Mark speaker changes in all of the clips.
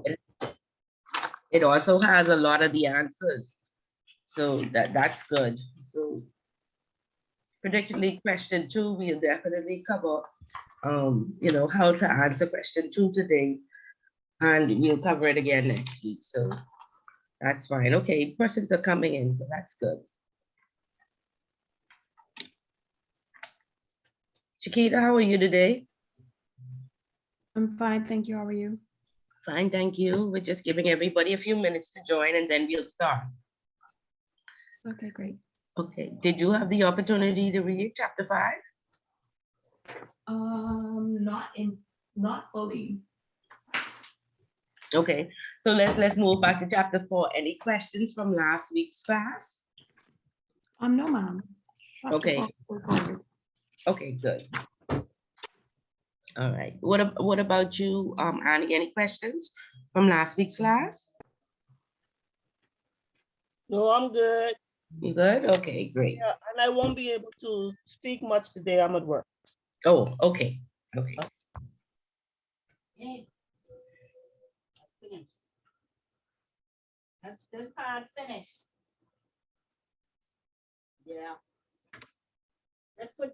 Speaker 1: It, it also has a lot of the answers. So that's good. So particularly question 2, we'll definitely cover, how to answer question 2 today. And we'll cover it again next week. So that's fine. Okay, persons are coming in, so that's good. Chiquita, how are you today?
Speaker 2: I'm fine, thank you. How are you?
Speaker 1: Fine, thank you. We're just giving everybody a few minutes to join and then we'll start.
Speaker 2: Okay, great.
Speaker 1: Okay, did you have the opportunity to read chapter 5?
Speaker 2: Not fully.
Speaker 1: Okay, so let's move back to chapter 4. Any questions from last week's class?
Speaker 2: No, ma'am.
Speaker 1: Okay. Okay, good. All right. What about you, Annie? Any questions from last week's class?
Speaker 3: No, I'm good.
Speaker 1: You good? Okay, great.
Speaker 3: Yeah, and I won't be able to speak much today. I'm at work.
Speaker 1: Oh, okay. Okay.
Speaker 4: Finish. This part finished. Yeah. Let's put.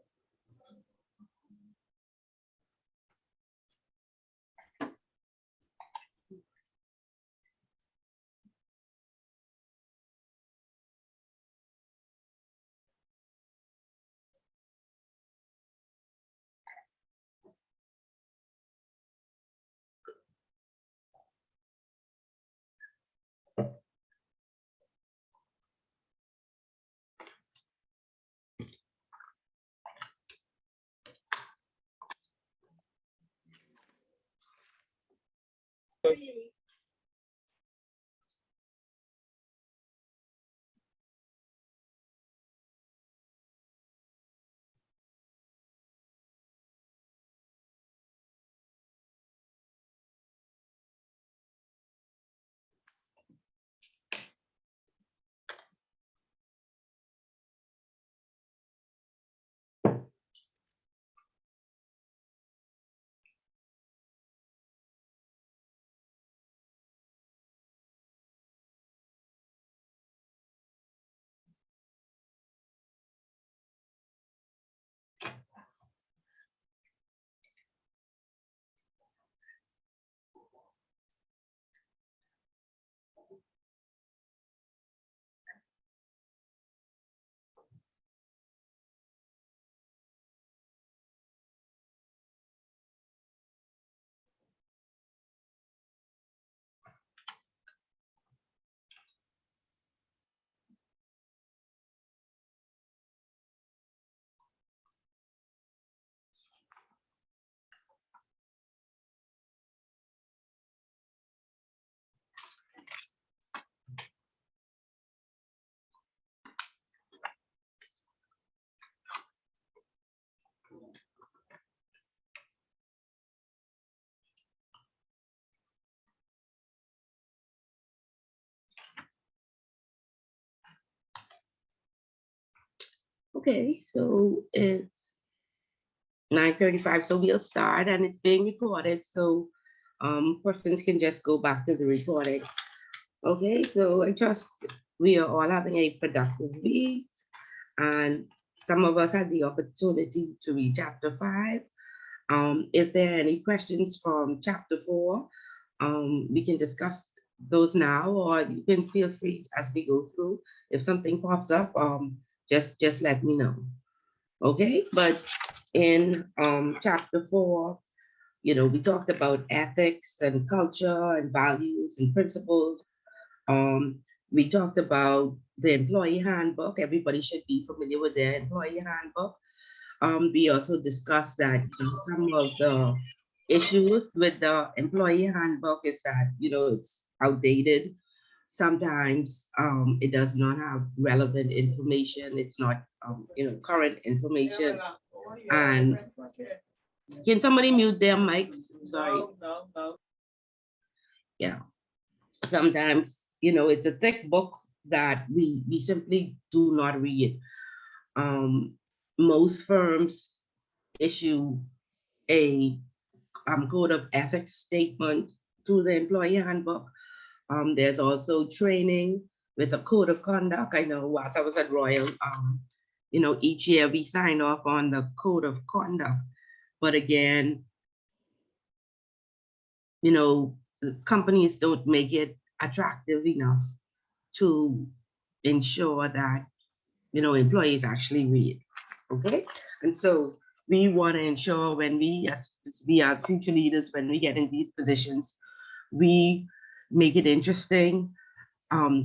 Speaker 1: Okay, so it's 9:35, so we'll start and it's being recorded. So persons can just go back to the recording. Okay, so I trust we are all having a productive week and some of us had the opportunity to read chapter 5. If there are any questions from chapter 4, we can discuss those now, or you can feel free as we go through. If something pops up, just let me know. Okay, but in chapter 4, we talked about ethics and culture and values and principles. We talked about the employee handbook. Everybody should be familiar with their employee handbook. We also discussed that some of the issues with the employee handbook is that, it's outdated. Sometimes it does not have relevant information. It's not, current information. And can somebody mute their mic? Sorry.
Speaker 3: No.
Speaker 1: Yeah. Sometimes, it's a thick book that we simply do not read. Most firms issue a code of ethics statement through the employee handbook. There's also training with a code of conduct. I know whilst I was at Royal, each year we sign off on the code of conduct. But again, the companies don't make it attractive enough to ensure that, employees actually read. Okay. And so we want to ensure when as we are future leaders, when we get in these positions, we make it interesting.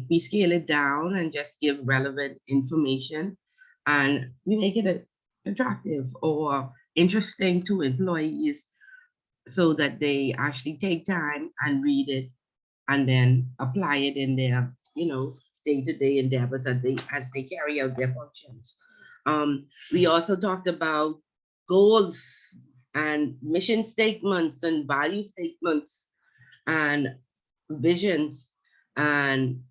Speaker 1: We scale it down and just give relevant information, and we make it attractive or interesting to employees so that they actually take time and read it and then apply it in their, day-to-day endeavors as they carry out their functions. We also talked about goals and mission statements and value statements and visions. And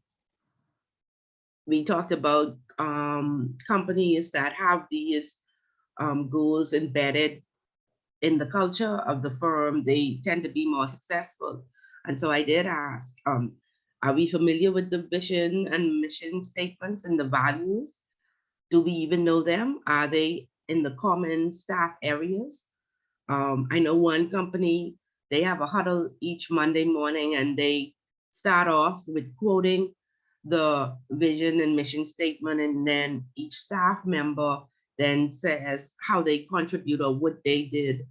Speaker 1: we talked about companies that have these goals embedded in the culture of the firm. They tend to be more successful. And so I did ask, are we familiar with the vision and mission statements and the values? Do we even know them? Are they in the common staff areas? I know one company, they have a huddle each Monday morning, and they start off with quoting the vision and mission statement, and then each staff member then says how they contribute or what they did.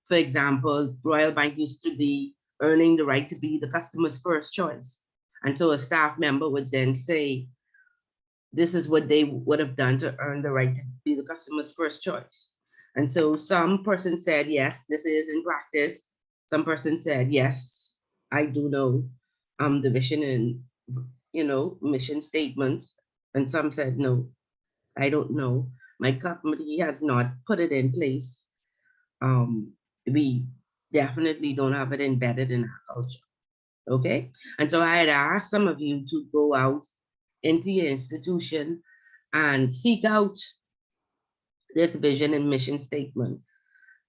Speaker 1: For example, Royal Bank used to be earning the right to be the customer's first choice. And so a staff member would then say, this is what they would have done to earn the right to be the customer's first choice. And so some person said, yes, this is in practice. Some person said, yes, I do know the vision and, mission statements. And some said, no, I don't know. My company has not put it in place. We definitely don't have it embedded in our culture. Okay. And so I had asked some of you to go out into your institution and seek out this vision and mission statement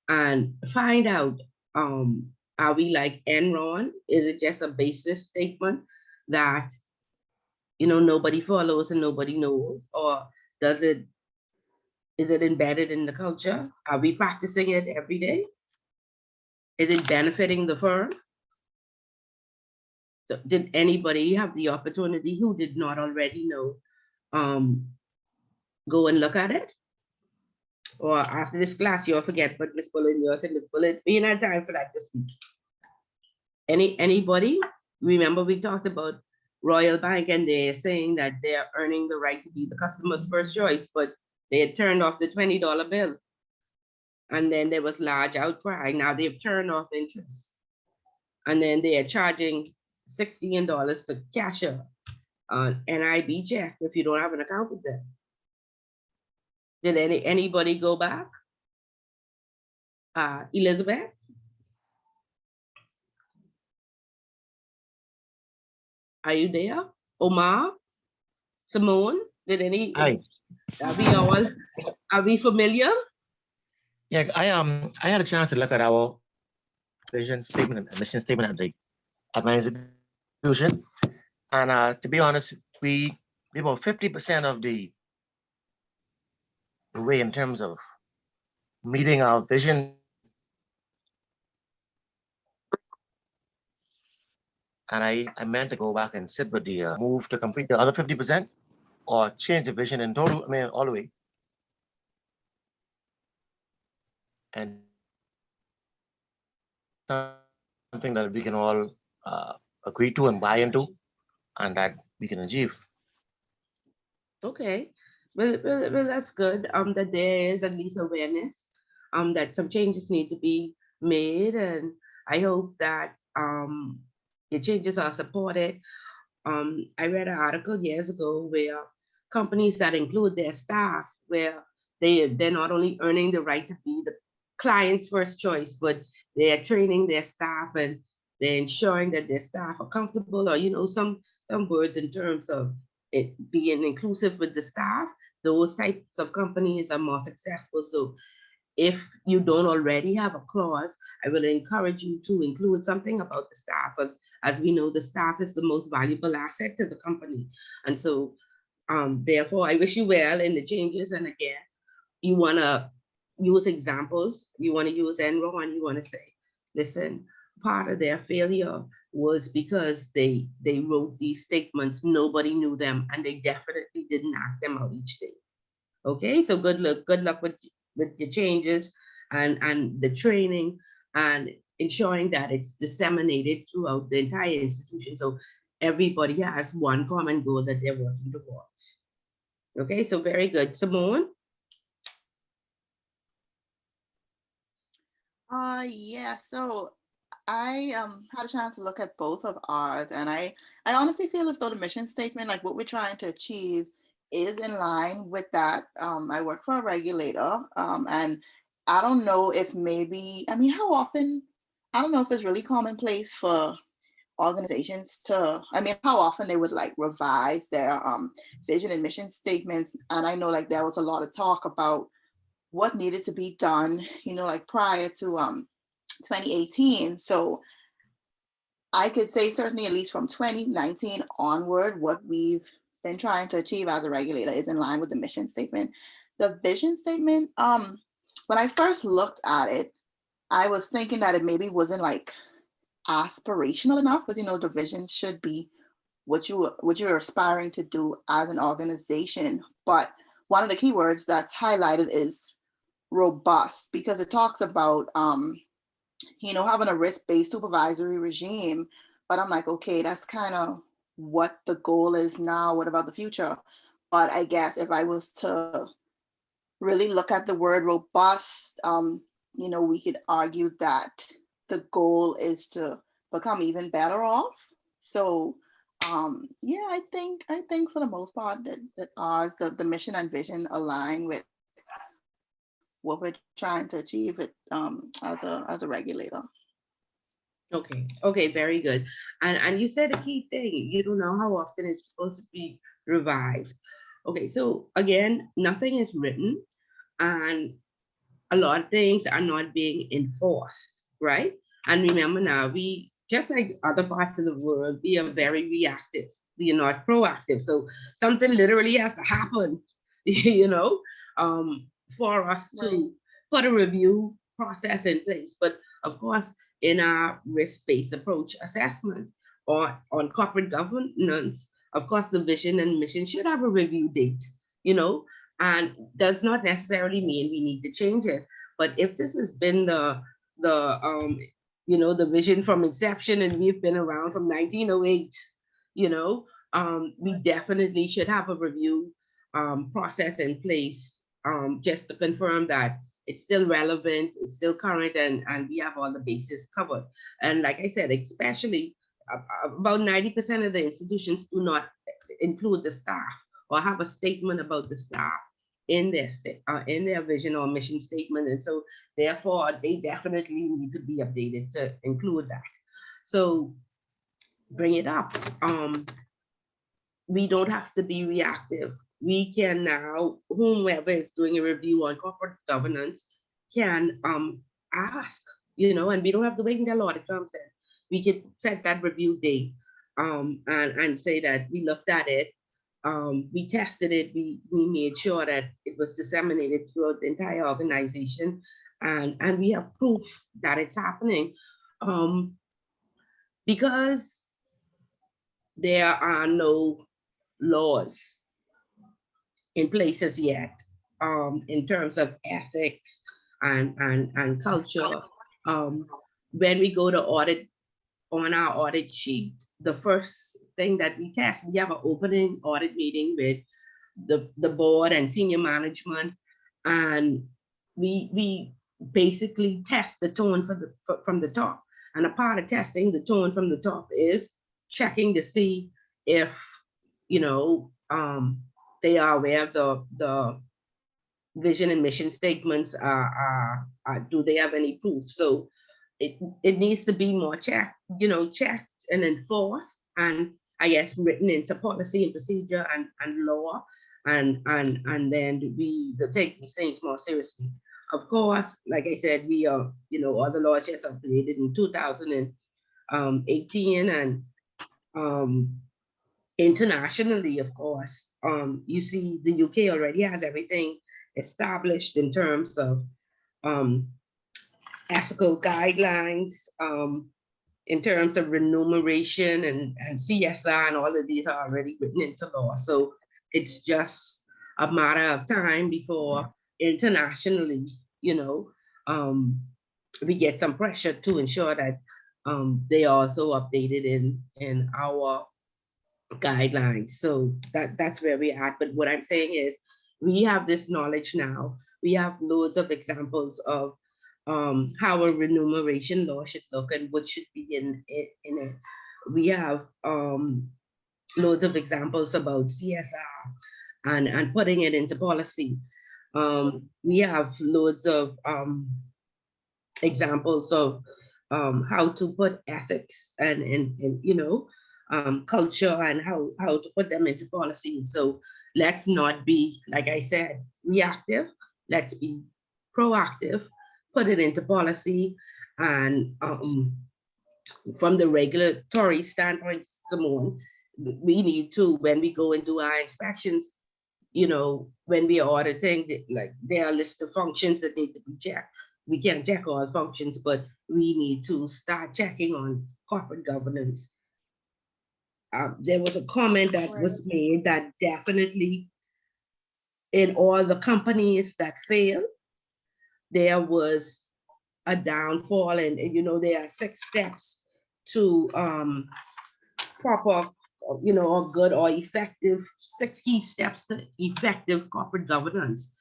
Speaker 1: and find out, are we like Enron? Is it just a basis statement that, nobody follows and nobody knows? Or is it embedded in the culture? Are we practicing it every day? Is it benefiting the firm? So did anybody have the opportunity who did not already know, go and look at it? Or after this class, you'll forget, but Miss Bullen, you'll say, Miss Bullen, we didn't have time for that this week. Anybody? Remember we talked about Royal Bank, and they're saying that they're earning the right to be the customer's first choice, but they had turned off the $20 bill. And then there was large outcry. Now they've turned off interest. And then they are charging $16 to cash an NIB check if you don't have an account with them. Did anybody go back? Elizabeth? Are you there? Omar? Simone? Did any?
Speaker 5: Hi.
Speaker 1: Are we familiar?
Speaker 5: Yeah, I had a chance to look at our vision statement and mission statement at my institution, and to be honest, we about 50% of the way in terms of meeting our vision. And I meant to go back and sit with the move to complete the other 50% or change the vision in total, all the way. And something that we can all agree to and buy into, and that we can achieve.
Speaker 1: Okay, well, that's good. That there is at least awareness, that some changes need to be made, and I hope that the changes are supported. I read an article years ago where companies that include their staff, where they're not only earning the right to be the client's first choice, but they're training their staff and they're ensuring that their staff are comfortable, or some words in terms of it being inclusive with the staff. Those types of companies are more successful. So if you don't already have a clause, I will encourage you to include something about the staff, as we know, the staff is the most valuable asset to the company. And so therefore, I wish you well in the changes. And again, you want to use examples, you want to use Enron, and you want to say, listen, part of their failure was because they wrote these statements, nobody knew them, and they definitely didn't act them out each day. Okay, so good luck with your changes and the training and ensuring that it's disseminated throughout the entire institution, so everybody has one common goal that they're working towards. Okay, so very good. Simone?
Speaker 6: Yeah, so I had a chance to look at both of ours, and I honestly feel as though the mission statement, like what we're trying to achieve, is in line with that. I work for a regulator, and I don't know if maybe, I mean, how often, I don't know if it's really commonplace for organizations to, I mean, how often they would like revise their vision and mission statements. And I know like there was a lot of talk about what needed to be done, you know, like prior to 2018. So I could say certainly at least from 2019 onward, what we've been trying to achieve as a regulator is in line with the mission statement. The vision statement, when I first looked at it, I was thinking that it maybe wasn't like aspirational enough, because you know the vision should be what you're aspiring to do as an organization. But one of the keywords that's highlighted is robust, because it talks about you know, having a risk-based supervisory regime. But I'm like, okay, that's kind of what the goal is now. What about the future? But I guess if I was to really look at the word robust, you know, we could argue that the goal is to become even better off. So yeah, I think for the most part that ours, the mission and vision align with what we're trying to achieve it, as a regulator.
Speaker 1: Okay, very good. And you said a key thing, you don't know how often it's supposed to be revised. Okay, so again, nothing is written, and a lot of things are not being enforced, right? And remember now, we, just like other parts of the world, we are very reactive. We are not proactive. So something literally has to happen, you know, for us to put a review process in place. But of course, in our risk-based approach assessment or on corporate governance, of course, the vision and mission should have a review date, you know, and does not necessarily mean we need to change it. But if this has been the you know, the vision from inception, and we've been around from 1908, you know, we definitely should have a review process in place, just to confirm that it's still relevant, it's still current, and we have all the bases covered. And like I said, especially about 90% of the institutions do not include the staff or have a statement about the staff in their vision or mission statement. And so therefore they definitely need to be updated to include that. So bring it up. We don't have to be reactive. We can now, whomever is doing a review on corporate governance can ask, you know, and we don't have to wait until audit comes in. We could set that review date and say that we looked at it, we tested it, we made sure that it was disseminated throughout the entire organization, and we have proof that it's happening. Because there are no laws in place as yet, in terms of ethics and culture. When we go to audit, on our audit sheet, the first thing that we test, we have an opening audit meeting with the board and senior management, and we basically test the tone from the top. And a part of testing the tone from the top is checking to see if, you know, they are aware of the vision and mission statements, do they have any proof? So it needs to be more checked and enforced, and I guess written into policy and procedure and law, and then we take these things more seriously. of course, like I said, we are, all the laws just updated in 2018, and internationally, of course, you see the UK already has everything established in terms of ethical guidelines, in terms of remuneration and CSR, and all of these are already written into law. So it's just a matter of time before internationally, we get some pressure to ensure that they are also updated in our guidelines. So that's where we're at. But what I'm saying is we have this knowledge now. We have loads of examples of how a remuneration law should look and what should be in it. We have loads of examples about CSR and putting it into policy. We have loads of examples of how to put ethics and culture and how to put them into policy. So let's not be, like I said, reactive. Let's be proactive, put it into policy. And from the regulatory standpoint, Simone, we need to, when we go and do our inspections, when we are auditing, like there are a list of functions that need to be checked. We can't check all functions, but we need to start checking on corporate governance. There was a comment that was made that definitely in all the companies that failed, there was a downfall, and there are 6 steps to proper, or good or effective, 6 key steps to effective corporate governance.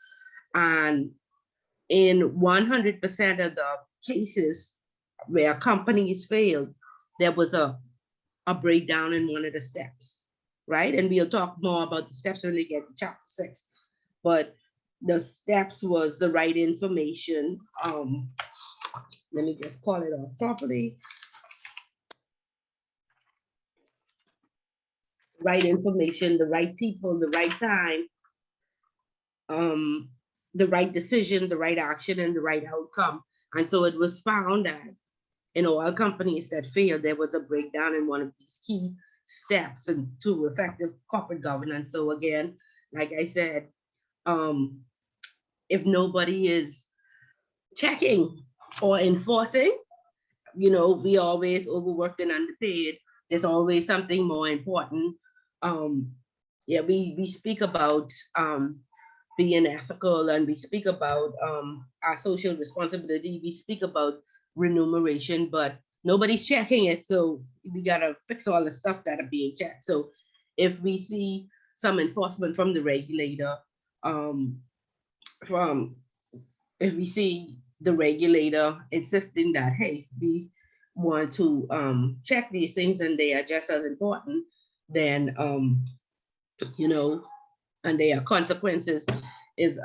Speaker 1: And in 100% of the cases where companies failed, there was a breakdown in one of the steps, right? And we'll talk more about the steps when we get to chapter 6. But the steps was the right information. Let me just call it off properly. Right information, the right people, the right time, the right decision, the right action, and the right outcome. And so it was found that in all companies that failed, there was a breakdown in one of these key steps into effective corporate governance. So again, like I said, if nobody is checking or enforcing, we always overworked and underpaid. There's always something more important. We speak about being ethical, and we speak about our social responsibility. We speak about remuneration, but nobody's checking it. So we gotta fix all the stuff that are being checked. So if we see some enforcement from the regulator, if we see the regulator insisting that, hey, we want to check these things and they are just as important, then and there are consequences if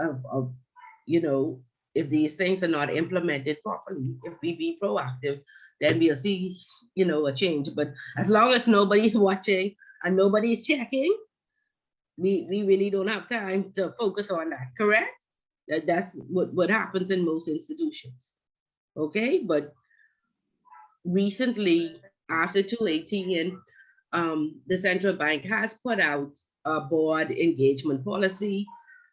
Speaker 1: if these things are not implemented properly. If we be proactive, then we'll see a change. But as long as nobody's watching and nobody's checking, we really don't have time to focus on that. Correct? That's what happens in most institutions. Okay, but recently after 2018, the central bank has put out a board engagement policy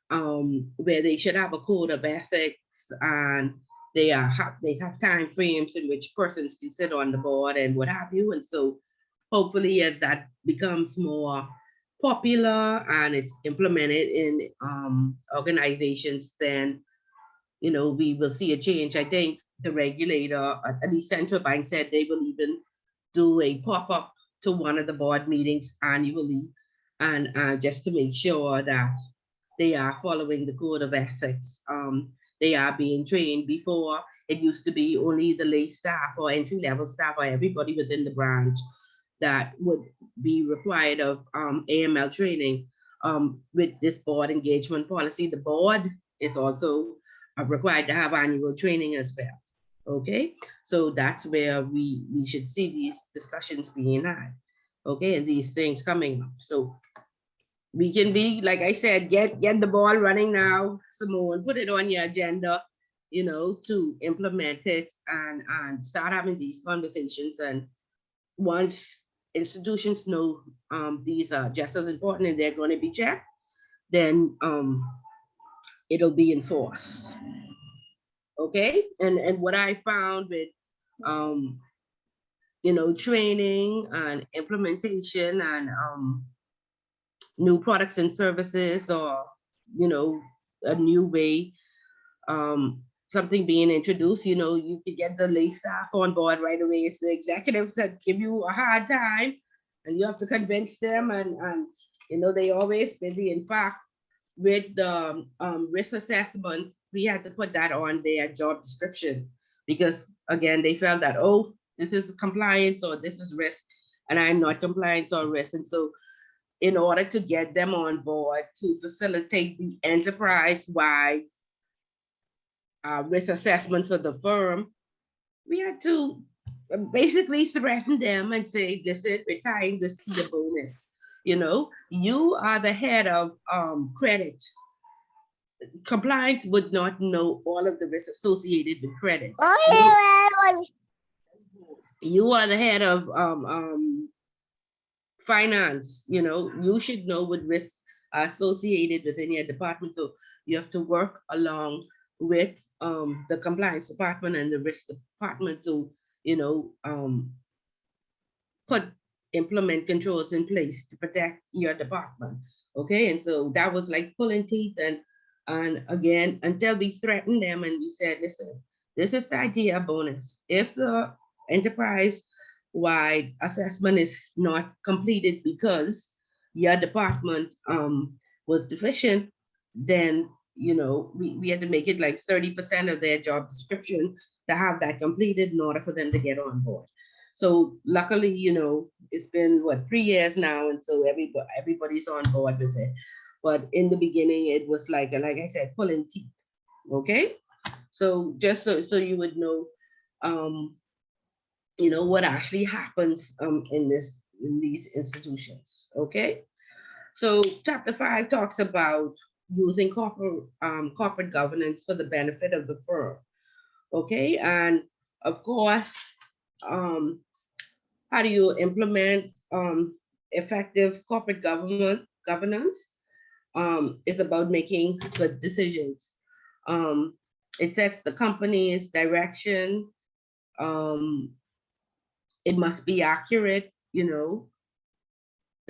Speaker 1: where they should have a code of ethics, and they have time frames in which persons can sit on the board and what have you. And so hopefully as that becomes more popular and it's implemented in organizations, then we will see a change. I think the regulator at the central bank said they will even do a pop-up to one of the board meetings annually, and just to make sure that they are following the code of ethics. They are being trained. Before, it used to be only the lay staff or entry-level staff or everybody within the branch that would be required of AML training. With this board engagement policy, the board is also required to have annual training as well. Okay, so that's where we should see these discussions being had. Okay, and these things coming up. So we can be, like I said, get the ball running now, Simone, put it on your agenda, to implement it and start having these conversations. And once institutions know these are just as important and they're going to be checked, then it'll be enforced. Okay, and what I found with training and implementation and new products and services, or a new way, something being introduced, you can get the lay staff on board right away. It's the executives that give you a hard time, and you have to convince them, and they always busy. In fact, with the risk assessment, we had to put that on their job description, because again, they felt that, oh, this is compliance or this is risk, and I'm not compliance or risk. And so in order to get them on board to facilitate the enterprise-wide risk assessment for the firm, we had to basically threaten them and say, this is, we're tying this to the bonus. You are the head of credit. Compliance would not know all of the risks associated with credit. You are the head of finance. You should know what risks are associated within your department. So you have to work along with the compliance department and the risk department to implement controls in place to protect your department. Okay, and so that was like pulling teeth, and again, until we threatened them and we said, listen, this is the idea bonus. If the enterprise-wide assessment is not completed because your department was deficient, then we had to make it like 30% of their job description to have that completed in order for them to get on board. So luckily, it's been 3 years now, and so everybody's on board with it. But in the beginning, it was like I said, pulling teeth. Okay, so just so you would know, what actually happens in these institutions. Okay, so chapter 5 talks about using corporate governance for the benefit of the firm. Okay, and of course, how do you implement effective corporate governance? It's about making good decisions. It sets the company's direction. It must be accurate,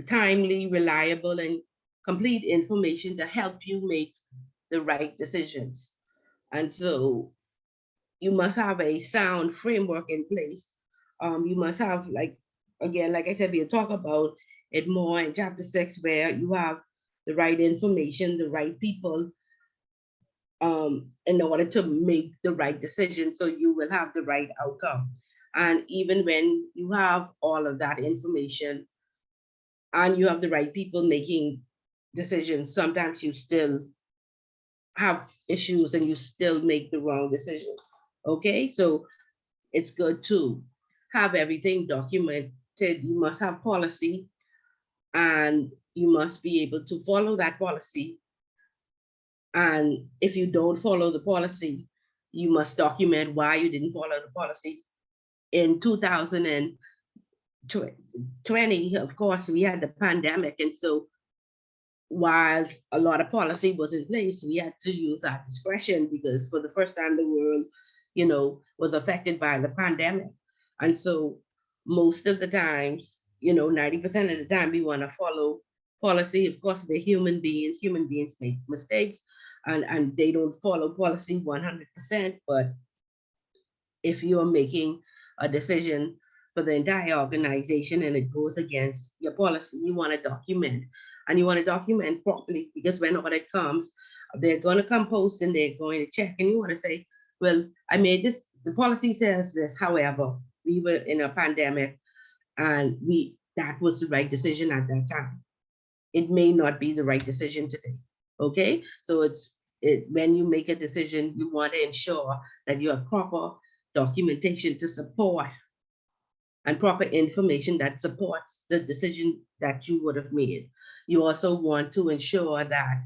Speaker 1: timely, reliable, and complete information to help you make the right decisions. And so you must have a sound framework in place. You must have, like I said, we'll talk about it more in chapter 6, where you have the right information, the right people, in order to make the right decision, so you will have the right outcome. And even when you have all of that information and you have the right people making decisions, sometimes you still have issues and you still make the wrong decision. Okay, so it's good to have everything documented. You must have policy, and you must be able to follow that policy. And if you don't follow the policy, you must document why you didn't follow the policy. In 2020, of course, we had the pandemic. And so while a lot of policy was in place, we had to use our discretion, because for the first time, the world, was affected by the pandemic. And so most of the times, 90% of the time, we want to follow policy. Of course, we're human beings make mistakes, and they don't follow policy 100%. But if you're making a decision for the entire organization and it goes against your policy, you want to document, and you want to document properly, because when audit comes, they're going to come post and they're going to check, and you want to say, well, I made this, the policy says this, however, we were in a pandemic and that was the right decision at that time. It may not be the right decision today. Okay, so when you make a decision, you want to ensure that you have proper documentation to support, and proper information that supports the decision that you would have made. You also want to ensure that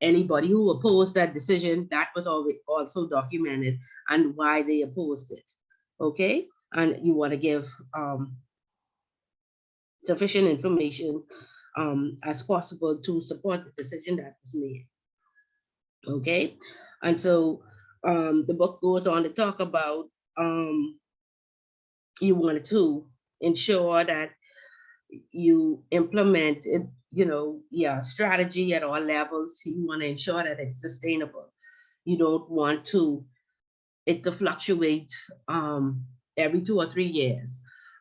Speaker 1: anybody who opposed that decision, that was always also documented and why they opposed it. Okay, and you want to give sufficient information as possible to support the decision that was made. Okay, and so the book goes on to talk about you wanted to ensure that you implement it, strategy at all levels. You want to ensure that it's sustainable. You don't want it to fluctuate every 2 or 3 years.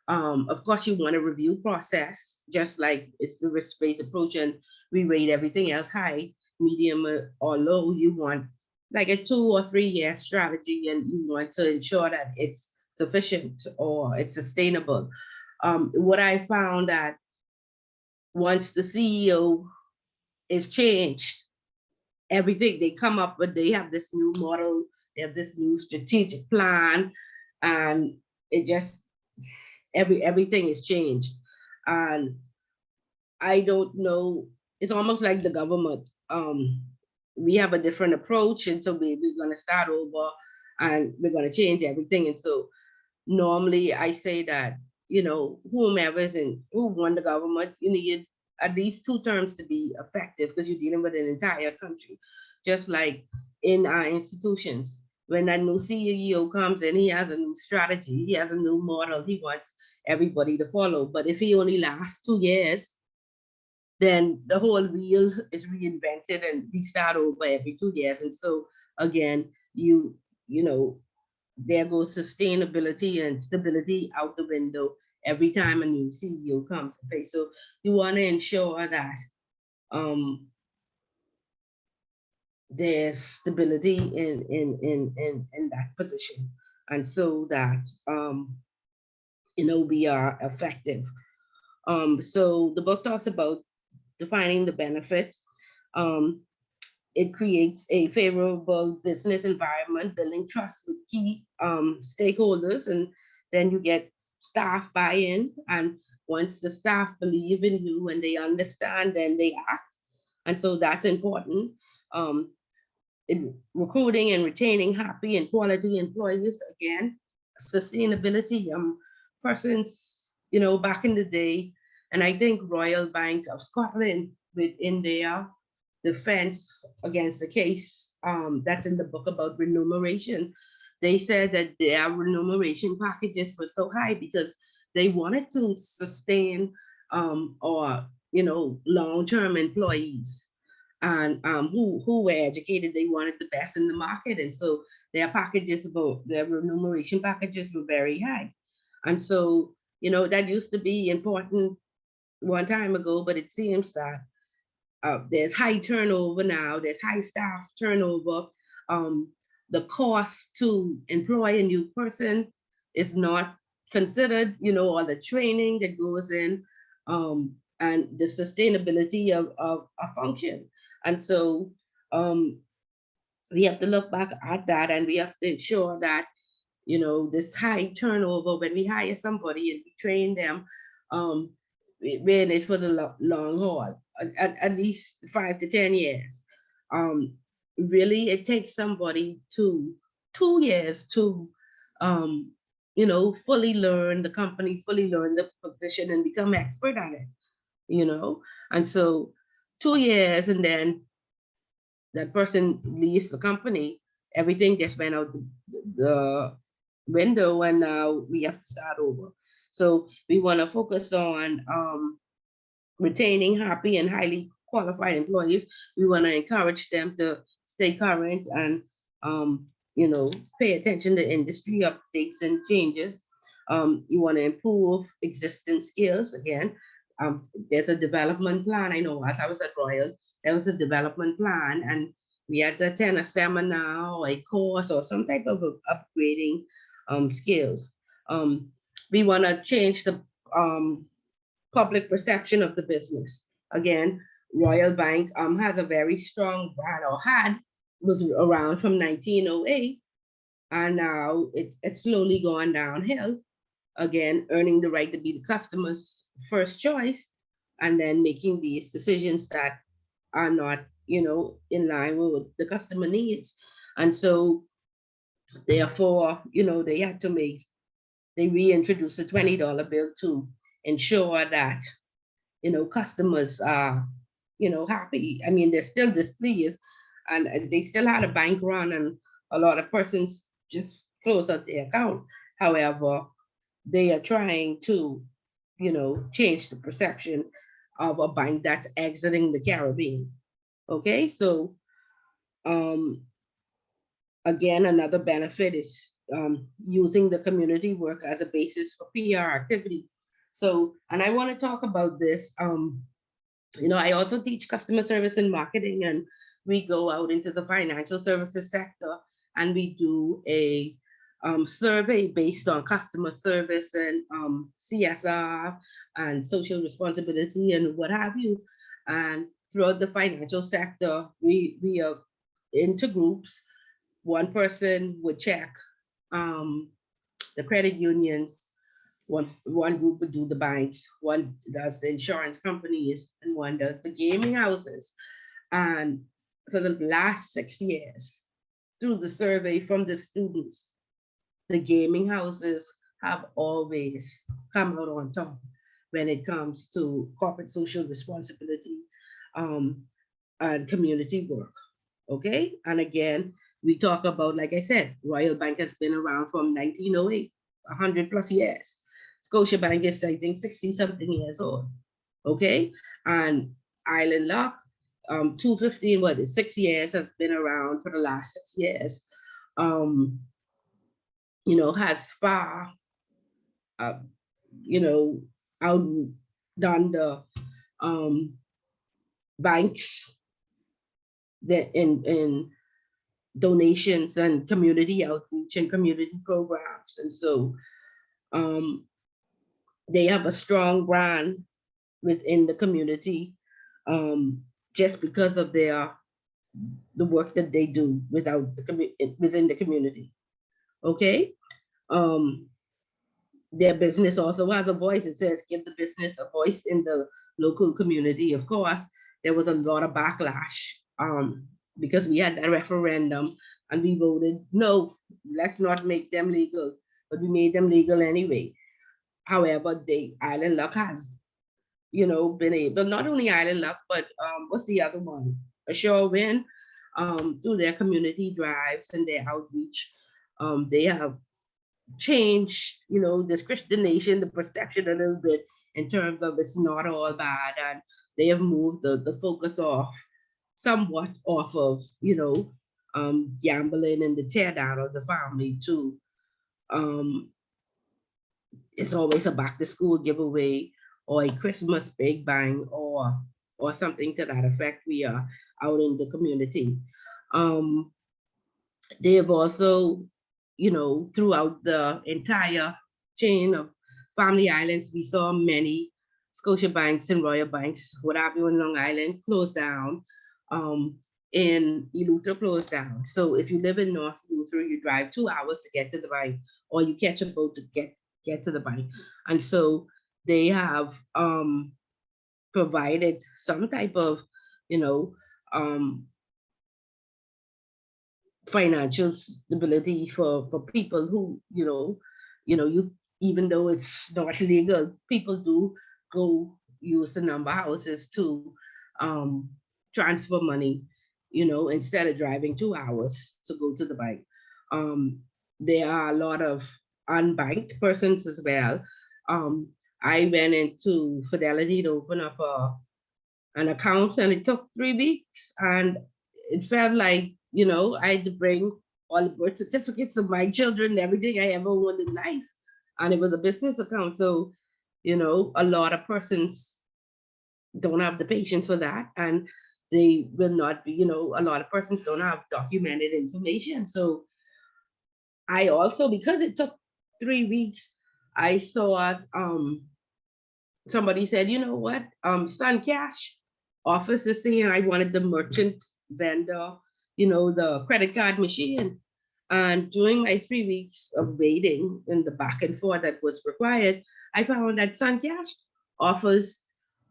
Speaker 1: Of course, you want a review process, just like it's the risk-based approach, and we rate everything else high, medium, or low. You want like a 2 or 3 year strategy, and you want to ensure that it's sufficient or it's sustainable. What I found that once the CEO is changed, everything they come up with, they have this new model, they have this new strategic plan, and it just everything is changed. And I don't know, it's almost like the government. We have a different approach, and so we're going to start over and we're going to change everything. And so normally I say that, whomever is who won the government, you need at least 2 terms to be effective because you're dealing with an entire country. Just like in our institutions, when a new CEO comes in, he has a new strategy, he has a new model, he wants everybody to follow. But if he only lasts 2 years, then the whole wheel is reinvented and we start over every 2 years. And so again, there goes sustainability and stability out the window every time a new CEO comes. Okay, so you want to ensure that there's stability in that position, and so that we are effective. So the book talks about defining the benefits. It creates a favorable business environment, building trust with key stakeholders, and then you get staff buy-in. And once the staff believe in you and they understand, then they act. And so that's important. In recruiting and retaining happy and quality employees, again, sustainability. Persons, back in the day, and I think Royal Bank of Scotland, within their defense against the case that's in the book about remuneration, they said that their remuneration packages were so high because they wanted to sustain or long-term employees and who were educated. They wanted the best in the market, and so their remuneration packages were very high. And so that used to be important one time ago, but it seems that there's high turnover now, there's high staff turnover. The cost to employ a new person is not considered, all the training that goes in, and the sustainability of a function. And so we have to look back at that, and we have to ensure that, this high turnover, when we hire somebody and we train them, we're in it for the long haul, at least 5 to 10 years. Really, it takes somebody 2 years to, fully learn the company, fully learn the position and become expert at it, and so 2 years, and then that person leaves the company, everything just went out the window, and now we have to start over. So we want to focus on retaining happy and highly qualified employees. We want to encourage them to stay current and pay attention to industry updates and changes. You want to improve existing skills. Again, there's a development plan. I know as I was at Royal, there was a development plan, and we had to attend a seminar or a course or some type of upgrading skills. We want to change the public perception of the business. Again, Royal Bank has a very strong brand, or was around from 1908, and now it's slowly going downhill. Again, earning the right to be the customer's first choice, and then making these decisions that are not in line with the customer needs. And so therefore, they reintroduced a $20 bill to ensure that, customers are, happy. I mean, there's still displeased, and they still had a bank run, and a lot of persons just close out their account. However, they are trying to, change the perception of a bank that's exiting the Caribbean. Okay, so um, again, another benefit is using the community work as a basis for PR activity. So, and I want to talk about this. I also teach customer service and marketing, and we go out into the financial services sector and we do a survey based on customer service and CSR and social responsibility and what have you. And throughout the financial sector, we are into groups. One person would check the credit unions, one group would do the banks, one does the insurance companies, and one does the gaming houses. And for the last 6 years, through the survey from the students, the gaming houses have always come out on top when it comes to corporate social responsibility and community work. Okay, and again, we talk about, like I said, Royal Bank has been around from 1908, 100 plus years. Scotiabank is, I think, 60 something years old. Okay, and Island Lock, 215, what is 6 years, has been around for the last 6 years. Has far, you know, outdone the banks in donations and community outreach and community programs. And so they have a strong brand within the community just because of the work that they do within the community. Okay. Their business also has a voice. It says give the business a voice in the local community. Of course, there was a lot of backlash because we had that referendum and we voted no, let's not make them legal, but we made them legal anyway. However, the Island Luck has, been able, not only Island Luck, but what's the other one? Assure Win, through their community drives and their outreach, they have changed, this Christian nation, the perception a little bit in terms of it's not all bad, and they have moved the focus somewhat off of, gambling and the tear down of the family to it's always a back to school giveaway or a Christmas big bang or something to that effect. We are out in the community. They have also, throughout the entire chain of Family Islands, we saw many Scotia banks and Royal banks, what have you, in Long Island closed down, in Eleuthera closed down. So if you live in North Eleuthera, you drive 2 hours to get to the bank, or you catch a boat to get to the bank. And so they have provided some type of, financial stability for people who, you even though it's not legal, people do go use the number houses to transfer money, instead of driving 2 hours to go to the bank. There are a lot of unbanked persons as well. I went into Fidelity to open up an account, and it took 3 weeks, and it felt like, I had to bring all the birth certificates of my children, everything I ever wanted in life. And it was a business account. So, a lot of persons don't have the patience for that. And they will not be, a lot of persons don't have documented information. So I also, because it took 3 weeks, I saw somebody said, you know what, Sun Cash office is saying I wanted the merchant vendor, the credit card machine. And during my 3 weeks of waiting in the back and forth that was required, I found that Sun Cash offers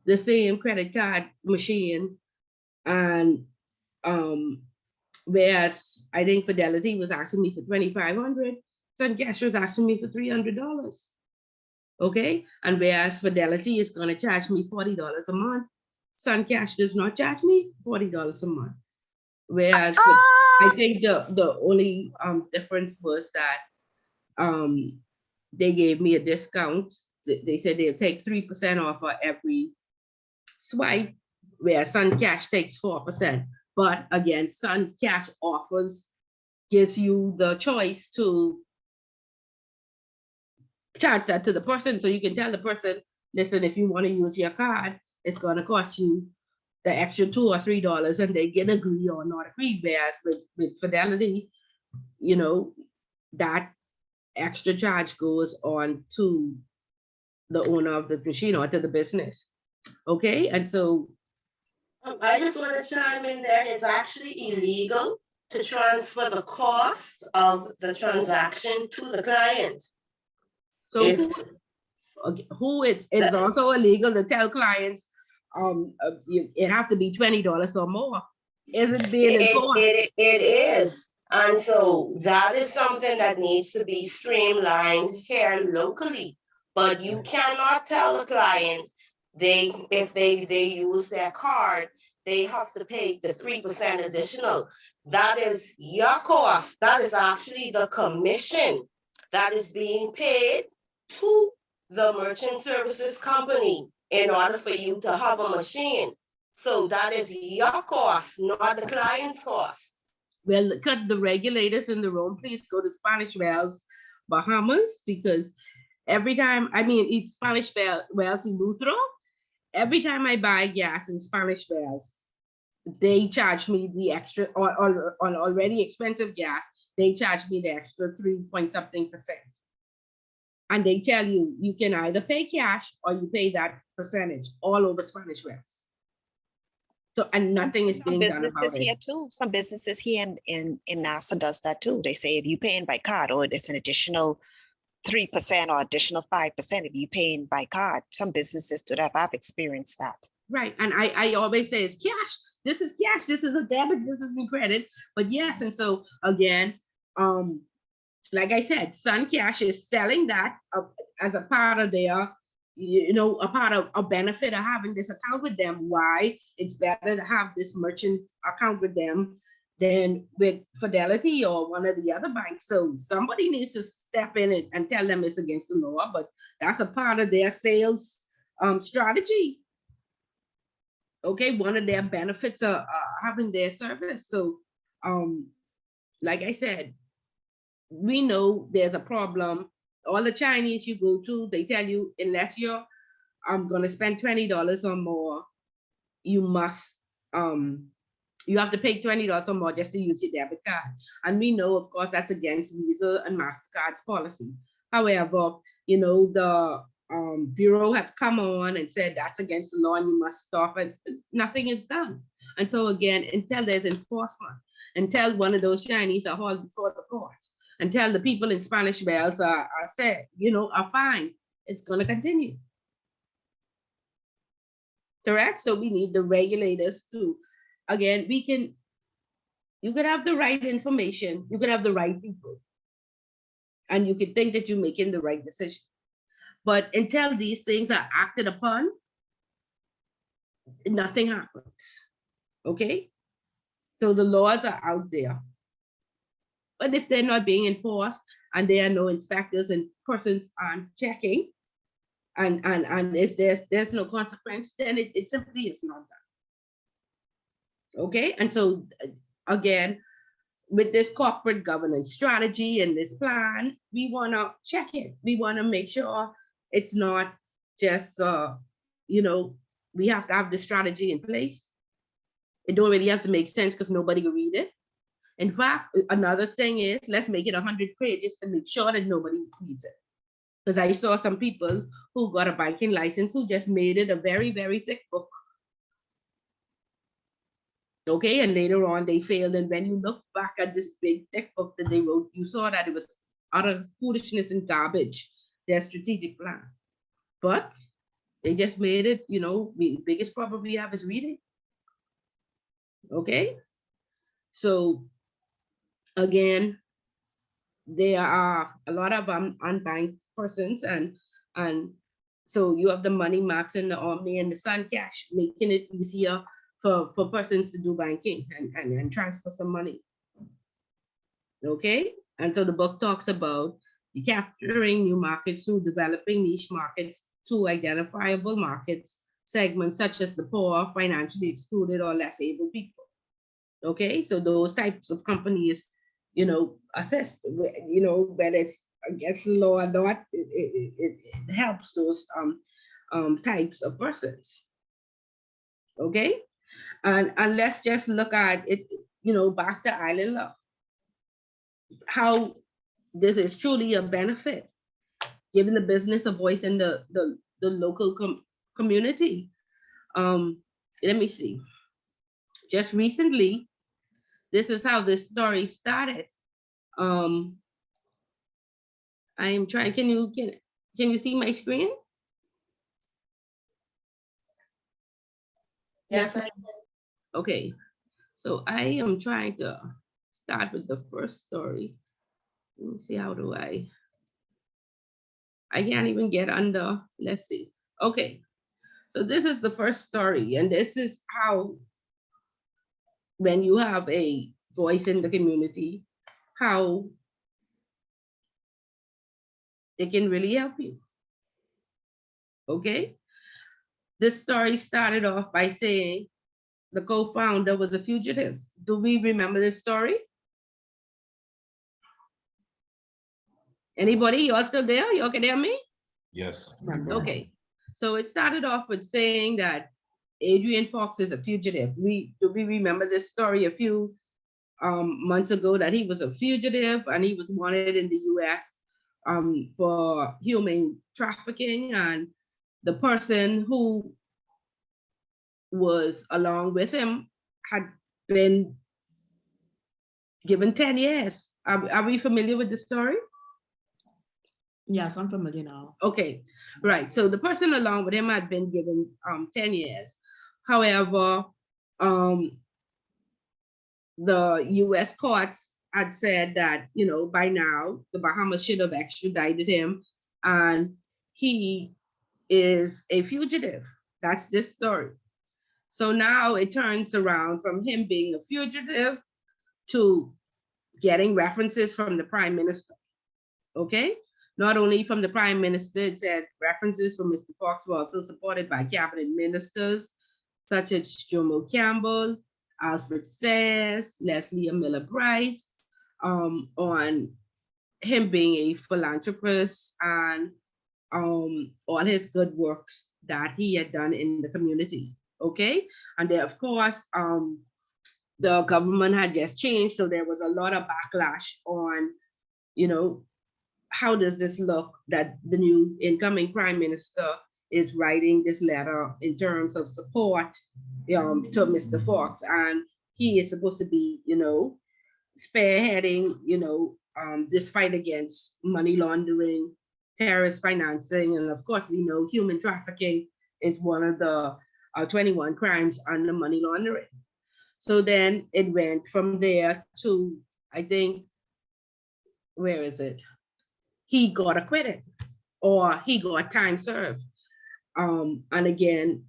Speaker 1: the same credit card machine and Whereas I think Fidelity was asking me for $2,500, Sun Cash was asking me for $300. Okay, and whereas Fidelity is going to charge me $40 a month, Sun Cash does not charge me $40 a month. Whereas I think the only difference was that they gave me a discount. They said they'll take 3% off of every swipe, where Sun Cash takes 4%. But again, Sun Cash gives you the choice to charge that to the person. So you can tell the person, listen, if you want to use your card, it's going to cost you the extra $2 or $3, and they can agree or not agree. Whereas with Fidelity, you know, that extra charge goes on to the owner of the machine or to the business. Okay, and so
Speaker 3: I just want to chime in there. It's actually illegal to transfer the cost of the transaction to the client.
Speaker 1: so
Speaker 3: If-
Speaker 1: who it's also illegal to tell clients it have to be $20 or more. Is it being enforced?
Speaker 3: It is. And so that is something that needs to be streamlined here locally. But you cannot tell the client if they use their card, they have to pay the 3% additional. That is your cost. That is actually the commission that is being paid to the merchant services company in order for you to have a machine. So that is your cost, not the client's cost.
Speaker 1: Well, cut the regulators in the room, please go to Spanish Wells, Bahamas, because every time, I mean, it's Spanish Wells in Lutro, every time I buy gas in Spanish Wells, they charge me the extra, or on already expensive gas, they charge me the extra 3-point-something%. And they tell you, you can either pay cash or you pay that percentage all over Spanish Wells. So, and nothing is being done about
Speaker 7: Businesses here
Speaker 1: it.
Speaker 7: too. Some businesses here in NASA does that too. They say if you paying by card, or it's an additional 3% or additional 5% if you paying by card. Some businesses do that. I've experienced that.
Speaker 1: Right, and I always say it's cash. This is cash. This is a debit. This is a credit. But yes, and so again, like I said, Sun Cash is selling that as a part of their, a part of a benefit of having this account with them. Why it's better to have this merchant account with them than with Fidelity or one of the other banks. So somebody needs to step in and tell them it's against the law, but that's a part of their sales strategy. Okay, one of their benefits are having their service. So like I said, we know there's a problem. All the Chinese you go to, they tell you, unless you're gonna spend $20 or more, you must you have to pay $20 or more just to use your debit card. And we know, of course, that's against Visa and MasterCard's policy. However, the Bureau has come on and said that's against the law and you must stop it. Nothing is done. And so again, until there's enforcement, until one of those Chinese are hauled before the court, until the people in Spanish Wells are said, are fine, it's going to continue. Correct? So we need the regulators to, again, you could have the right information, you could have the right people, and you could think that you're making the right decision. But until these things are acted upon, nothing happens. Okay? So the laws are out there. But if they're not being enforced and there are no inspectors and persons aren't checking, and there's no consequence, then it simply is not done. Okay? And so again, with this corporate governance strategy and this plan, we want to check it. We want to make sure it's not just, we have to have the strategy in place. It don't really have to make sense because nobody will read it. In fact, another thing is, let's make it 100 pages to make sure that nobody reads it. Because I saw some people who got a banking license who just made it a very, very thick book. Okay, and later on they failed. And when you look back at this big thick book that they wrote, you saw that it was utter foolishness and garbage, their strategic plan. But they just made it, the biggest problem we have is reading. Okay, So again, there are a lot of unbanked persons, and so you have the Money Max and the Omni and the Sun Cash, making it easier for persons to do banking and transfer some money. Okay, and so the book talks about capturing new markets through developing niche markets to identifiable markets segments such as the poor, financially excluded, or less able people. Okay, so those types of companies, assist, whether it's against the law or not, it helps those types of persons. Okay, and let's just look at it, back to island law, how this is truly a benefit, giving the business a voice in the local community. Let me see. Just recently, this is how this story started. I am trying. Can you see my screen?
Speaker 6: Yes,
Speaker 1: Okay. So I am trying to start with the first story. Let me see, how do I can't even get under. Let's see. Okay. So this is the first story, and this is how, when you have a voice in the community, how it can really help you. Okay. This story started off by saying the co-founder was a fugitive. Do we remember this story? Anybody? Y'all still there? Y'all can hear me?
Speaker 8: Yes.
Speaker 1: Okay. So it started off with saying that Adrian Fox is a fugitive. Do we remember this story a few months ago, that he was a fugitive and he was wanted in the US for human trafficking, and the person who was along with him had been given 10 years. Are we familiar with the story?
Speaker 2: Yes, I'm familiar now.
Speaker 1: Okay, right. So the person along with him had been given 10 years. However, the US courts had said that, by now the Bahamas should have extradited him, and he is a fugitive. That's this story. So now it turns around from him being a fugitive to getting references from the Prime Minister. Okay? Not only from the Prime Minister, it said references from Mr. Fox were also supported by cabinet ministers such as Jomo Campbell, Alfred Sayers, Leslie Miller Price, on him being a philanthropist and all his good works that he had done in the community. Okay, and then of course, the government had just changed, so there was a lot of backlash on, how does this look that the new incoming prime minister is writing this letter in terms of support to Mr. Fox, and he is supposed to be, spearheading, this fight against money laundering, terrorist financing, and of course we know human trafficking is one of the 21 crimes under money laundering. So then it went from there to, I think, where is it? He got acquitted or he got time served. And again,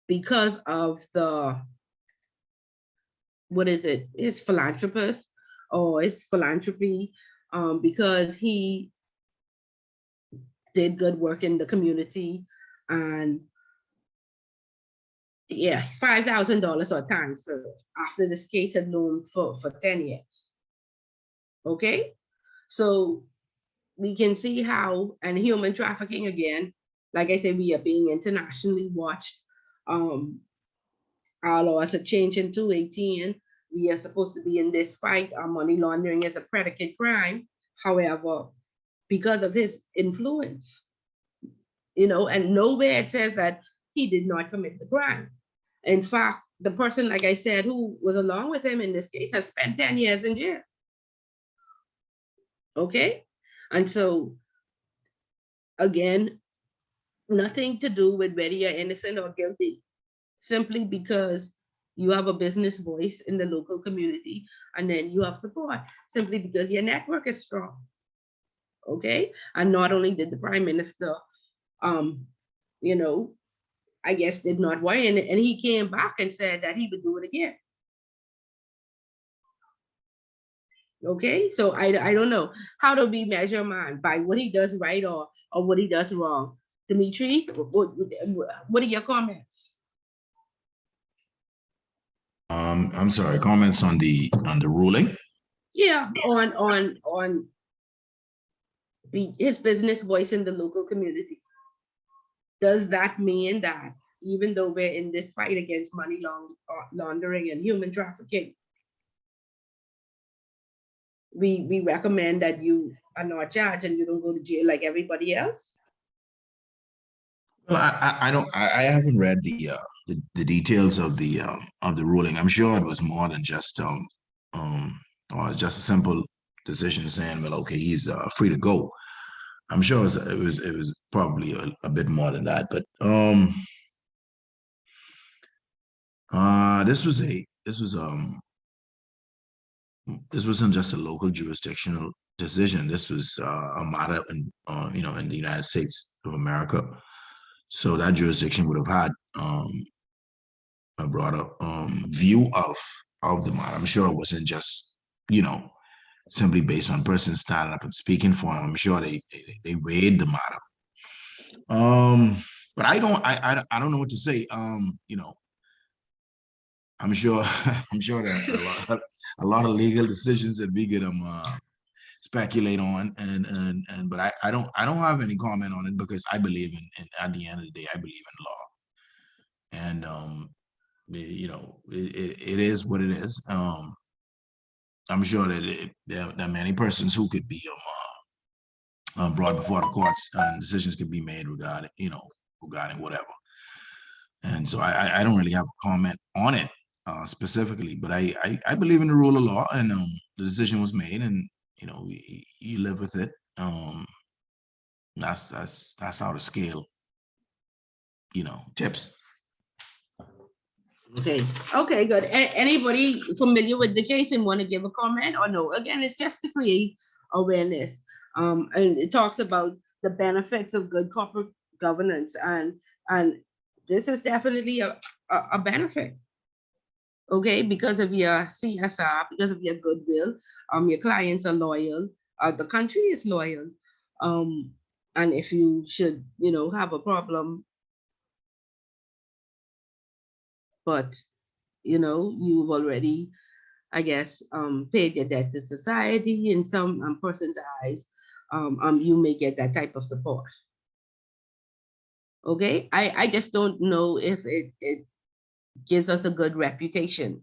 Speaker 1: because of the, what is it? His philanthropist or his philanthropy, because he did good work in the community, and yeah, $5,000 or time served after this case had loomed for 10 years. Okay, so we can see how, and human trafficking again, like I said, we are being internationally watched. Our laws have changed in 2018. We are supposed to be in this fight. Our money laundering is a predicate crime. However, because of his influence, and nowhere it says that he did not commit the crime. In fact, the person, like I said, who was along with him in this case has spent 10 years in jail. Okay? And so, again, nothing to do with whether you're innocent or guilty, simply because You have a business voice in the local community, and then you have support simply because your network is strong. Okay. And not only did the prime minister, you know, I guess did not worry, and he came back and said that he would do it again. Okay, so I don't know, how do we measure a man? By what he does right or what he does wrong? Dimitri, what are your comments?
Speaker 8: I'm sorry, comments on the ruling?
Speaker 1: Yeah, on his business voice in the local community. Does that mean that even though we're in this fight against money laundering and human trafficking, we recommend that you are not charged and you don't go to jail like everybody else?
Speaker 8: Well, I don't, I haven't read the details of the ruling. I'm sure it was more than just or just a simple decision saying, well, okay, he's free to go. I'm sure it was probably a bit more than that, but this wasn't just a local jurisdictional decision. This was a matter in in the United States of America. So that jurisdiction would have had a broader view of the matter. I'm sure it wasn't just simply based on persons standing up and speaking for him. I'm sure they weighed the matter. But I don't know what to say. I'm sure I'm sure that a lot of legal decisions that we could speculate on and but I don't have any comment on it because I believe in at the end of the day I believe in law. And it is what it is. I'm sure that there are many persons who could be brought before the courts and decisions could be made regarding whatever. And so I don't really have a comment on it specifically, but I believe in the rule of law, and the decision was made, and you live with it. That's how the scale tips.
Speaker 1: Okay, good. Anybody familiar with the case and want to give a comment or no? Again, it's just to create awareness. And it talks about the benefits of good corporate governance, and this is definitely a benefit. Okay, because of your CSR, because of your goodwill, your clients are loyal, the country is loyal. And if you should, have a problem, but you've already, I guess, paid your debt to society in some person's eyes, you may get that type of support. Okay, I just don't know if it gives us a good reputation.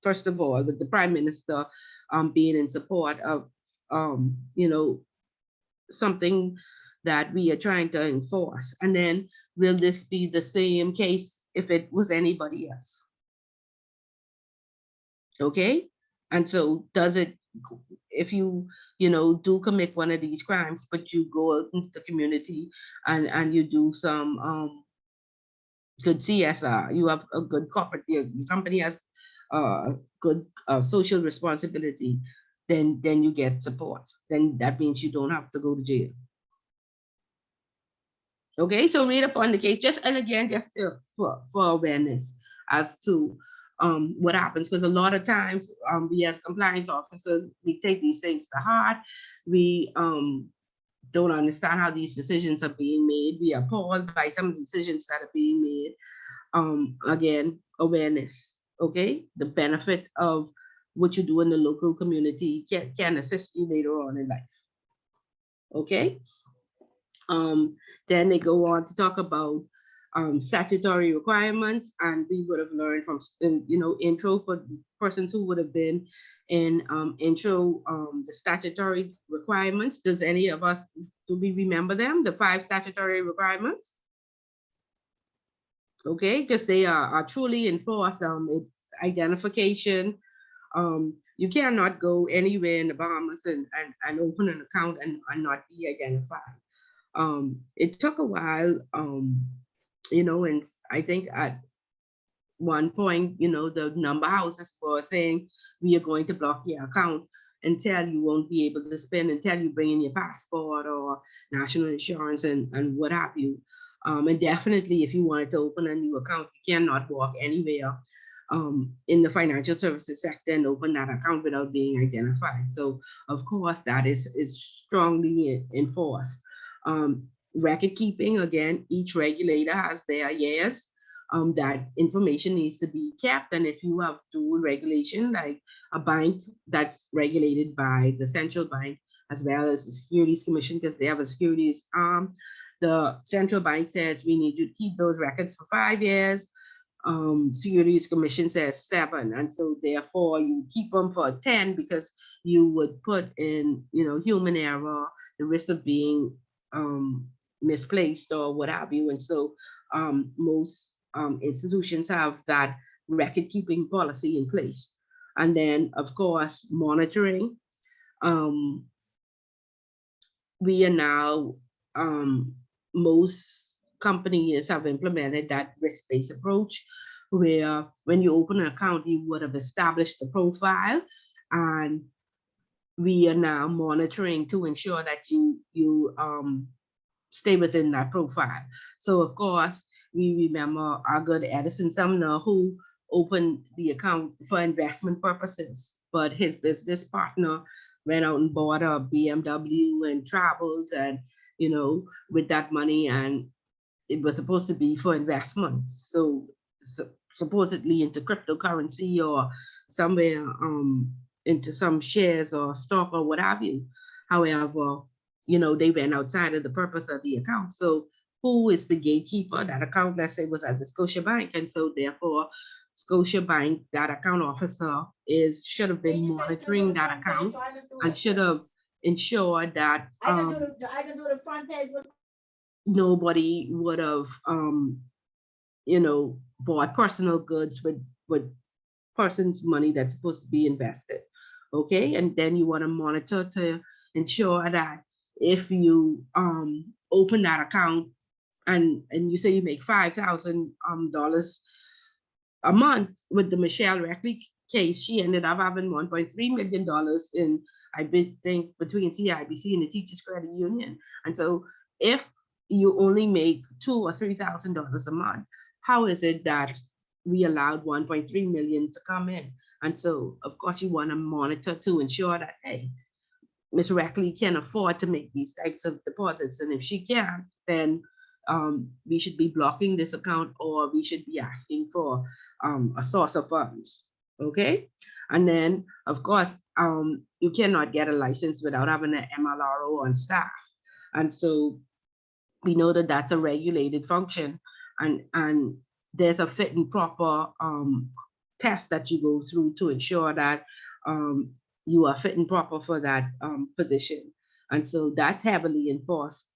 Speaker 1: First of all, with the prime minister being in support of something that we are trying to enforce. And then will this be the same case if it was anybody else? Okay. And so does it, if you do commit one of these crimes, but you go out into the community and you do some good CSR, you have a good corporate, your company has good social responsibility, then you get support. Then that means you don't have to go to jail. Okay, so read up on the case, just for awareness as to what happens, because a lot of times we as compliance officers, we take these things to heart. We don't understand how these decisions are being made. We are appalled by some of the decisions that are being made. Again, awareness, okay? The benefit of what you do in the local community can assist you later on in life, okay? Then they go on to talk about statutory requirements, and we would have learned from intro for persons who would have been in intro, the statutory requirements. Does any of us, do we remember them, the 5 statutory requirements? Okay, because they are truly enforced. It's identification. You cannot go anywhere in the Bahamas and open an account and not be identified. It took a while, and I think one point, you know, the number houses were saying, we are going to block your account until you won't be able to spend, until you bring in your passport or national insurance and what have you. And definitely, if you wanted to open a new account, you cannot walk anywhere in the financial services sector and open that account without being identified. So, of course, that is strongly enforced. Record keeping, again, each regulator has their years that information needs to be kept. And if you have dual regulation, like a bank that's regulated by the central bank as well as the Securities Commission, because they have a securities arm, the central bank says we need to keep those records for 5 years. Securities Commission says 7, and so therefore you keep them for 10 because you would put in, you know, human error, the risk of being misplaced or what have you. And so most institutions have that record keeping policy in place. And then, of course, monitoring. We are now, most companies have implemented that risk-based approach where when you open an account, you would have established the profile, and we are now monitoring to ensure that you stay within that profile. So of course, we remember our good Edison Sumner, who opened the account for investment purposes, but his business partner went out and bought a BMW and traveled, and, you know, with that money, and it was supposed to be for investments. So, supposedly into cryptocurrency or somewhere into some shares or stock or what have you. However, you know, they went outside of the purpose of the account. So who is the gatekeeper? That account, let's say, was at the Scotiabank. And so therefore, Scotiabank, that account officer should have been monitoring that account and should have ensured that
Speaker 4: I can do the front page with
Speaker 1: nobody would have, you know, bought personal goods with person's money that's supposed to be invested. Okay, and then you want to monitor to ensure that if you open that account and you say you make $5,000 a month, with the Michelle Reckley case, she ended up having $1.3 million in, I think, between CIBC and the Teachers Credit Union. And so if you only make $2,000 or $3,000 a month, how is it that we allowed 1.3 million to come in? And so, of course, you want to monitor to ensure that, hey, Ms. Reckley can afford to make these types of deposits. And if she can't, then we should be blocking this account, or we should be asking for a source of funds. Okay. And then, of course, you cannot get a license without having an MLRO on staff. And so we know that that's a regulated function, and there's a fit and proper test that you go through to ensure that you are fit and proper for that position. And so that's heavily enforced.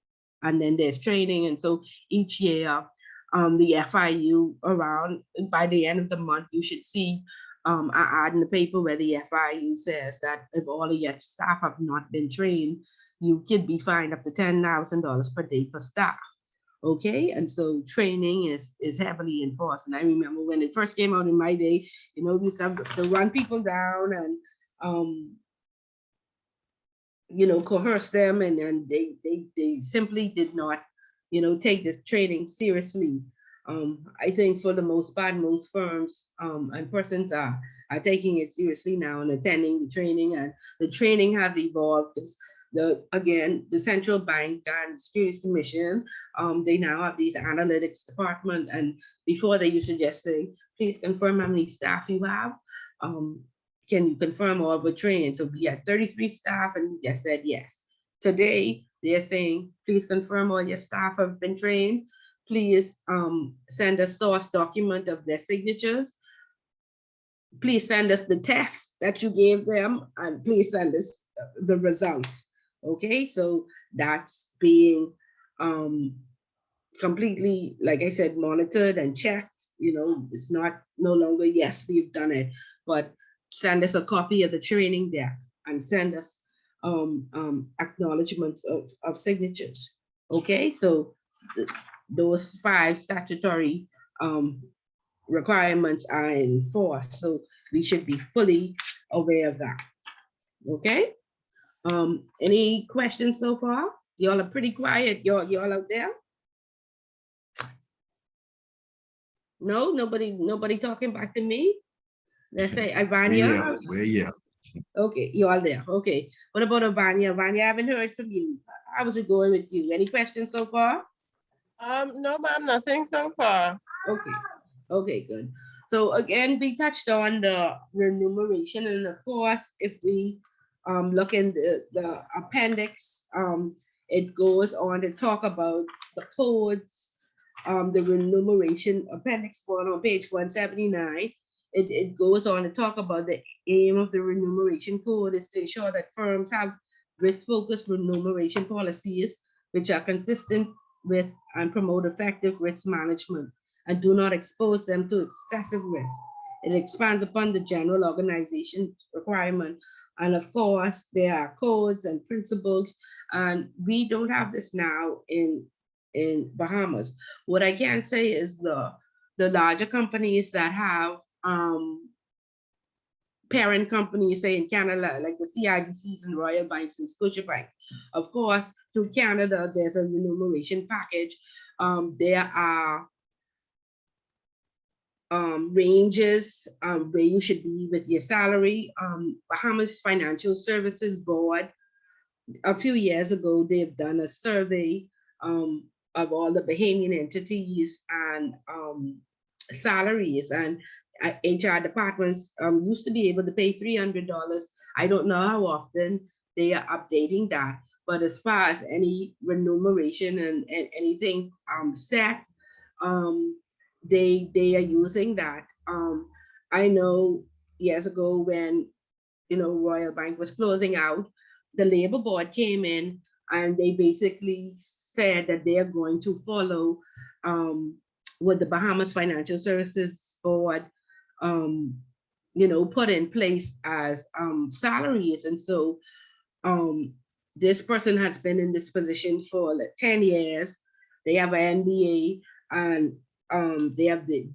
Speaker 1: And then there's training. And so each year, the FIU around, by the end of the month, you should see an ad in the paper where the FIU says that if all of your staff have not been trained, you could be fined up to $10,000 per day per staff. Okay, and so training is heavily enforced. And I remember when it first came out in my day, you know, we used to have to run people down and you know, coerce them, and they simply did not, you know, take this training seriously. I think for the most part, most firms and persons are taking it seriously now and attending the training, and the training has evolved. Again, the central bank and the Securities Commission, they now have these analytics department, and before they used to just say, please confirm how many staff you have. Can you confirm all the training? So we had 33 staff and we just said yes. Today, they're saying, please confirm all your staff have been trained. Please send a source document of their signatures. Please send us the tests that you gave them, and please send us the results. Okay, so that's being completely, like I said, monitored and checked. You know, it's no longer, yes, we've done it, but send us a copy of the training deck and send us acknowledgements of signatures. Okay, so those 5 statutory requirements are enforced. So we should be fully aware of that. Okay. Any questions so far? Y'all are pretty quiet. Y'all out there? No, nobody talking back to me. Let's say Ivania.
Speaker 8: Yeah.
Speaker 1: Okay, you all there. Okay. What about Ivania? Ivania, I haven't heard from you. How was it going with you? Any questions so far?
Speaker 9: No, ma'am, nothing so far.
Speaker 1: Okay. Okay, good. So again, we touched on the remuneration, and of course, if we look in the appendix, it goes on to talk about the codes, the remuneration appendix 1 on page 179. It goes on to talk about the aim of the remuneration code is to ensure that firms have risk-focused remuneration policies which are consistent with and promote effective risk management and do not expose them to excessive risk. It expands upon the general organization requirement. And of course, there are codes and principles, and we don't have this now in Bahamas. What I can say is the larger companies that have parent companies, say in Canada, like the CIBCs and Royal Banks and Scotiabank. Of course, through Canada, there's a remuneration package. There are ranges where you should be with your salary. Bahamas Financial Services Board, a few years ago, they've done a survey of all the Bahamian entities and salaries, and HR departments used to be able to pay $300. I don't know how often they are updating that, but as far as any remuneration and anything set, they are using that. I know years ago when Royal Bank was closing out, the labor board came in and they basically said that they are going to follow what the Bahamas Financial Services Board put in place as salaries. And so this person has been in this position for like 10 years. They have an MBA and they have the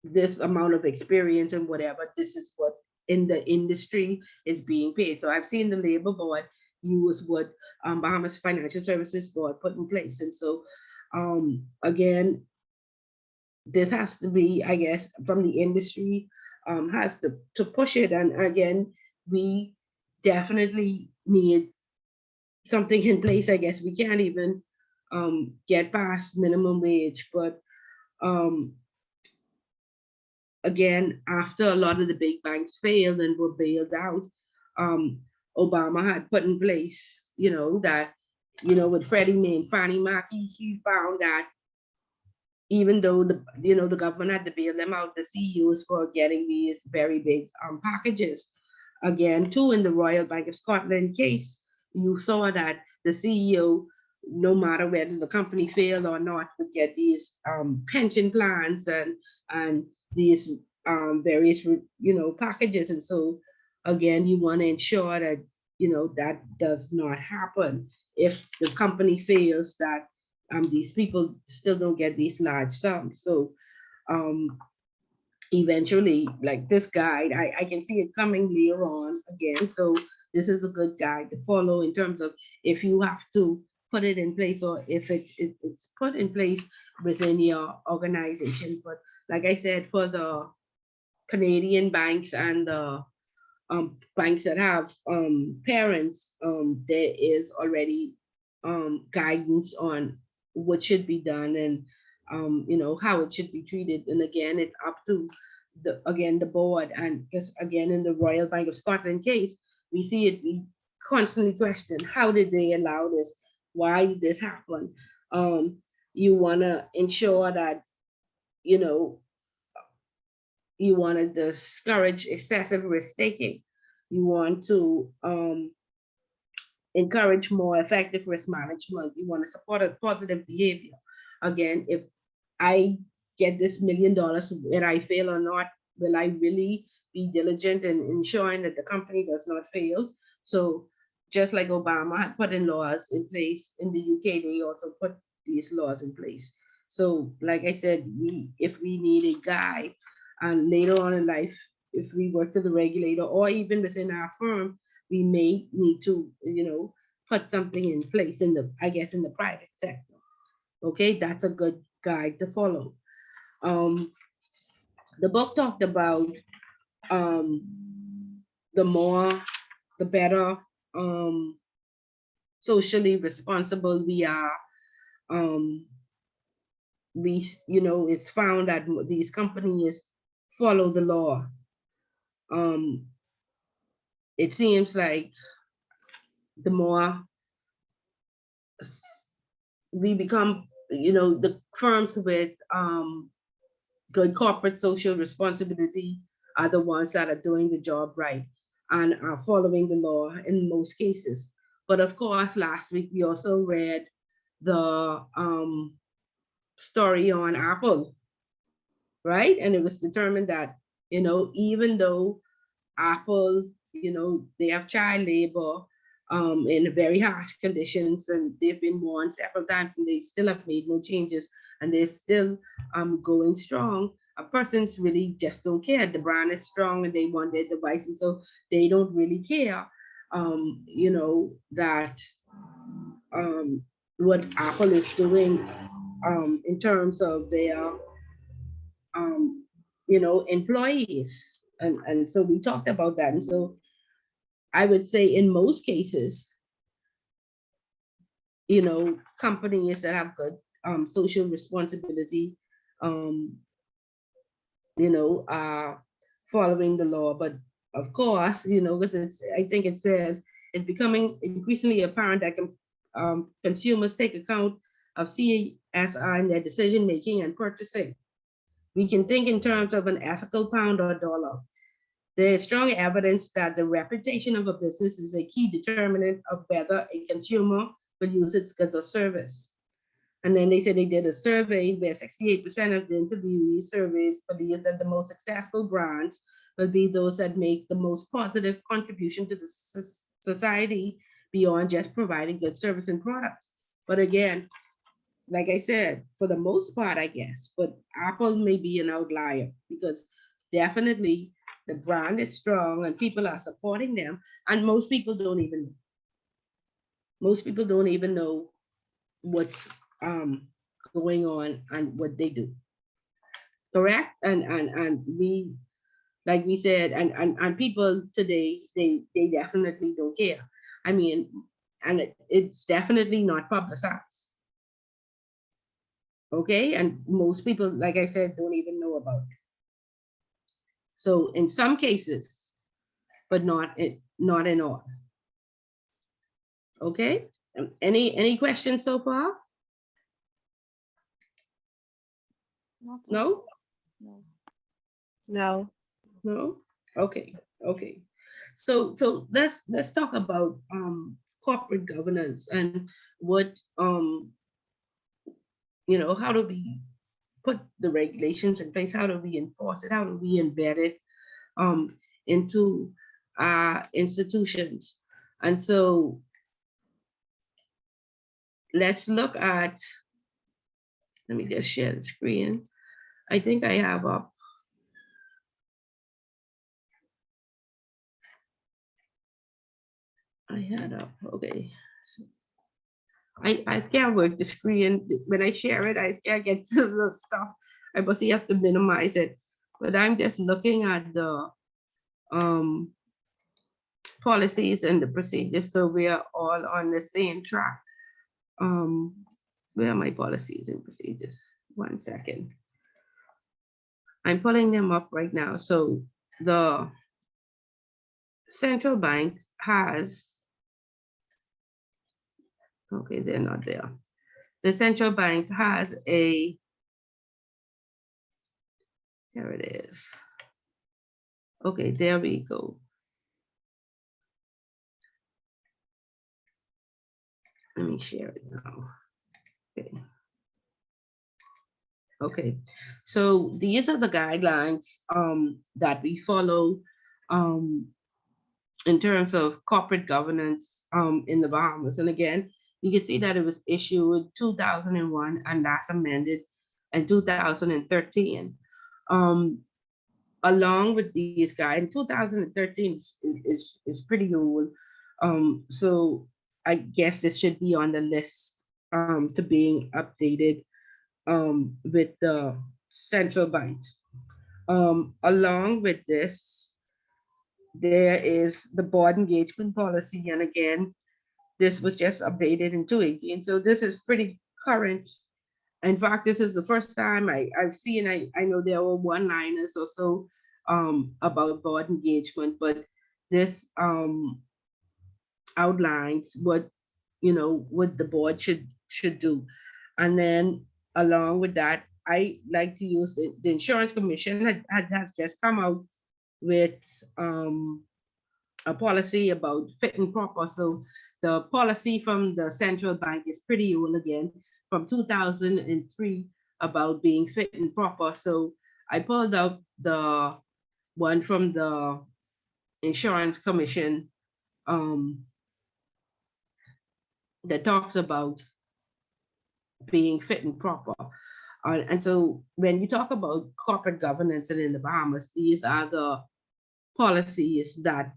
Speaker 1: this amount of experience and whatever. This is what in the industry is being paid. So I've seen the labor board use what Bahamas Financial Services Board put in place. And so again, this has to be, I guess, from the industry, has to push it. And again, we definitely need something in place. I guess we can't even get past minimum wage, but again, after a lot of the big banks failed and were bailed out, Obama had put in place, that, with Freddie Mae and Fannie Mae, he found that even though the government had to bail them out, the CEOs were getting these very big packages. Again, too, in the Royal Bank of Scotland case, you saw that the CEO, no matter whether the company failed or not, would get these pension plans and these various packages. And so again, you want to ensure that that does not happen. If the company fails, that these people still don't get these large sums. So eventually, like this guide, I can see it coming later on again. So this is a good guide to follow in terms of if you have to put it in place or if it's put in place within your organization. But like I said, for the Canadian banks and the banks that have parents, there is already guidance on what should be done and how it should be treated. And again, it's up to the board. And just again, in the Royal Bank of Scotland case, we see it, we constantly question, how did they allow this? Why did this happen? You want to ensure that you want to discourage excessive risk taking. You want to encourage more effective risk management. You want to support a positive behavior. Again, if I get this $1 million, whether I fail or not, will I really be diligent in ensuring that the company does not fail? So just like Obama had put in laws in place in the UK, they also put these laws in place. So like I said, if we need a guide and later on in life, if we work to the regulator or even within our firm, we may need to, put something in place in the, I guess, in the private sector. Okay, that's a good guide to follow. Um, the book talked about um, the more, the better socially responsible we are. Um, it's found that these companies follow the law. Um, it seems like the more we become, the firms with good corporate social responsibility are the ones that are doing the job right and are following the law in most cases. But of course, last week we also read the story on Apple, right? And it was determined that, even though Apple, they have child labor in very harsh conditions, and they've been warned several times, and they still have made no changes, and they're still going strong. A person's really just don't care. The brand is strong, and they want their device, and so they don't really care. That what Apple is doing in terms of their employees. And so we talked about that. And so I would say in most cases, companies that have good social responsibility, um, are following the law. But of course, because I think it says it's becoming increasingly apparent that consumers take account of CSR in their decision making and purchasing. We can think in terms of an ethical pound or dollar. There is strong evidence that the reputation of a business is a key determinant of whether a consumer will use its goods or service. And then they said they did a survey where 68% of the interviewees surveys believe that the most successful brands will be those that make the most positive contribution to the society beyond just providing good service and products. But again, like I said, for the most part, I guess, but Apple may be an outlier because definitely the brand is strong and people are supporting them. And most people don't even know what's going on and what they do. Correct? And we, like we said, and people today, they definitely don't care. I mean, and it's definitely not publicized. Okay, and most people, like I said, don't even know about it. So in some cases, but not in all. Okay, any questions so far? No.
Speaker 7: No.
Speaker 1: No. Okay. So let's talk about corporate governance and what how do we put the regulations in place? How do we enforce it? How do we embed it into our institutions? And so let's look at, let me just share the screen. I think I have up. I had up, okay. I can't work the screen. When I share it, I can't get to the stuff. I mostly have to minimize it. But I'm just looking at the policies and the procedures, so we are all on the same track. Where are my policies and procedures? 1 second. I'm pulling them up right now. So the central bank has, okay, they're not there. The central bank has a, here it is. Okay, there we go. Let me share it now. Okay. Okay, so these are the guidelines that we follow in terms of corporate governance in the Bahamas. And again, you can see that it was issued 2001 and that's amended and 2013. Along with these guys, in 2013 is pretty old. So I guess this should be on the list to being updated with the central bank. Along with this, there is the board engagement policy. And again, this was just updated in 2018. So this is pretty current. In fact, this is the first time I've seen, I know there were one-liners or so about board engagement, but this outlines what, what the board should do. And then along with that, I like to use the insurance commission has just come out with a policy about fit and proper. So the policy from the central bank is pretty old again, from 2003, about being fit and proper. So I pulled up the one from the insurance commission that talks about being fit and proper. And so when you talk about corporate governance and in the Bahamas, these are the policies that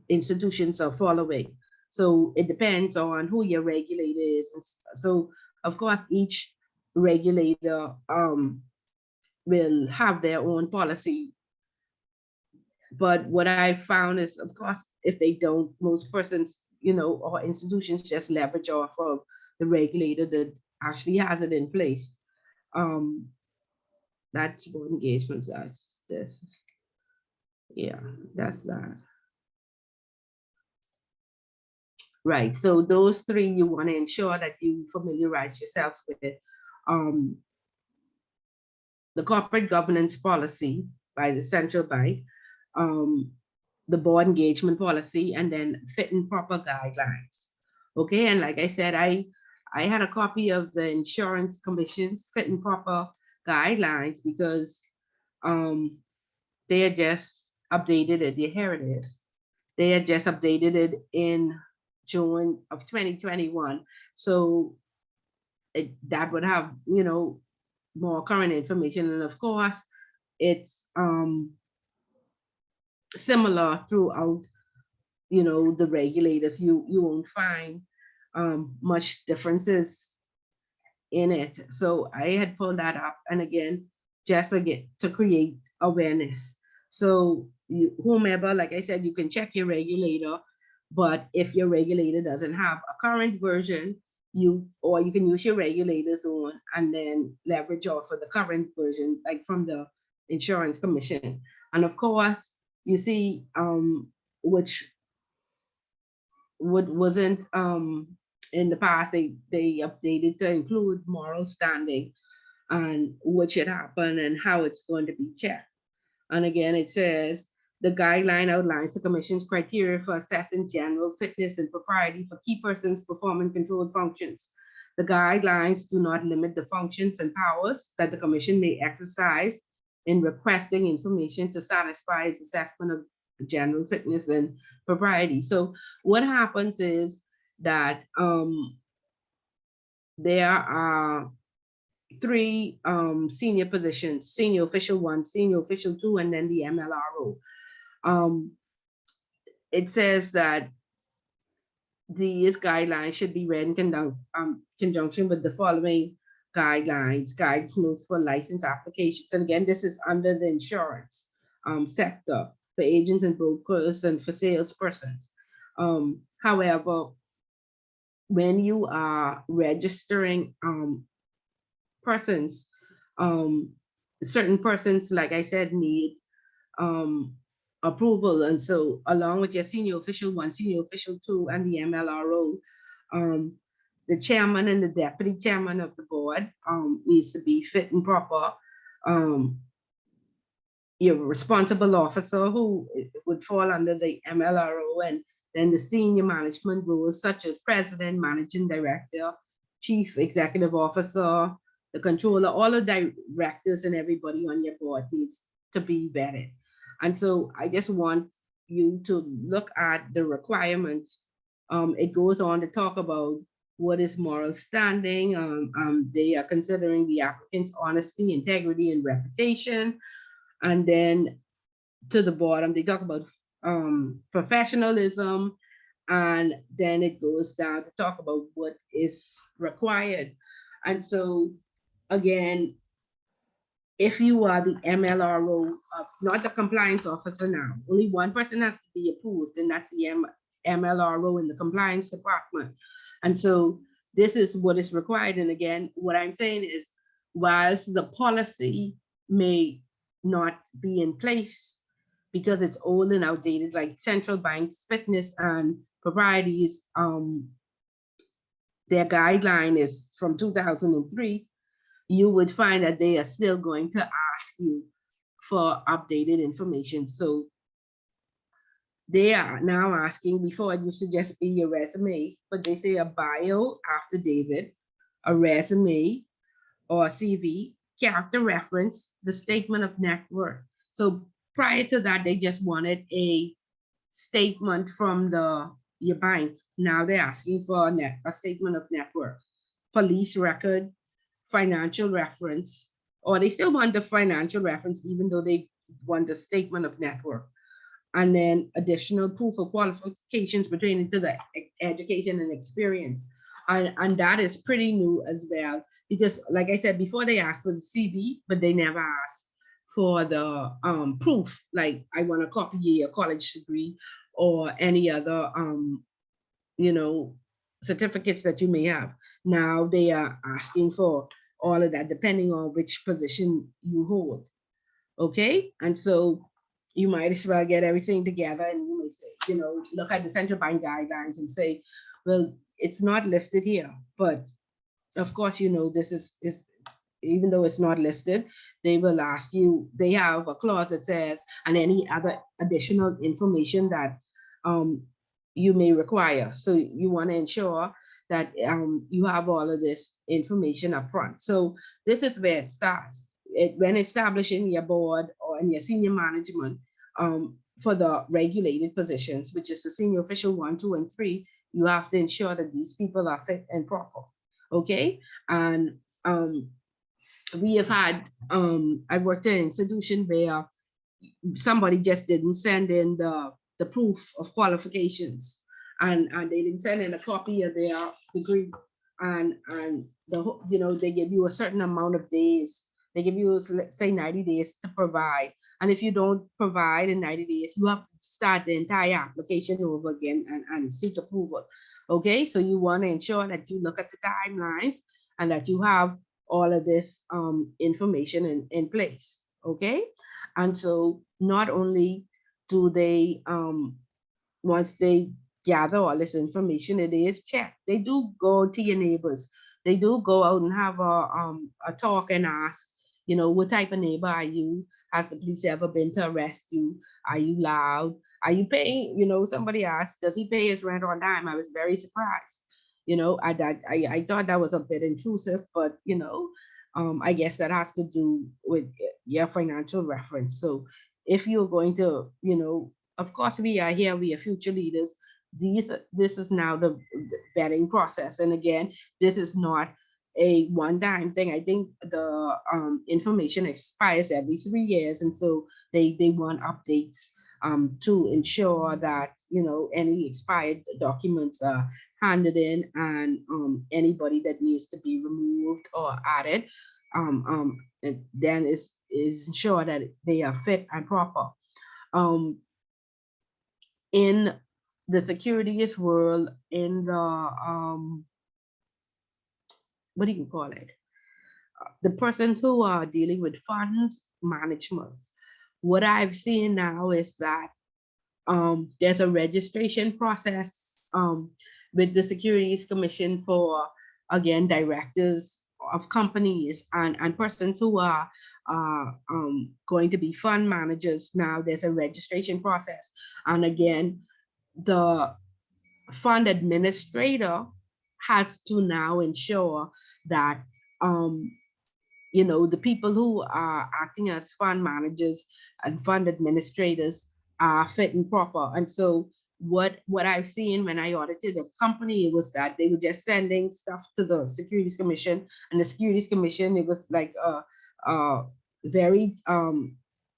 Speaker 1: institutions are following. So it depends on who your regulator is. So of course, each regulator will have their own policy. But what I found is, of course, if they don't, most persons, or institutions just leverage off of the regulator that actually has it in place. That's board engagements. That's this. Yeah, that's that. Right. So those three, you want to ensure that you familiarize yourself with it. The corporate governance policy by the central bank, the board engagement policy, and then fit and proper guidelines. Okay, and like I said, I had a copy of the insurance commission's fit and proper guidelines because they had just updated it. Here it is. They had just updated it in June of 2021. So that would have, more current information. And of course, it's similar throughout, the regulators. You won't find much differences in it. So I had pulled that up. And again, just again, to create awareness. So whomever, like I said, you can check your regulator, but if your regulator doesn't have a current version, you can use your regulator's own and then leverage off of the current version, like from the insurance commission. And of course, you see, which wasn't in the past, they updated to include moral standing and what should happen and how it's going to be checked. And again, it says the guideline outlines the commission's criteria for assessing general fitness and propriety for key persons performing controlled functions. The guidelines do not limit the functions and powers that the commission may exercise in requesting information to satisfy its assessment of general fitness and propriety. So what happens is that there are three senior positions: senior official 1, senior official 2, and then the MLRO. It says that these guidelines should be read in conjunction with the following guidelines: guidance for license applications. And again, this is under the insurance sector for agents and brokers and for salespersons. However, when you are registering persons, certain persons, like I said, need approval. And so along with your senior official 1, senior official 2, and the MLRO, the chairman and the deputy chairman of the board needs to be fit and proper. Your responsible officer, who would fall under the MLRO, and then the senior management roles such as president, managing director, chief executive officer, the controller, all the directors and everybody on your board needs to be vetted. And so I just want you to look at the requirements. It goes on to talk about what is moral standing. They are considering the applicant's honesty, integrity, and reputation. And then to the bottom, they talk about professionalism, and then it goes down to talk about what is required. And so, again, if you are the MLRO, not the compliance officer now, only one person has to be approved, and that's the MLRO in the compliance department. And so this is what is required. And again, what I'm saying is, whilst the policy may not be in place because it's old and outdated, like central banks, fitness and proprieties, their guideline is from 2003, you would find that they are still going to ask you for updated information. So they are now asking, before it used to just be your resume, but they say a bio affidavit, a resume or a CV, character reference, the statement of net worth. So prior to that, they just wanted a statement from your bank. Now they're asking for a statement of net worth, police record, financial reference, or they still want the financial reference, even though they want the statement of net worth. And then additional proof of qualifications pertaining to the education and experience. And that is pretty new as well, because like I said before, they asked for the CV, but they never asked for the proof, like I want a copy of your college degree or any other certificates that you may have. Now they are asking for all of that, depending on which position you hold. Okay, and so you might as well get everything together, and you may say, look at the central bank guidelines and say, well, it's not listed here. But of course, this is even though it's not listed, they will ask you, they have a clause that says, and any other additional information that you may require. So you want to ensure that you have all of this information up front. So this is where it starts. When establishing your board or in your senior management for the regulated positions, which is the senior official 1, 2, and 3, you have to ensure that these people are fit and proper. Okay, and we have had, I worked in an institution where somebody just didn't send in the proof of qualifications, and they didn't send in a copy of their degree, and they give you a certain amount of days. They give you, let's say, 90 days to provide. And if you don't provide in 90 days, you have to start the entire application over again and seek approval. Okay, so you want to ensure that you look at the timelines and that you have all of this information in place. Okay, and so not only do they, once they gather all this information, it is checked. They do go to your neighbors. They do go out and have a talk and ask, what type of neighbor are you? Has the police ever been to arrest you? Are you loud? Are you paying? Somebody asked, does he pay his rent on time? I was very surprised. I thought that was a bit intrusive, but I guess that has to do with your financial reference. So if you're going to, of course, we are here, we are future leaders. This is now the vetting process. And again, this is not a one-time thing. I think the information expires every 3 years. And so they want updates to ensure that, any expired documents are handed in, and anybody that needs to be removed or added, and then is ensure that they are fit and proper. In the securities world, in the what do you call it? The persons who are dealing with fund management, what I've seen now is that there's a registration process with the Securities Commission for, again, directors of companies and persons who are going to be fund managers. Now there's a registration process. And again, the fund administrator has to now ensure that the people who are acting as fund managers and fund administrators are fit and proper. And so what I've seen when I audited the company was that they were just sending stuff to the Securities Commission, and the Securities Commission, it was like a very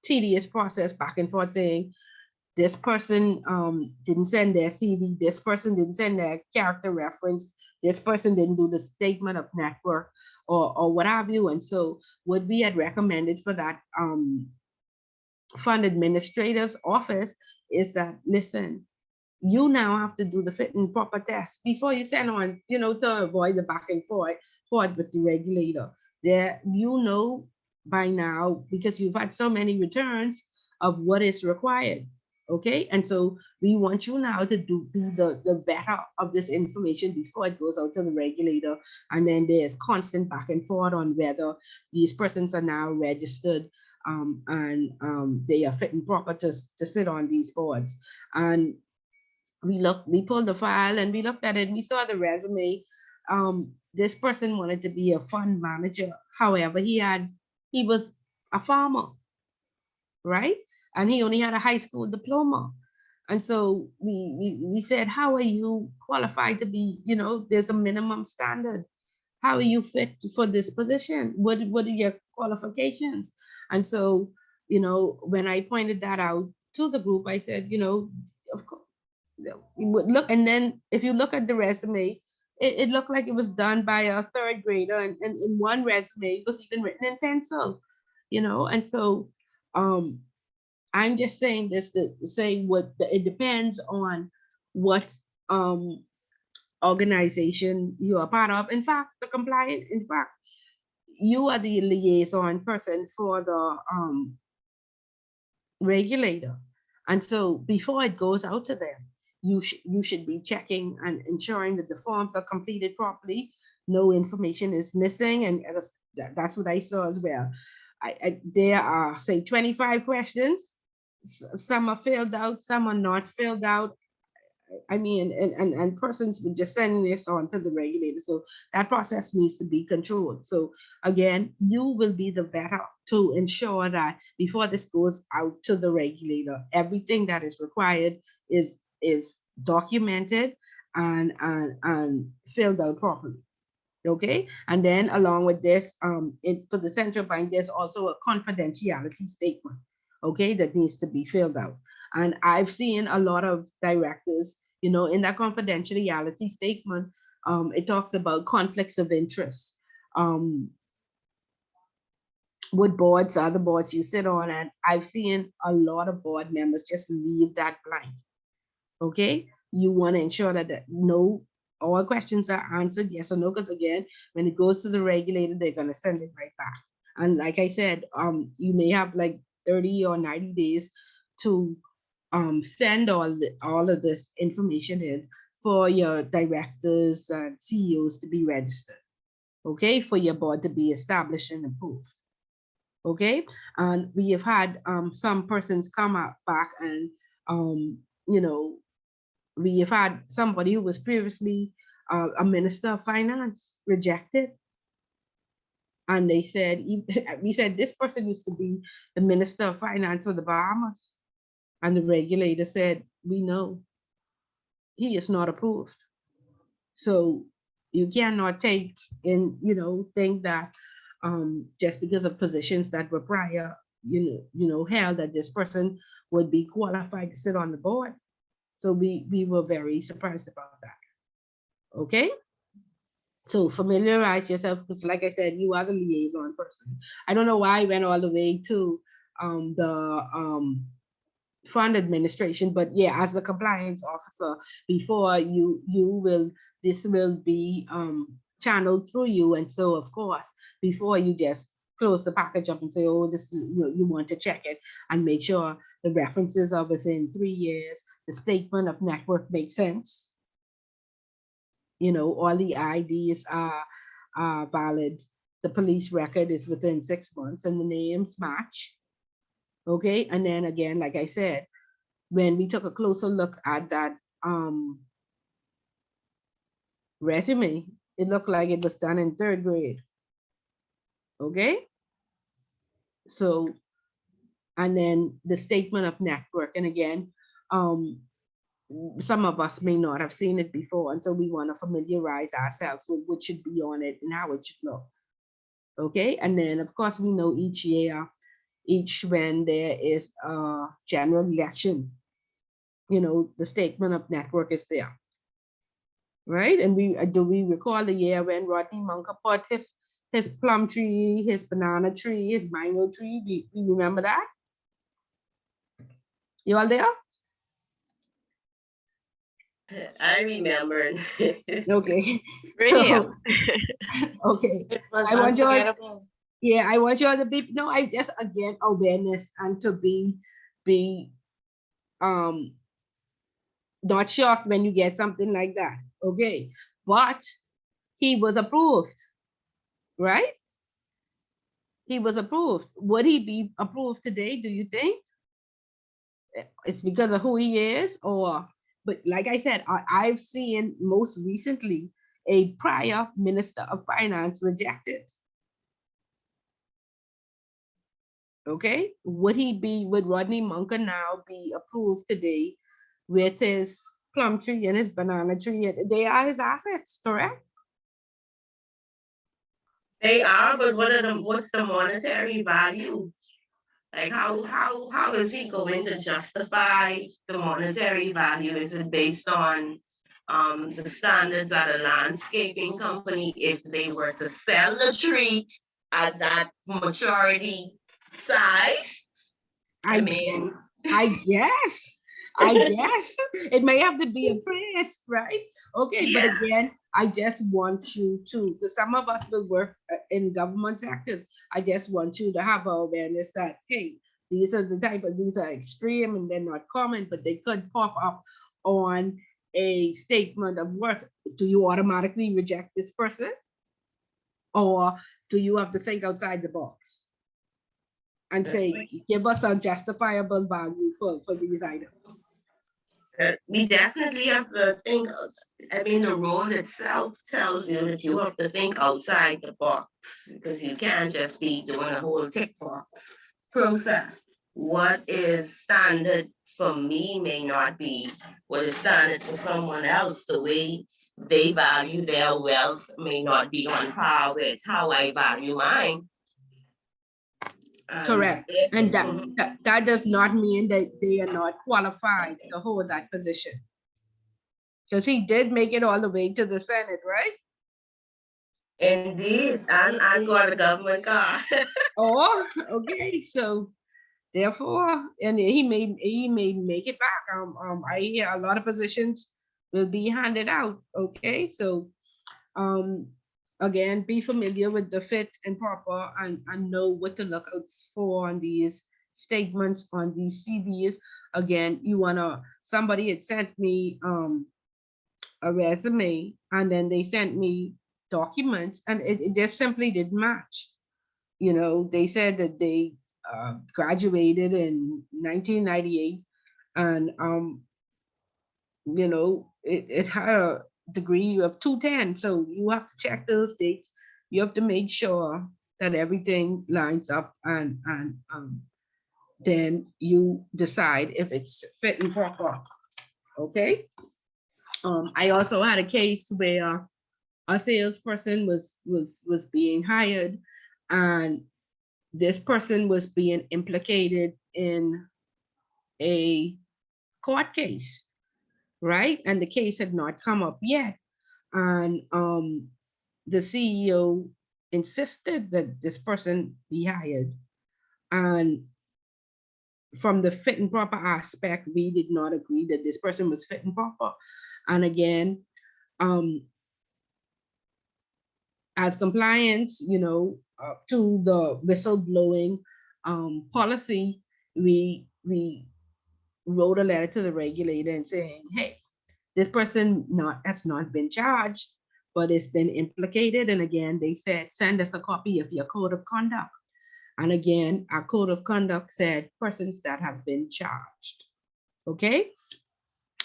Speaker 1: tedious process back and forth saying, this person didn't send their CV, this person didn't send their character reference, this person didn't do the statement of network or what have you. And so what we had recommended for that fund administrator's office is that, listen, you now have to do the fit and proper test before you send on, to avoid the back and forth with the regulator. There, by now, because you've had so many returns of what is required. Okay, and so we want you now to be the vetter of this information before it goes out to the regulator. And then there's constant back and forth on whether these persons are now registered and they are fit and proper to sit on these boards. And we pulled the file and we looked at it and we saw the resume. This person wanted to be a fund manager. However, he was a farmer, right? And he only had a high school diploma. And so we said, how are you qualified to be, there's a minimum standard. How are you fit for this position? What are your qualifications? And so, when I pointed that out to the group, I said, of course, look, and then if you look at the resume, it looked like it was done by a third grader, and in one resume it was even written in pencil, and so I'm just saying this to say it depends on what organization you are part of. In fact, you are the liaison person for the regulator. And so before it goes out to them, you should be checking and ensuring that the forms are completed properly, no information is missing, and that's what I saw as well. There are, say, 25 questions. Some are filled out, some are not filled out. I mean, and persons would just send this on to the regulator. So that process needs to be controlled. So again, you will be the vetter to ensure that before this goes out to the regulator, everything that is required is documented and filled out properly. Okay, and then along with this, for the central bank, there's also a confidentiality statement, okay, that needs to be filled out. And I've seen a lot of directors, in that confidentiality statement, it talks about conflicts of interest. What boards are the boards you sit on? And I've seen a lot of board members just leave that blank. Okay, you want to ensure that all questions are answered, yes or no, because again, when it goes to the regulator, they're going to send it right back. And like I said, you may have like 30 or 90 days to send all of this information in for your directors and CEOs to be registered, okay, for your board to be established and approved. Okay, and we have had some persons come back and we have had somebody who was previously a minister of finance rejected. And they said, we said, this person used to be the minister of finance for the Bahamas. And the regulator said, we know he is not approved. So you cannot think that just because of positions that were prior, held, that this person would be qualified to sit on the board. So we were very surprised about that. Okay. So familiarize yourself, because like I said, you are the liaison person. I don't know why I went all the way to the fund administration, but yeah, as a compliance officer, before this will be channeled through you. And so of course, before you just close the package up and say, oh, this, you want to check it and make sure the references are within 3 years, the statement of network makes sense, all the IDs are valid, the police record is within 6 months, and the names match. Okay, and then again, like I said, when we took a closer look at that resume, it looked like it was done in 3rd grade. Okay, so, and then the statement of network, and again, some of us may not have seen it before, and so we want to familiarize ourselves with what should be on it and how it should look. Okay, and then of course we know each year, when there is a general election, the statement of network is there, right? And do we recall the year when Rodney Munker put his plum tree, his banana tree, his mango tree? We remember that? You all there?
Speaker 3: I remember.
Speaker 1: Okay.
Speaker 7: Radio.
Speaker 1: Okay.
Speaker 6: It was
Speaker 1: I want you all,
Speaker 6: unforgettable.
Speaker 1: yeah, I want you all to be, no, I just, again, awareness and to be not shocked when you get something like that. Okay. But he was approved, right? He was approved. Would he be approved today, do you think? It's because of who he is, but like I said, I've seen most recently a prior Minister of Finance rejected. Okay, would Rodney Munker now be approved today with his plum tree and his banana tree? They are his assets, correct?
Speaker 3: They are, but what's the monetary value? Like how is he going to justify the monetary value? Is it based on the standards at a landscaping company if they were to sell the tree at that maturity size? I mean,
Speaker 1: I guess it may have to be appraised, right? Okay, but
Speaker 3: Yeah.
Speaker 1: again, I just want you to, because some of us will work in government sectors. I just want you to have awareness that, hey, these are extreme and they're not common, but they could pop up on a statement of worth. Do you automatically reject this person? Or do you have to think outside the box and say, give us a justifiable value for these items?
Speaker 3: We definitely have to think. I mean, the role itself tells you that you have to think outside the box because you can't just be doing a whole tick box process. What is standard for me may not be what is standard for someone else. The way they value their wealth may not be on par with how I value mine.
Speaker 1: Correct. And
Speaker 3: Mhm.
Speaker 1: that does not mean that they are not qualified to hold that position. Because he did make it all the way to the Senate, right?
Speaker 3: Indeed, and got a government car.
Speaker 1: Oh, okay. So therefore, and he may make it back. I hear a lot of positions will be handed out. Okay, so again, be familiar with the fit and proper and know what to look out for on these statements, on these CVs. Again, somebody had sent me a resume and then they sent me documents and it just simply didn't match. They said that they graduated in 1998 and it had a degree of 210. So you have to check those dates. You have to make sure that everything lines up and then you decide if it's fit and proper. Okay. I also had a case where a salesperson was being hired and this person was being implicated in a court case, right? And the case had not come up yet. And the CEO insisted that this person be hired. And from the fit and proper aspect, we did not agree that this person was fit and proper. And again, as compliance, to the whistleblowing policy, we wrote a letter to the regulator and saying, hey, this person has not been charged, but it's been implicated. And again, they said, send us a copy of your code of conduct. And again, our code of conduct said persons that have been charged. Okay.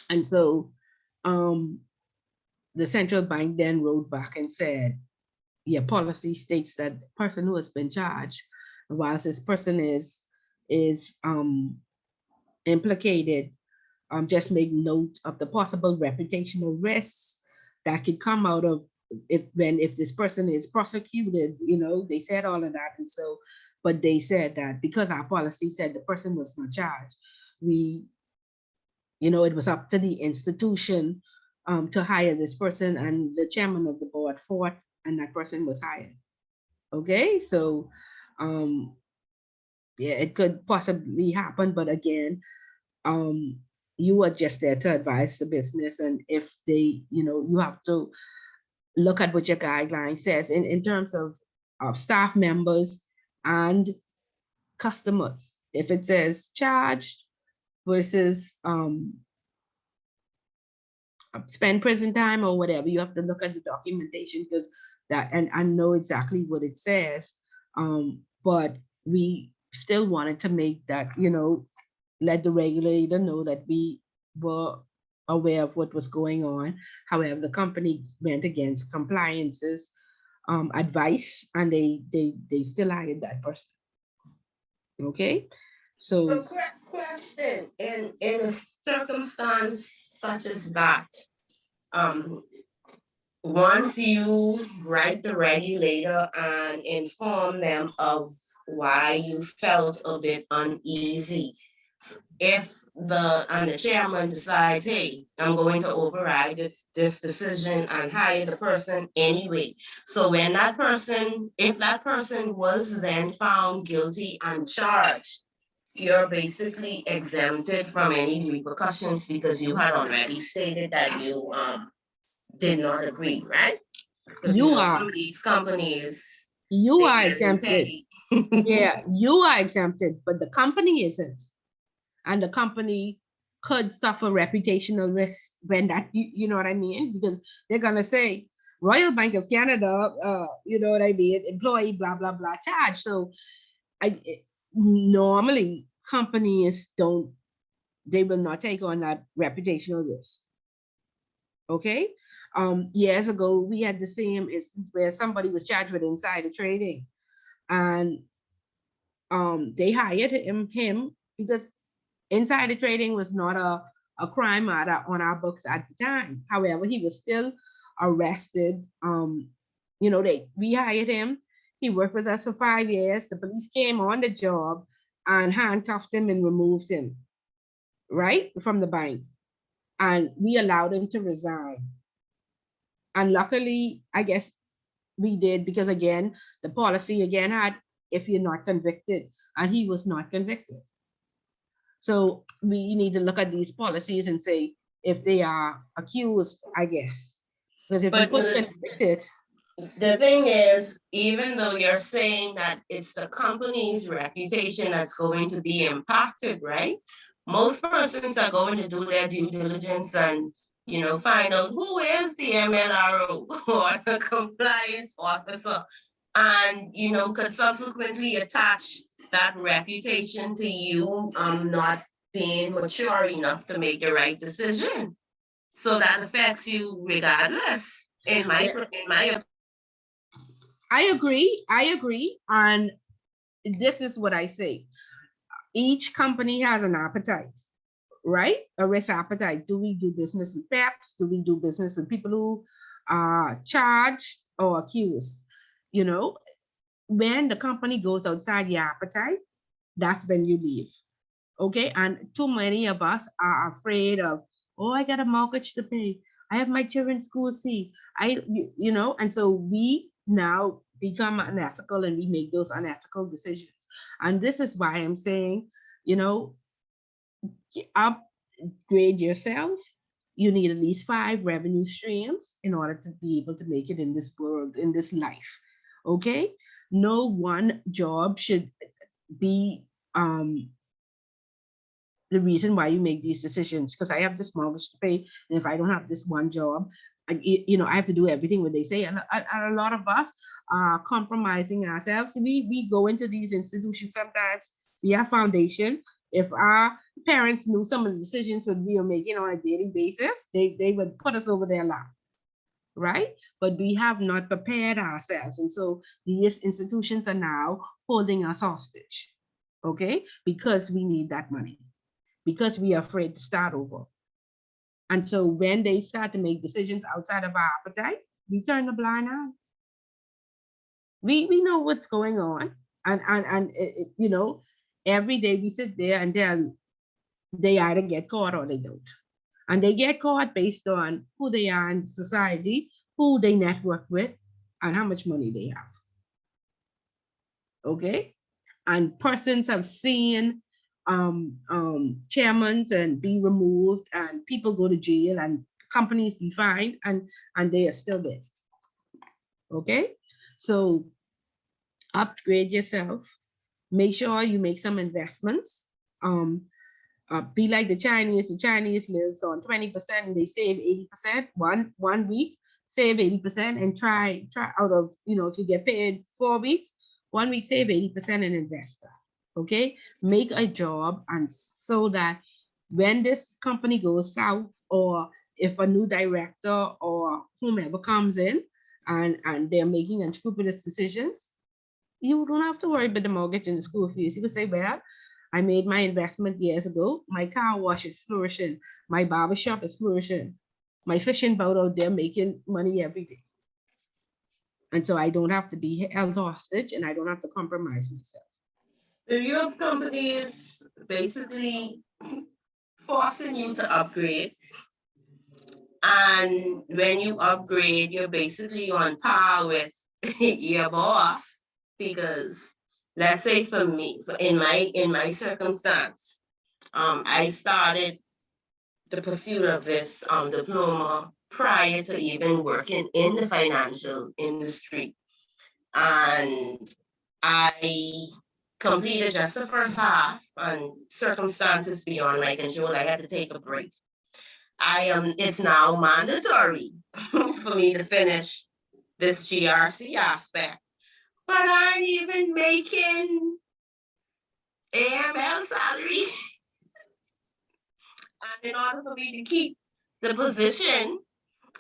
Speaker 1: And so the central bank then wrote back and said, your policy states that the person who has been charged, whilst this person is implicated, just make note of the possible reputational risks that could come out of if this person is prosecuted, they said all of that. And so, but they said that because our policy said the person was not charged, it was up to the institution to hire this person, and the chairman of the board fought, and that person was hired. Okay, so yeah, it could possibly happen, but again, you are just there to advise the business, and if they, you have to look at what your guideline says in terms of staff members and customers. If it says charged versus spend prison time or whatever, you have to look at the documentation, because that, and I know exactly what it says, but we still wanted to make that, let the regulator know that we were aware of what was going on. However, the company went against compliance's advice, and they still hired that person. Okay,
Speaker 3: So
Speaker 1: so
Speaker 3: question, in a circumstance such as that, once you write the regulator and inform them of why you felt a bit uneasy, if the chairman decides, hey, I'm going to override this decision and hire the person anyway. So when that person, if that person was then found guilty and charged, you're basically exempted from any repercussions because you had already stated that you did not agree, right? Because
Speaker 1: you are
Speaker 3: some of these companies,
Speaker 1: you
Speaker 3: they
Speaker 1: are
Speaker 3: get
Speaker 1: exempted.
Speaker 3: paid.
Speaker 1: Yeah, you are exempted, but the company isn't. And the company could suffer reputational risk when that, you know what I mean? Because they're gonna say, Royal Bank of Canada, you know what I mean, employee, blah, blah, blah, charge. So normally companies they will not take on that reputational risk. Okay. Years ago, we had the same instance where somebody was charged with insider trading, and they hired him because insider trading was not a crime matter on our books at the time. However, he was still arrested. We hired him. He worked with us for 5 years. The police came on the job and handcuffed him and removed him, right, from the bank. And we allowed him to resign. And luckily, I guess we did, because again, the policy again had, if you're not convicted, and he was not convicted. So we need to look at these policies and say if they are accused, I guess. Because if you put convicted,
Speaker 3: the thing is, even though you're saying that it's the company's reputation that's going to be impacted, right? Most persons are going to do their due diligence and, find out who is the MLRO or the compliance officer, and, could subsequently attach that reputation to you not being mature enough to make the right decision. So that affects you regardless, in my opinion.
Speaker 1: I agree. And this is what I say. Each company has an appetite, right? A risk appetite. Do we do business with PEPs? Do we do business with people who are charged or accused? When the company goes outside your appetite, that's when you leave. Okay. And too many of us are afraid of, oh, I got a mortgage to pay. I have my children's school fee. And so we now become unethical, and we make those unethical decisions. And this is why I'm saying, upgrade yourself. You need at least 5 revenue streams in order to be able to make it in this world, in this life. Okay. No one job should be the reason why you make these decisions, because I have this mortgage to pay, and if I don't have this one job, I have to do everything what they say. And a lot of us are compromising ourselves. We go into these institutions sometimes. We have foundation. If our parents knew some of the decisions that we are making on a daily basis, they would put us over their lap, right? But we have not prepared ourselves. And so these institutions are now holding us hostage, okay? Because we need that money. because we are afraid to start over. And so when they start to make decisions outside of our appetite, we turn a blind eye. We know what's going on. And you know, every day we sit there and they either get caught or they don't. And they get caught based on who they are in society, who they network with, and how much money they have. Okay? And persons have seen chairmans and be removed, and people go to jail, and companies be fined, and they are still there. Okay? So upgrade yourself. Make sure you make some investments. Be like the Chinese. The Chinese lives on 20% and they save 80%. One week, save 80% and try out of, you know, if you get paid 4 weeks, 1 week, save 80% and invest that. Okay, make a job, and so that when this company goes south, or if a new director or whomever comes in and they're making unscrupulous decisions, you don't have to worry about the mortgage and the school fees. You can say, well, I made my investment years ago. My car wash is flourishing. My barber shop is flourishing. My fishing boat out there making money every day. And so I don't have to be held hostage, and I don't have to compromise myself.
Speaker 3: Do you have companies basically forcing you to upgrade? And when you upgrade, you're basically on par with your boss, because let's say for me, in my circumstance, I started the pursuit of this diploma prior to even working in the financial industry, and I completed just the first half, and circumstances beyond my control, I had to take a break. It's now mandatory for me to finish this GRC aspect, but I'm even making AML salary. And in order for me to keep the position,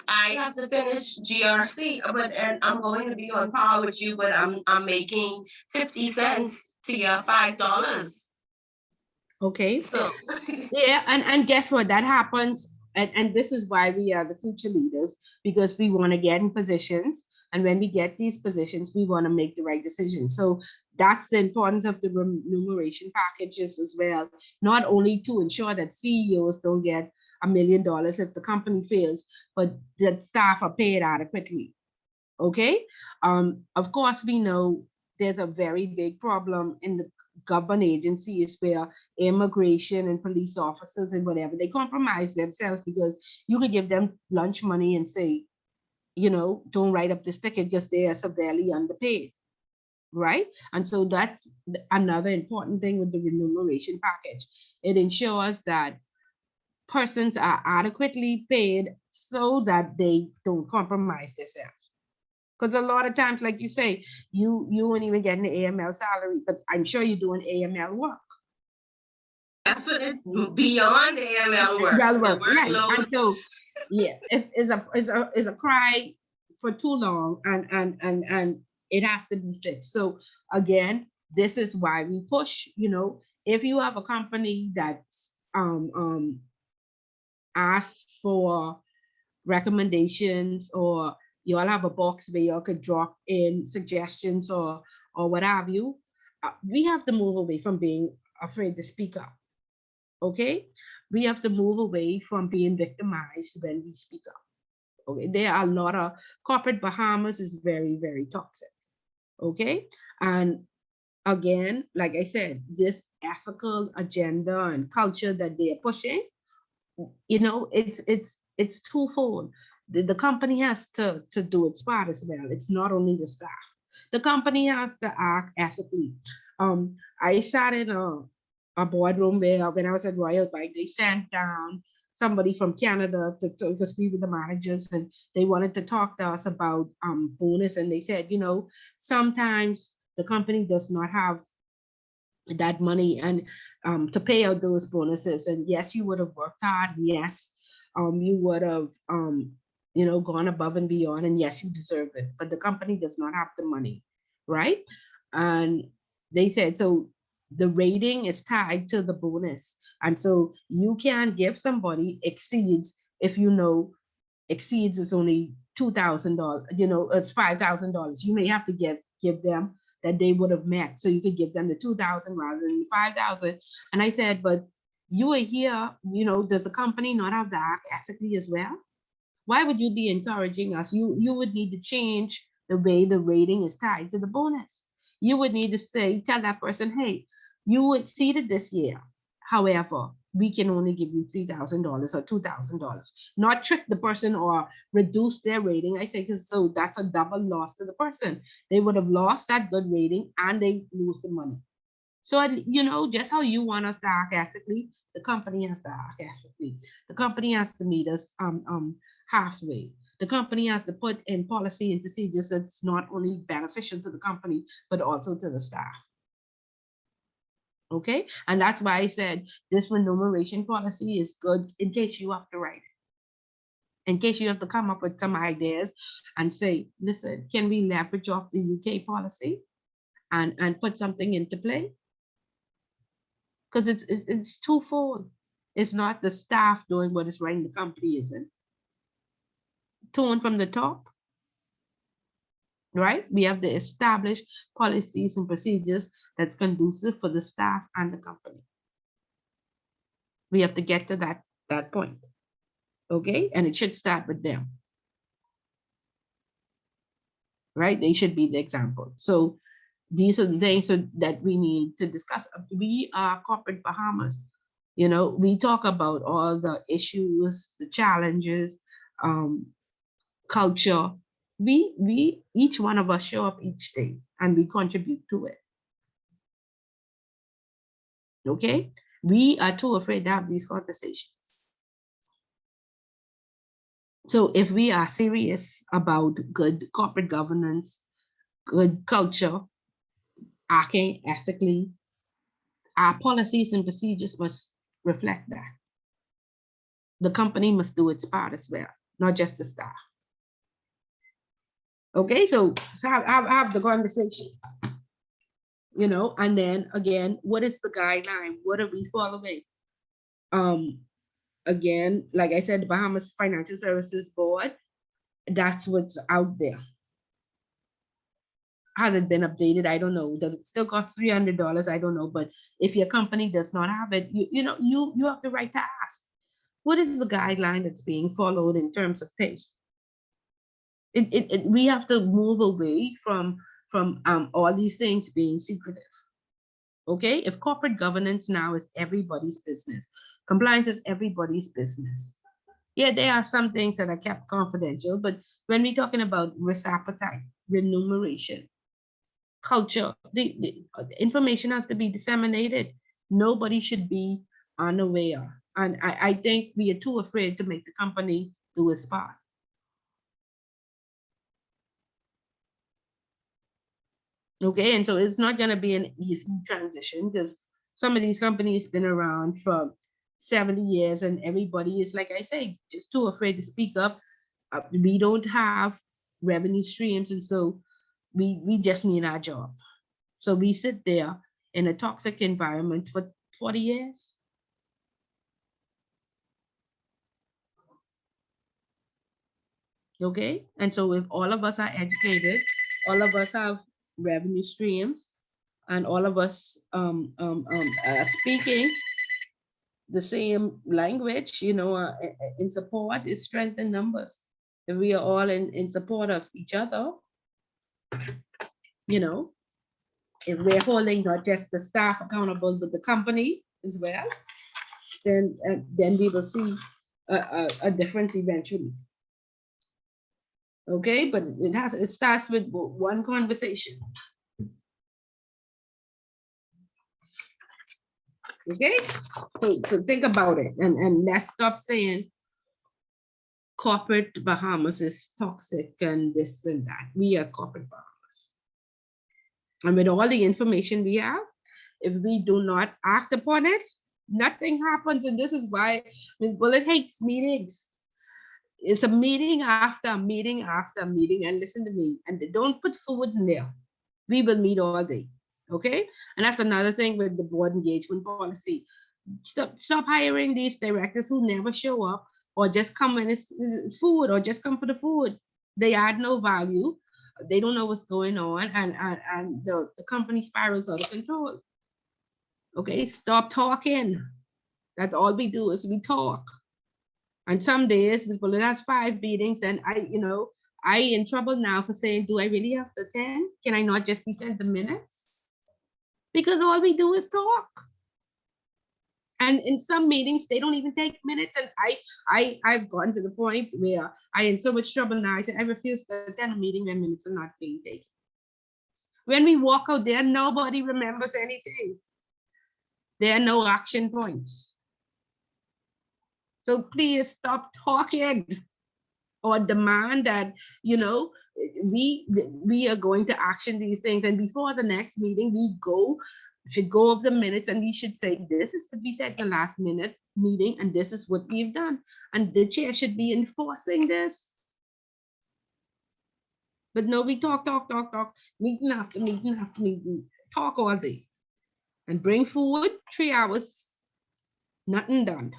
Speaker 3: I have to finish GRC, and I'm going to be on par with you, but I'm making 50 cents to your $5.
Speaker 1: Okay.
Speaker 3: So
Speaker 1: Yeah, and guess what? That happens, and this is why we are the future leaders, because we want to get in positions, and when we get these positions, we want to make the right decision. So that's the importance of the remuneration packages as well, not only to ensure that CEOs don't get $1 million if the company fails, but that staff are paid adequately. Okay. Of course, we know there's a very big problem in the government agencies where immigration and police officers and whatever, they compromise themselves, because you could give them lunch money and say, you know, don't write up this ticket because they are severely underpaid. Right. And so that's another important thing with the remuneration package. It ensures that persons are adequately paid so that they don't compromise themselves. Because a lot of times, like you say, you won't even get an AML salary, but I'm sure you're doing AML work.
Speaker 3: definite beyond AML work.
Speaker 1: Well,
Speaker 3: The
Speaker 1: work, right.
Speaker 3: workload.
Speaker 1: And so, yeah, it's a cry for too long, and it has to be fixed. So again, this is why we push. You know, if you have a company that's asks for recommendations, or you all have a box where you could drop in suggestions or what have you, we have to move away from being afraid to speak up. Okay, we have to move away from being victimized when we speak up. Okay, there are a lot of corporate Bahamas is very, very toxic. Okay, and again, like I said, this ethical agenda and culture that they are pushing, you know, it's twofold. The company has to do its part as well. It's not only the staff. The company has to act ethically. I sat in a boardroom where when I was at Royal Bike, they sent down somebody from Canada to speak with the managers, and they wanted to talk to us about bonus. And they said, you know, sometimes the company does not have that money and to pay out those bonuses. And yes, you would have worked hard. Yes, you would have you know, gone above and beyond, and yes, you deserve it, but the company does not have the money, right? And they said, so the rating is tied to the bonus. And so you can give somebody exceeds, if you know exceeds is only $2,000, you know, it's $5,000. You may have to give them that they would have met. So you could give them the 2,000 rather than 5,000. And I said, but you are here, you know, does the company not have to act ethically as well? Why would you be encouraging us? You would need to change the way the rating is tied to the bonus. You would need to say, tell that person, hey, you exceeded this year. However, we can only give you $3,000 or $2,000. Not trick the person or reduce their rating. I say, because so that's a double loss to the person. They would have lost that good rating and they lose the money. So, you know, just how you want us to act ethically, the company has to act ethically. The company has to meet us halfway. The company has to put in policy and procedures that's not only beneficial to the company, but also to the staff. Okay, and that's why I said this remuneration policy is good in case you have to write it. In case you have to come up with some ideas and say, listen, can we leverage off the UK policy and put something into play? Because it's twofold. It's not the staff doing what is right in the company, isn't. Tone from the top, right? We have to establish policies and procedures that's conducive for the staff and the company. We have to get to that point, okay? And it should start with them, right? They should be the example. So these are the things that we need to discuss. We are corporate Bahamas. You know, we talk about all the issues, the challenges, culture. We each one of us show up each day and we contribute to it. Okay, we are too afraid to have these conversations. So if we are serious about good corporate governance, good culture, acting ethically, our policies and procedures must reflect that. The company must do its part as well, not just the staff. Okay, so have the conversation, you know, and then again, what is the guideline? What are we following? Again, like I said, the Bahamas Financial Services Board, that's what's out there. Has it been updated? I don't know. Does it still cost $300? I don't know. But if your company does not have it, you know, you have the right to ask, what is the guideline that's being followed in terms of pay? We have to move away from all these things being secretive. Okay, if corporate governance now is everybody's business, compliance is everybody's business. Yeah, there are some things that are kept confidential, but when we're talking about risk appetite, remuneration, culture, the information has to be disseminated. Nobody should be unaware. And I think we are too afraid to make the company do its part. Okay, and so it's not going to be an easy transition because some of these companies been around for 70 years and everybody is, like I say, just too afraid to speak up. We don't have revenue streams, and so we just need our job. So we sit there in a toxic environment for 40 years. Okay, and so if all of us are educated, all of us have revenue streams, and all of us are speaking the same language, you know, in support is strength in numbers. If we are all in support of each other, you know, if we're holding not just the staff accountable, but the company as well, then we will see a difference eventually. Okay, but it starts with one conversation. Okay, so think about it, and let's stop saying corporate Bahamas is toxic and this and that. We are corporate Bahamas, and with all the information we have, if we do not act upon it, nothing happens. And this is why Ms. Bullitt hates meetings. It's a meeting after meeting after meeting, and listen to me, and don't put food in there. We will meet all day. Okay, and that's another thing with the board engagement policy. Stop hiring these directors who never show up or just come when it's food or just come for the food. They add no value. They don't know what's going on, and the company spirals out of control. Okay, stop talking. That's all we do is we talk. And some days we pull it as 5 meetings, and I in trouble now for saying, do I really have to attend? Can I not just be sent the minutes? Because all we do is talk. And in some meetings, they don't even take minutes. And I've gotten to the point where I in so much trouble now. I said, I refuse to attend a meeting where minutes are not being taken. When we walk out there, nobody remembers anything. There are no action points. So please stop talking or demand that, we are going to action these things. And before the next meeting, we should go over the minutes and we should say, this is what we said the last minute meeting and this is what we've done. And the chair should be enforcing this. But no, we talk, meeting after meeting after meeting, talk all day. And bring food, 3 hours, nothing done.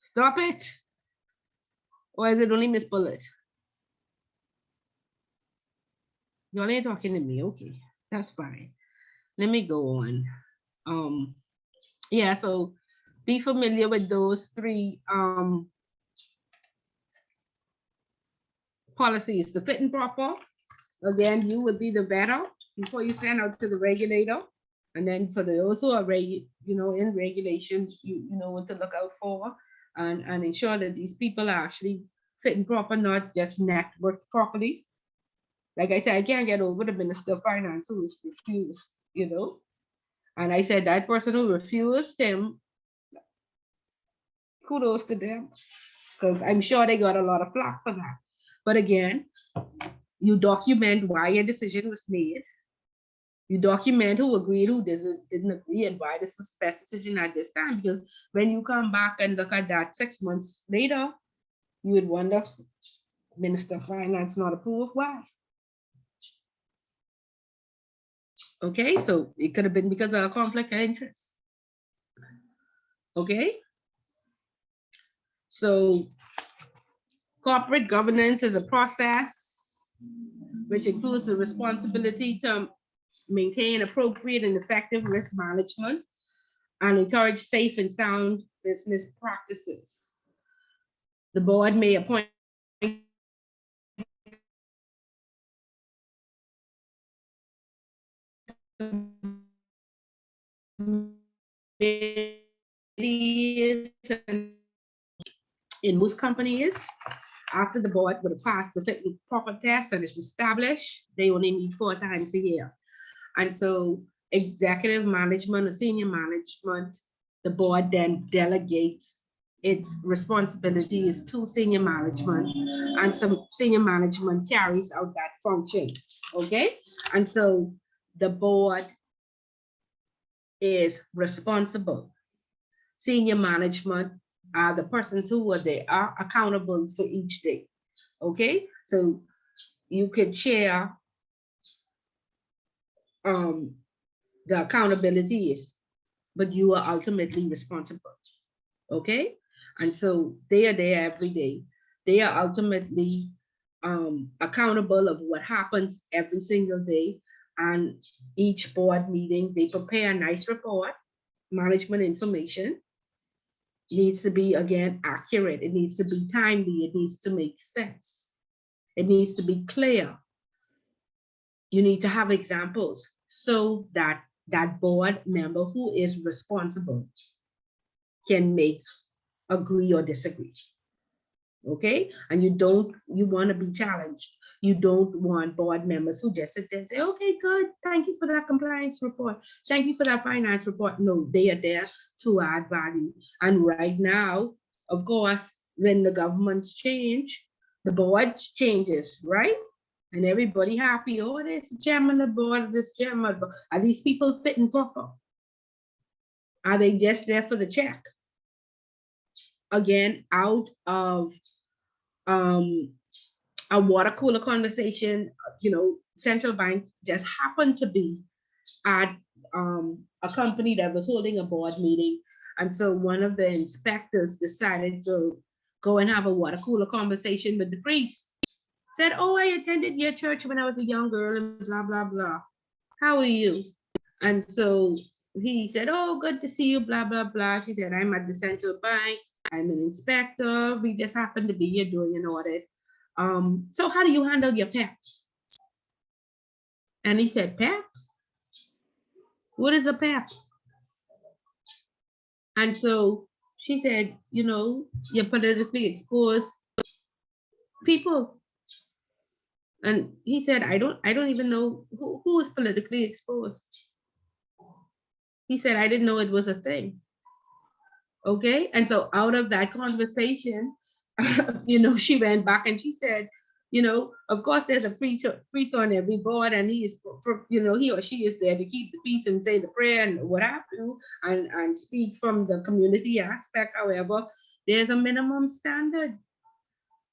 Speaker 1: Stop it. Or is it only Miss Bullet? Y'all ain't talking to me. Okay, that's fine. Let me go on. Yeah, so be familiar with those 3 policies. The fit and proper. Again, you would be the vetter before you send out to the regulator. And then for those who are in regulations, you know what to look out for and ensure that these people are actually fit and proper, not just network properly. Like I said, I can't get over the Minister of Finance who was refused, And I said that person who refused him, kudos to them, because I'm sure they got a lot of flack for that. But again, you document why your decision was made. You document who agreed, who didn't agree, and why this was the best decision at this time. Because when you come back and look at that 6 months later, you would wonder, Minister of Finance not approved, why? Okay, so it could have been because of a conflict of interest. Okay, so corporate governance is a process which includes the responsibility to maintain appropriate and effective risk management and encourage safe and sound business practices. The board may appoint in most companies, after the board would have passed the fit and proper test and it's established, they only meet 4 times a year. And so executive management or senior management, the board then delegates its responsibilities to senior management, and some senior management carries out that function. Okay, and so the board is responsible. Senior management are the persons who are accountable for each day. Okay, so you could share the accountability is, but you are ultimately responsible. Okay, and so they are there every day. They are ultimately accountable of what happens every single day. And each board meeting, they prepare a nice report. Management information needs to be, again, accurate. It needs to be timely. It needs to make sense. It needs to be clear. You need to have examples so that that board member who is responsible can agree or disagree. Okay, and you want to be challenged. You don't want board members who just sit there and say, okay, good, thank you for that compliance report, thank you for that finance report. No, they are there to add value. And right now, of course, when the governments change, the board changes, right? And everybody happy, oh, this chairman of the board, this chairman of the board. Are these people fit and proper? Are they just there for the check? Again, out of a water cooler conversation, central bank just happened to be at a company that was holding a board meeting. And so one of the inspectors decided to go and have a water cooler conversation with the priest. Said, oh, I attended your church when I was a young girl and blah, blah, blah. How are you? And so he said, oh, good to see you, blah, blah, blah. She said, I'm at the central bank. I'm an inspector. We just happen to be here doing an audit. So how do you handle your pets? And he said, pets? What is a pet? And so she said, you know, you're politically exposed people. And he said, I don't even know who is politically exposed. He said, I didn't know it was a thing. Okay. And so out of that conversation, you know, she went back and she said, you know, of course there's a priest on every board, and he is, you know, he or she is there to keep the peace and say the prayer and what have you, and speak from the community aspect. However, there's a minimum standard.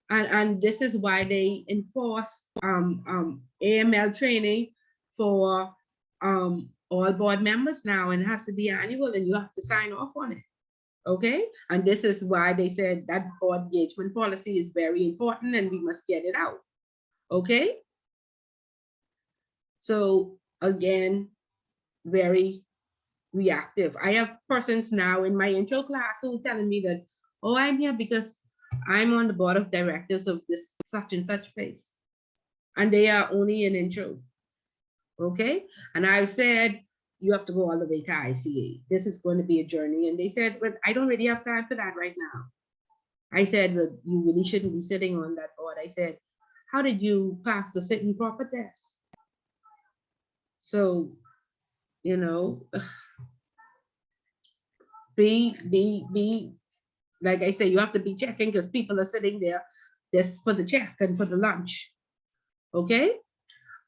Speaker 1: And this is why they enforce AML training for all board members now, and it has to be annual, and you have to sign off on it. Okay, and this is why they said that board engagement policy is very important, and we must get it out. Okay, so again, very reactive. I have persons now in my intro class who are telling me that, oh, I'm here because I'm on the board of directors of this such and such place, and they are only an intro. Okay, and I've said, you have to go all the way to ICA. This is going to be a journey. And they said, but I don't really have time for that right now. I said, but you really shouldn't be sitting on that board. I said, how did you pass the fit and proper test? So, you know, be like I say, you have to be checking, because people are sitting there just for the check and for the lunch. Okay.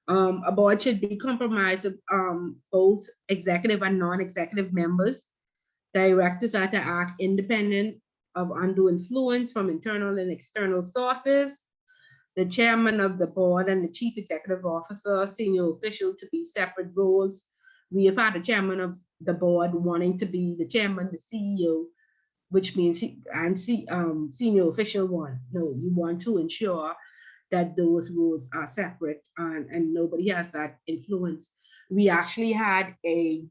Speaker 1: A board should be comprised of both executive and non-executive members. Directors are to act independent of undue influence from internal and external sources. The chairman of the board and the chief executive officer, senior official, to be separate roles. We have had a chairman of the board wanting to be the chairman, the CEO, which means senior official one. No, you want to ensure that those roles are separate, and nobody has that influence. We actually had a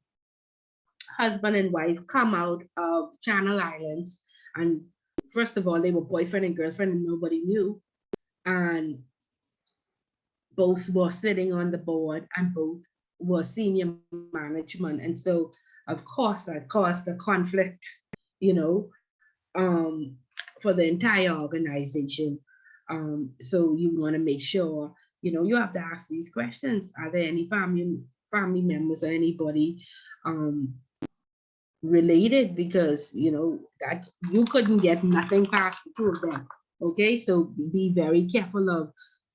Speaker 1: husband and wife come out of Channel Islands, and first of all, they were boyfriend and girlfriend and nobody knew. And both were sitting on the board, and both were senior management. And so, of course, that caused a conflict, you know, for the entire organization. So you want to make sure, you know, you have to ask these questions. Are there any family members or anybody related? Because, you know, that you couldn't get nothing past the two of them. Okay, so be very careful of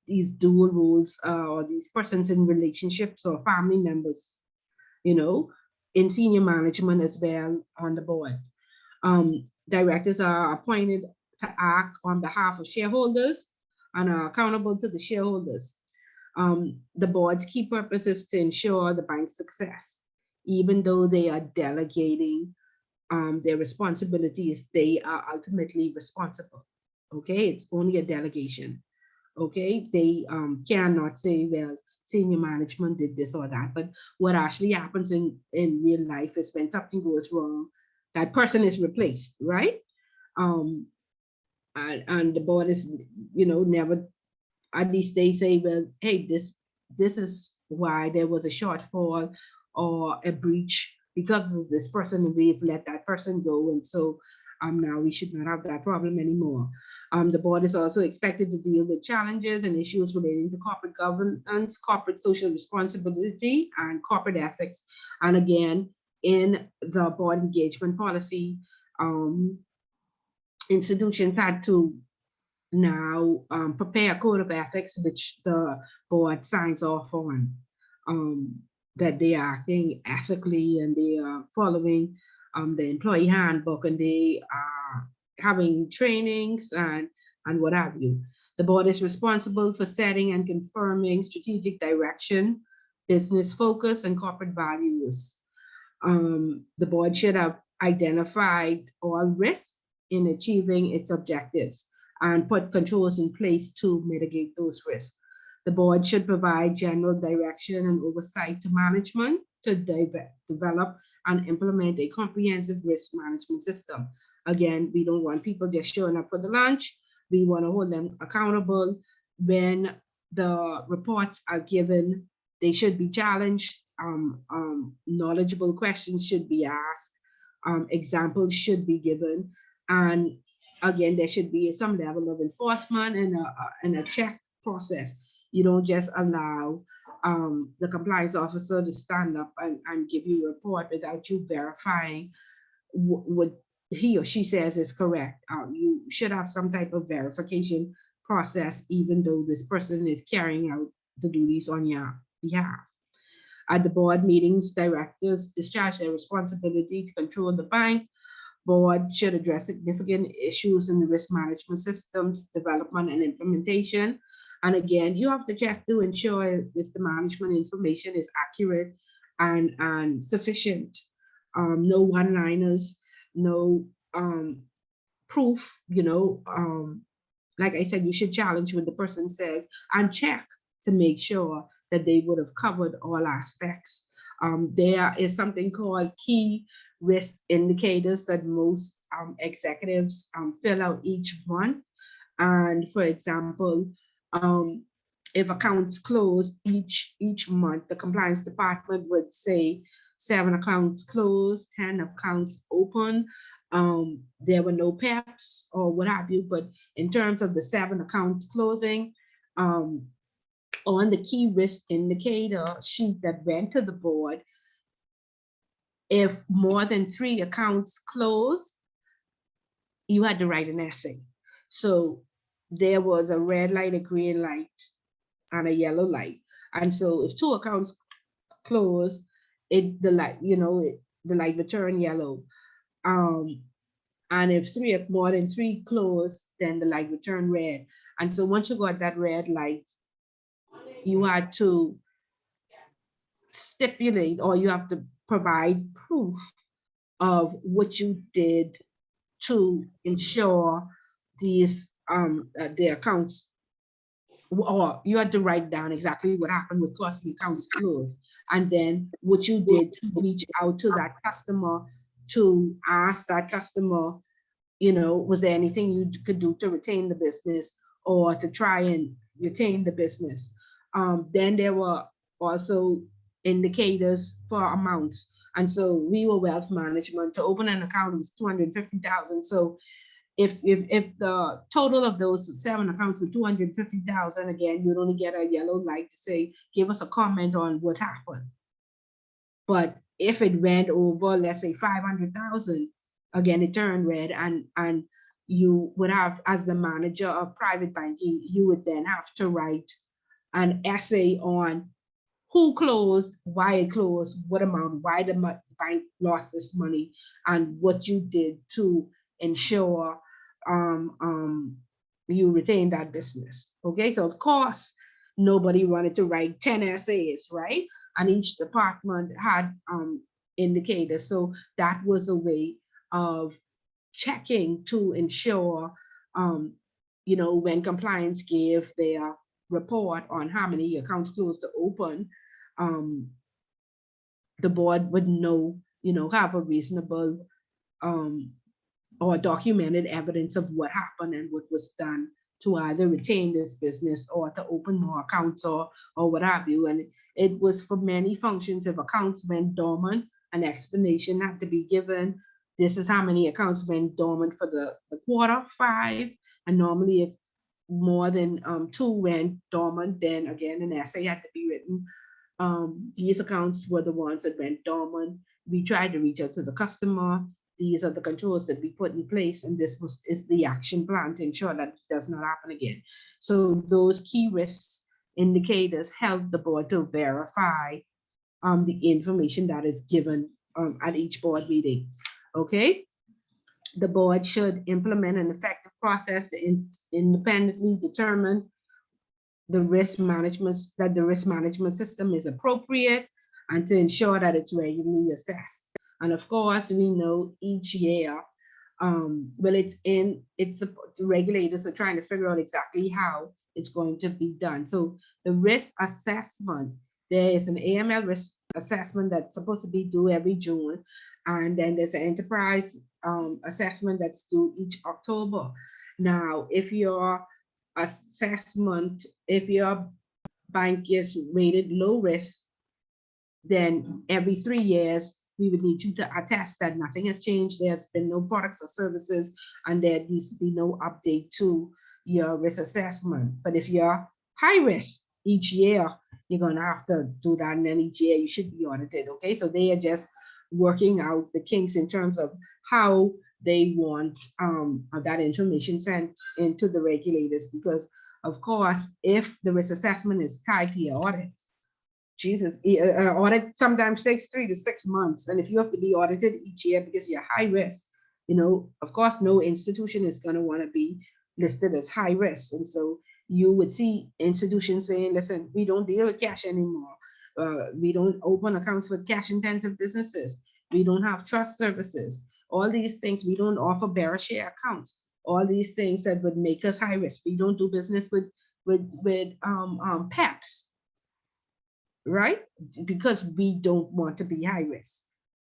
Speaker 1: these dual roles, or these persons in relationships or family members, you know, in senior management as well on the board. Directors are appointed to act on behalf of shareholders and are accountable to the shareholders. The board's key purpose is to ensure the bank's success. Even though they are delegating their responsibilities, they are ultimately responsible. Okay, it's only a delegation. Okay, they cannot say, well, senior management did this or that. But what actually happens in real life is when something goes wrong, that person is replaced, right? And the board is, you know, never, at least they say, well, hey, this is why there was a shortfall or a breach because of this person, and we've let that person go. And so now we should not have that problem anymore. The board is also expected to deal with challenges and issues relating to corporate governance, corporate social responsibility, and corporate ethics. And again, in the board engagement policy, institutions had to now prepare a code of ethics, which the board signs off on, that they are acting ethically and they are following the employee handbook, and they are having trainings and what have you. The board is responsible for setting and confirming strategic direction business focus and corporate values. The board should have identified all risks in achieving its objectives and put controls in place to mitigate those risks. The board should provide general direction and oversight to management to develop and implement a comprehensive risk management system. Again, we don't want people just showing up for the lunch. We want to hold them accountable. When the reports are given, they should be challenged. Knowledgeable questions should be asked. Examples should be given. And again, there should be some level of enforcement and a check process. You don't just allow the compliance officer to stand up and give you a report without you verifying what he or she says is correct. You should have some type of verification process, even though this person is carrying out the duties on your behalf. At the board meetings, directors discharge their responsibility to control the bank. Board should address significant issues in the risk management systems, development and implementation. And again, you have to check to ensure if the management information is accurate and sufficient. No one-liners, no proof, like I said, you should challenge what the person says and check to make sure that they would have covered all aspects. There is something called key risk indicators that most executives fill out each month. And for example, if accounts close each month, the compliance department would say 7 accounts closed, 10 accounts open. There were no PEPs or what have you, but in terms of the 7 accounts closing, on the key risk indicator sheet that went to the board, if more than 3 accounts closed, you had to write an essay. So there was a red light, a green light, and a yellow light. And so if 2 accounts close, the light would turn yellow. And if more than 3 close, then the light would turn red. And so once you got that red light, you had to stipulate, or you have to provide proof of what you did to ensure these the accounts, or you had to write down exactly what happened with costly accounts closed, and then what you did to reach out to that customer to ask that customer, was there anything you could do to retain the business or to try and retain the business. Then there were also indicators for amounts. And so we were wealth management. To open an account was $250,000. So if the total of those 7 accounts were $250,000, again, you'd only get a yellow light to say, give us a comment on what happened. But if it went over, let's say 500,000, again, it turned red, and you would have, as the manager of private banking, you would then have to write an essay on who closed, why it closed, what amount, why the bank lost this money, and what you did to ensure you retain that business. Okay, so of course, nobody wanted to write 10 essays, right? And each department had indicators. So that was a way of checking to ensure, when compliance gave their report on how many accounts closed to open, the board would know, have a reasonable or documented evidence of what happened and what was done to either retain this business or to open more accounts or what have you. And it was for many functions. If accounts went dormant, an explanation had to be given. This is how many accounts went dormant for the quarter, 5. And normally if more than 2 went dormant, then again, an essay had to be written. These accounts were the ones that went dormant. We tried to reach out to the customer. These are the controls that we put in place, and this is the action plan to ensure that it does not happen again. So those key risks indicators help the board to verify the information that is given at each board meeting. Okay, the board should implement an effective process to independently determine the risk management system is appropriate and to ensure that it's regularly assessed. And of course, we know each year, well, the regulators are trying to figure out exactly how it's going to be done. So the risk assessment, there is an AML risk assessment that's supposed to be due every June. And then there's an enterprise assessment that's due each October. Now, if your bank is rated low risk, then every 3 years, we would need you to attest that nothing has changed. There's been no products or services, and there needs to be no update to your risk assessment. But if you're high risk, each year, you're going to have to do that, and then each year you should be audited. Okay, so they are just working out the kinks in terms of how they want that information sent into the regulators, because of course, if the risk assessment is tied to your audit, Jesus, audit sometimes takes 3 to 6 months. And if you have to be audited each year because you're high risk, of course, no institution is going to want to be listed as high risk. And so you would see institutions saying, listen, we don't deal with cash anymore. We don't open accounts with cash intensive businesses. We don't have trust services. All these things, we don't offer bearer share accounts. All these things that would make us high risk. We don't do business with PEPs. Right? Because we don't want to be high risk.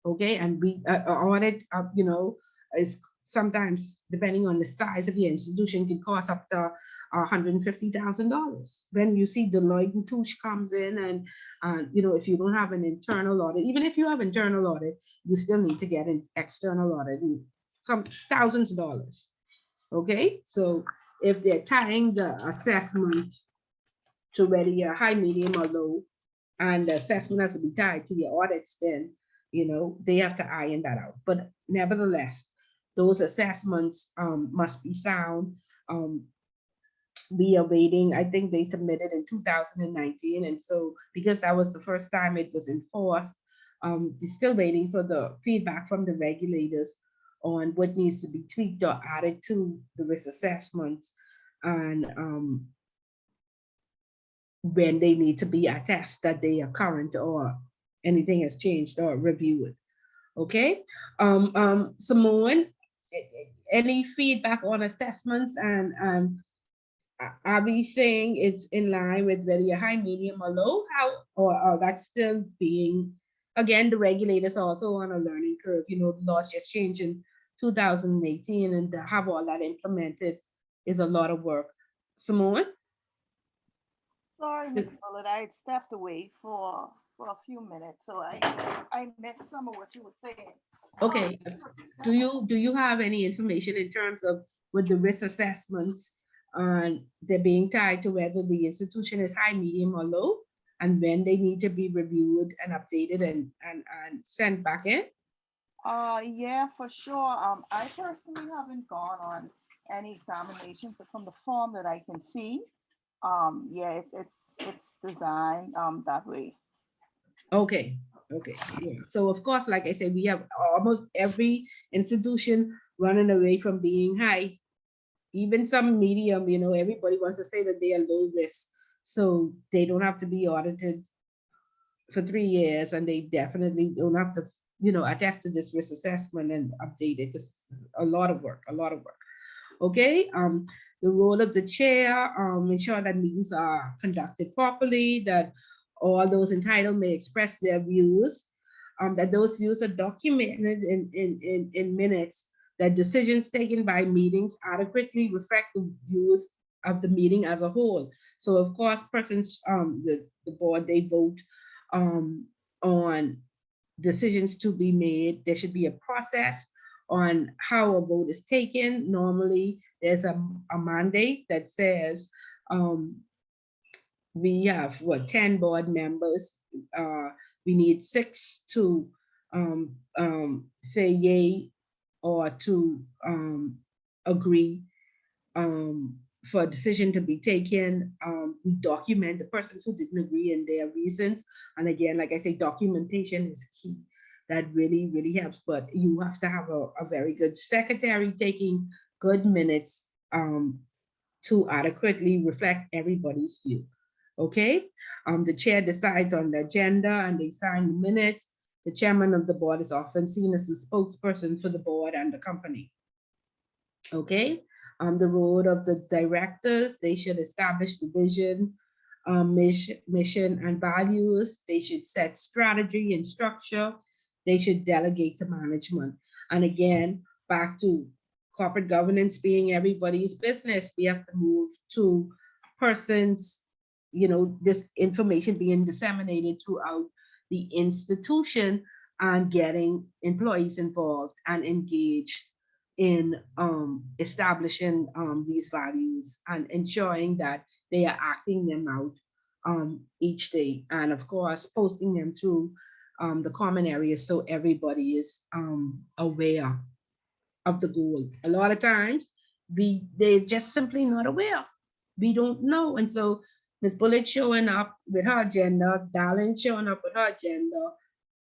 Speaker 1: Okay, and we audit, is sometimes, depending on the size of your institution, can cost up to $150,000. When you see Deloitte and Touche comes in, and if you don't have an internal audit, even if you have internal audit, you still need to get an external audit, and some thousands of dollars. Okay, so if they're tying the assessment to whether you're high, medium, or low, and the assessment has to be tied to your audits, then, they have to iron that out. But nevertheless, those assessments must be sound. We are waiting, I think they submitted in 2019. And so because that was the first time it was enforced, we're still waiting for the feedback from the regulators on what needs to be tweaked or added to the risk assessments, and when they need to be attested that they are current or anything has changed or reviewed. Okay, Simone, any feedback on assessments, and are we saying it's in line with whether you're high, medium, or low? Or that's still being, again, the regulators are also on a learning curve. The laws just changed in 2018, and to have all that implemented is a lot of work. Simone?
Speaker 6: Sorry, Ms. Bullitt, I stepped away for a few minutes, so I missed some of what you were saying.
Speaker 1: Okay, do you have any information in terms of with the risk assessments, they're being tied to whether the institution is high, medium, or low, and when they need to be reviewed and updated and sent back in?
Speaker 6: Yeah, for sure. I personally haven't gone on any examinations, but from the form that I can see, yeah, it's designed that way.
Speaker 1: Okay, yeah. So of course, like I said, we have almost every institution running away from being high, even some medium. Everybody wants to say that they are low risk, so they don't have to be audited for 3 years, and they definitely don't have to attest to this risk assessment and update it. It's a lot of work. Okay, the role of the chair, ensure that meetings are conducted properly, that all those entitled may express their views, that those views are documented in minutes, that decisions taken by meetings adequately reflect the views of the meeting as a whole. So of course, persons, the board, they vote on decisions to be made. There should be a process on how a vote is taken. Normally, there's a mandate that says we have 10 board members. We need 6 to say yay or to agree for a decision to be taken. We document the persons who didn't agree and their reasons. And again, like I say, documentation is key. That really, really helps. But you have to have a very good secretary taking good minutes to adequately reflect everybody's view. Okay, the chair decides on the agenda and they sign the minutes. The chairman of the board is often seen as the spokesperson for the board and the company. Okay, the role of the directors, they should establish the vision, mission and values. They should set strategy and structure. They should delegate to management. And again, back to corporate governance being everybody's business, we have to move to persons, this information being disseminated throughout the institution and getting employees involved and engaged in establishing these values and ensuring that they are acting them out each day. And of course, posting them through the common areas so everybody is aware of the goal. A lot of times, they're just simply not aware. We don't know. And so Ms. Bullitt showing up with her agenda, Darlene showing up with her agenda,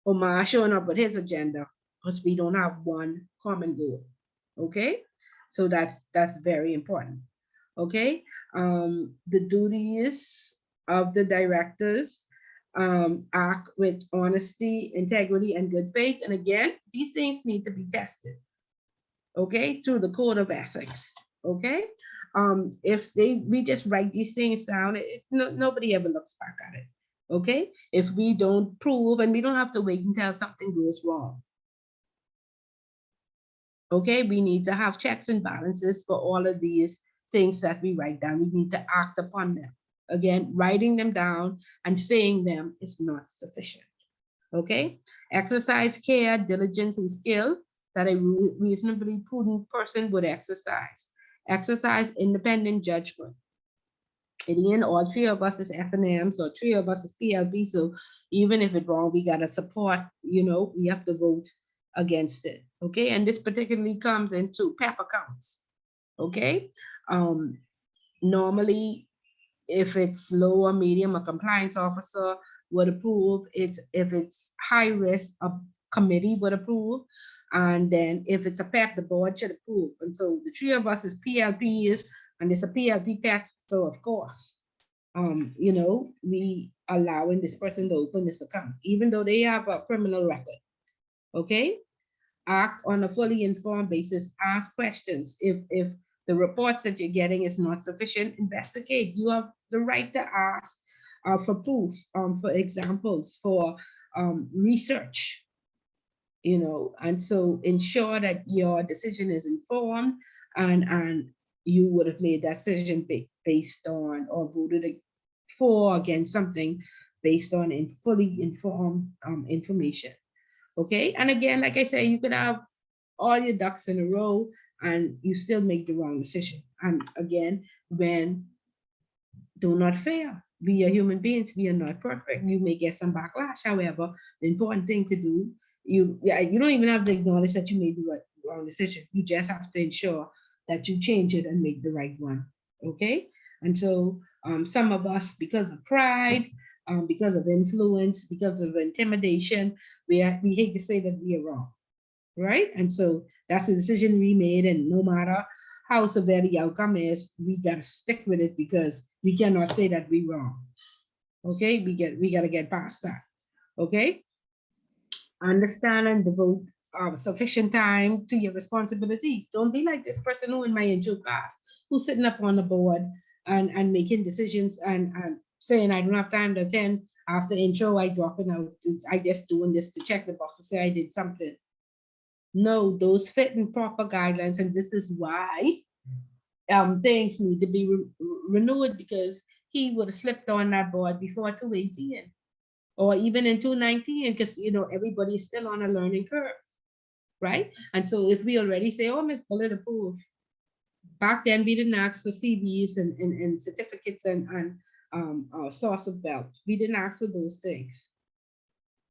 Speaker 1: Omar showing up with his agenda, because we don't have one common goal. Okay, so that's very important. Okay, the duties of the directors act with honesty, integrity, and good faith. And again, these things need to be tested. Okay, through the code of ethics. Okay, if we just write these things down, nobody ever looks back at it. Okay, if we don't prove, and we don't have to wait until something goes wrong. Okay, we need to have checks and balances for all of these things that we write down. We need to act upon them. Again, writing them down and saying them is not sufficient. Okay, exercise care, diligence, and skill that a reasonably prudent person would exercise. Exercise independent judgment. Again, all three of us is F&M, so 3 of us is PLB. So even if it's wrong, we gotta support, we have to vote against it. Okay, and this particularly comes into PEP accounts. Okay, normally if it's low or medium, a compliance officer would approve it. If it's high risk, a committee would approve. And then if it's a PEP, the board should approve. And so the 3 of us is PLPs, and it's a PLP PEP. So of course, we allowing this person to open this account, even though they have a criminal record. Okay, act on a fully informed basis, ask questions. If the reports that you're getting is not sufficient, investigate. You have the right to ask for proof, for examples, for research, and so ensure that your decision is informed and you would have made that decision based on or voted for against something based on fully informed information. Okay, and again, like I say, you could have all your ducks in a row and you still make the wrong decision. And again, do not fail. We are human beings, we are not perfect. You may get some backlash. However, the important thing to do, you don't even have to acknowledge that you made the wrong decision. You just have to ensure that you change it and make the right one. Okay, and so some of us, because of pride, because of influence, because of intimidation, we hate to say that we are wrong, right? And so that's the decision we made, and no matter how severe the outcome is, we gotta stick with it because we cannot say that we're wrong. Okay, we gotta get past that. Okay, understand and devote sufficient time to your responsibility. Don't be like this person who in my intro class who's sitting up on the board and making decisions and saying I don't have time to attend. After intro, I dropping out. I just doing this to check the box to say I did something. No, those fit in proper guidelines, and this is why things need to be renewed, because he would have slipped on that board before 2018 or even in 2019, because everybody's still on a learning curve, right? And so if we already say, oh, Ms. Bullitt approved, back then we didn't ask for CVs and certificates and source of belt. We didn't ask for those things.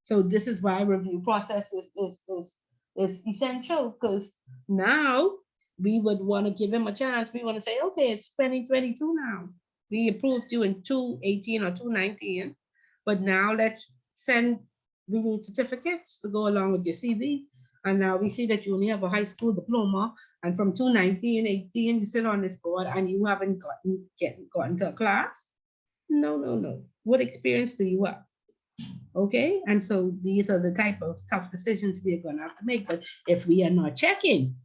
Speaker 1: So this is why review process is essential, because now we would want to give him a chance. We want to say, okay, it's 2022 now. We approved you in 2018 or 2019, but now let's send, we need certificates to go along with your CV. And now we see that you only have a high school diploma, and from 2019, 18, you sit on this board and you haven't gotten to a class. No, no, no. What experience do you have? Okay, and so these are the type of tough decisions we're gonna have to make. But if we are not checking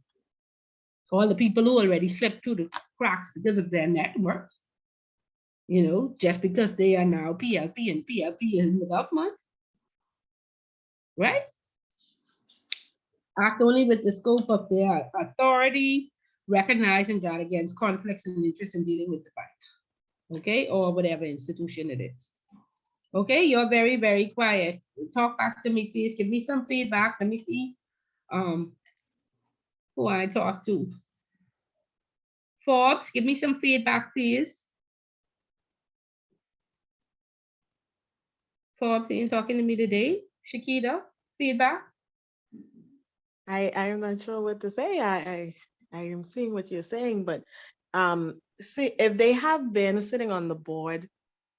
Speaker 1: all the people who already slipped through the cracks because of their network, you know, just because they are now PLP and PLP is in the government, right? Act only with the scope of their authority, recognize and guard against conflicts and interest in dealing with the bank, okay, or whatever institution it is. Okay, you're very, very quiet. Talk back to me, please. Give me some feedback. Let me see who I talk to. Forbes, give me some feedback, please. Forbes, are you talking to me today? Shakita, feedback?
Speaker 10: I am not sure what to say. I am seeing what you're saying, but see, if they have been sitting on the board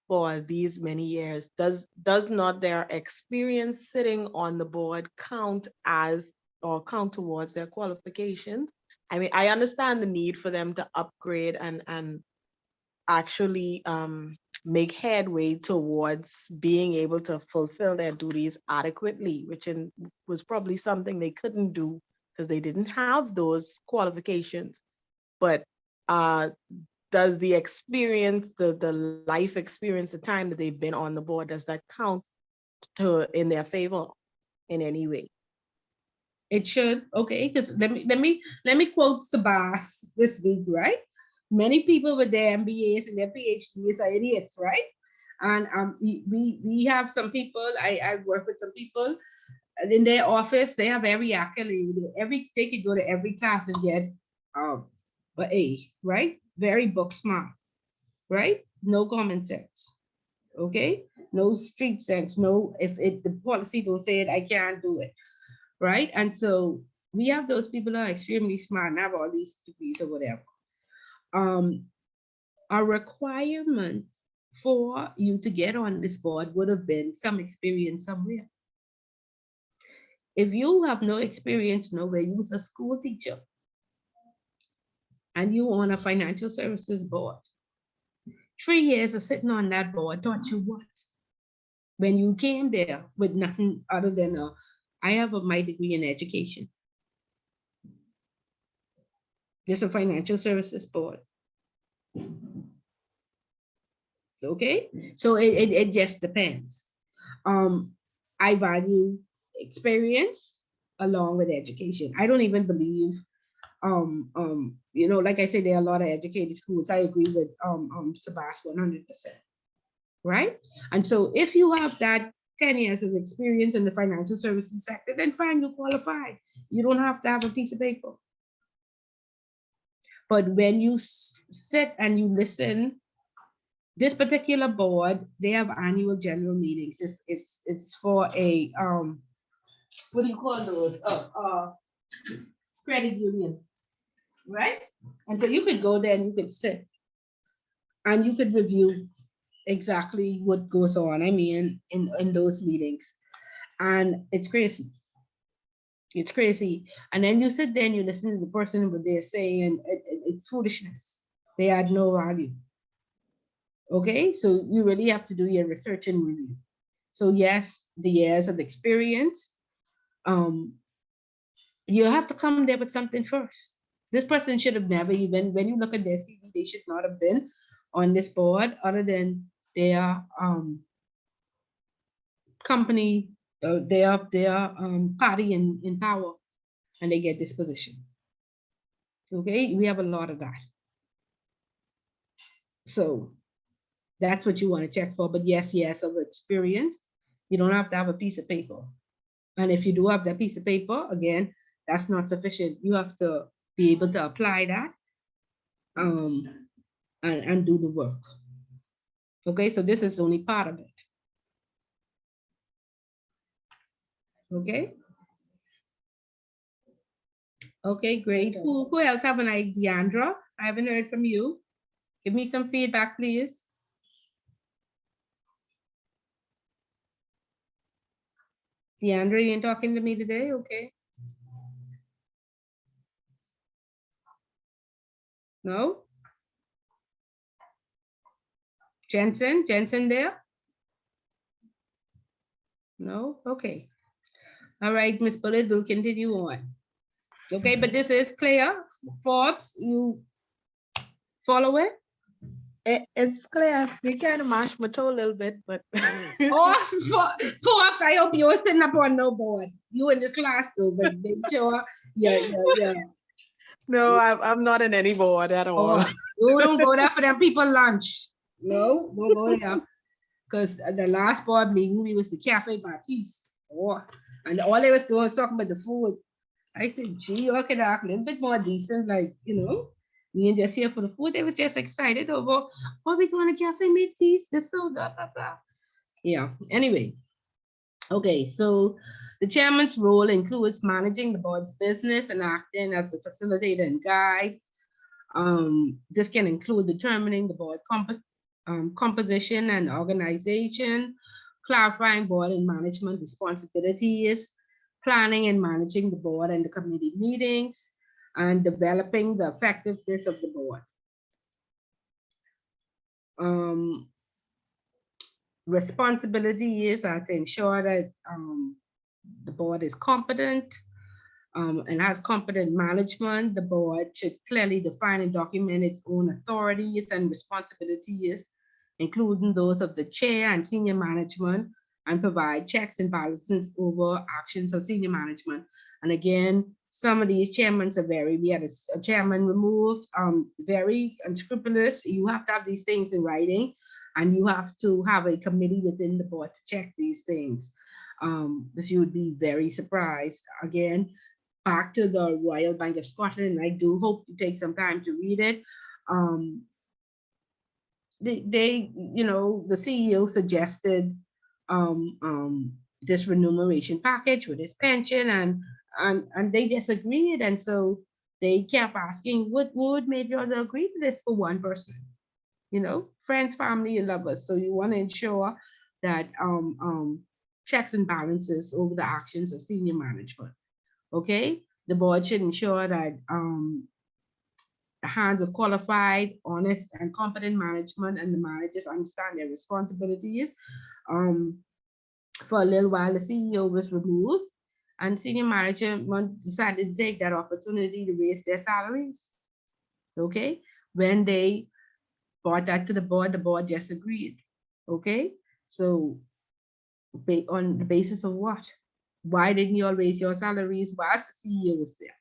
Speaker 10: for these many years, does not their experience sitting on the board count as or count towards their qualifications? I mean, I understand the need for them to upgrade and actually make headway towards being able to fulfill their duties adequately, which was probably something they couldn't do because they didn't have those qualifications. But does the experience, the life experience, the time that they've been on the board, does that count in their favor in any way?
Speaker 1: It should, okay, because let me quote Sabas this week, right? Many people with their MBAs and their PhDs are idiots, right? And we have some people, I work with some people in their office, they have every accolade, they could go to every class and get an A, right? Very book smart, right? No common sense, okay? No street sense, no, if the policy don't say it, I can't do it, right? And so we have those people that are extremely smart and have all these degrees or whatever. A requirement for you to get on this board would have been some experience somewhere. If you have no experience nowhere, you was a school teacher and you on a financial services board, 3 years of sitting on that board taught you what? When you came there with nothing other than I have my degree in education. There's a financial services board. Okay, so it just depends. I value experience along with education. I don't even believe, you know, like I said, there are a lot of educated fools. I agree with Sabas 100%, right? And so if you have that 10 years of experience in the financial services sector, then fine, you qualify. You don't have to have a piece of paper. But when you sit and you listen, this particular board, they have annual general meetings. It's for a what do you call those? Credit union, right? And so you could go there and you could sit and you could review exactly what goes on. I mean, in those meetings, and it's crazy. It's crazy. And then you sit there and you listen to the person what they're saying. It's foolishness. They add no value. Okay, so you really have to do your research and review. So yes, the years of experience, you have to come there with something first. This person should have never even, when you look at their CV, they should not have been on this board other than their company, their party in power, and they get this position. Okay, we have a lot of that. So that's what you want to check for. But yes, of experience, you don't have to have a piece of paper. And if you do have that piece of paper, again, that's not sufficient. You have to be able to apply that and do the work. Okay, so this is only part of it. Okay. Okay, great. Who else have an idea? Deandra, I haven't heard from you. Give me some feedback, please. Deandra, you ain't talking to me today? Okay. No? Jensen there? No? Okay. All right, Miss Bullet, we'll continue on. Okay, but this is clear. Forbes, you follow it?
Speaker 10: It's clear. You kind of mashed my toe a little bit, but
Speaker 1: Oh, Forbes, I hope you were sitting up on no board. You in this class too, but make sure, yeah.
Speaker 10: no, I'm not in any board at all.
Speaker 1: Oh, you don't go there for them people lunch. No, don't go there. Because the last board meeting, we was the Cafe Baptiste. Oh, and all they was doing was talking about the food. I said, gee, you could act a little bit more decent, like, we ain't just here for the food. They was just excited over, oh, we going to Cafe Baptiste, this, so, blah, blah, blah. Yeah, anyway. Okay, so the chairman's role includes managing the board's business and acting as the facilitator and guide. This can include determining the board composition and organization, clarifying board and management responsibilities, planning and managing the board and the committee meetings, and developing the effectiveness of the board. Responsibility is to ensure that the board is competent and has competent management. The board should clearly define and document its own authorities and responsibilities, including those of the chair and senior management, and provide checks and balances over actions of senior management. And again, some of these chairmen are we had a chairman removed, very unscrupulous. You have to have these things in writing, and you have to have a committee within the board to check these things. Because you would be very surprised. Again, back to the Royal Bank of Scotland, I do hope you take some time to read it. They the CEO suggested this remuneration package with his pension, and they disagreed, and so they kept asking, what made you agree to this for one person? Friends, family, and lovers. So you want to ensure that checks and balances over the actions of senior management. Okay, the board should ensure that the hands of qualified, honest, and competent management, and the managers understand their responsibilities. For a little while, the CEO was removed, and senior management decided to take that opportunity to raise their salaries. Okay, when they brought that to the board just agreed. Okay, so on the basis of what? Why didn't you all raise your salaries whilst the CEO was there?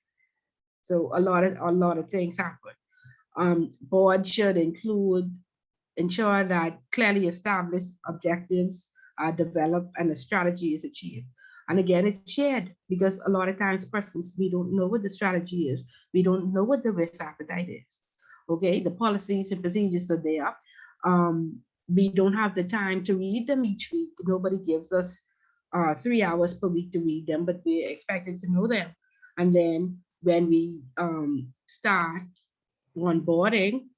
Speaker 1: So a lot of things happen. Board should ensure that clearly established objectives are developed and a strategy is achieved. And again, it's shared, because a lot of times persons, we don't know what the strategy is. We don't know what the risk appetite is. Okay, the policies and procedures are there. We don't have the time to read them each week. Nobody gives us 3 hours per week to read them, but we're expected to know them. And then when we start onboarding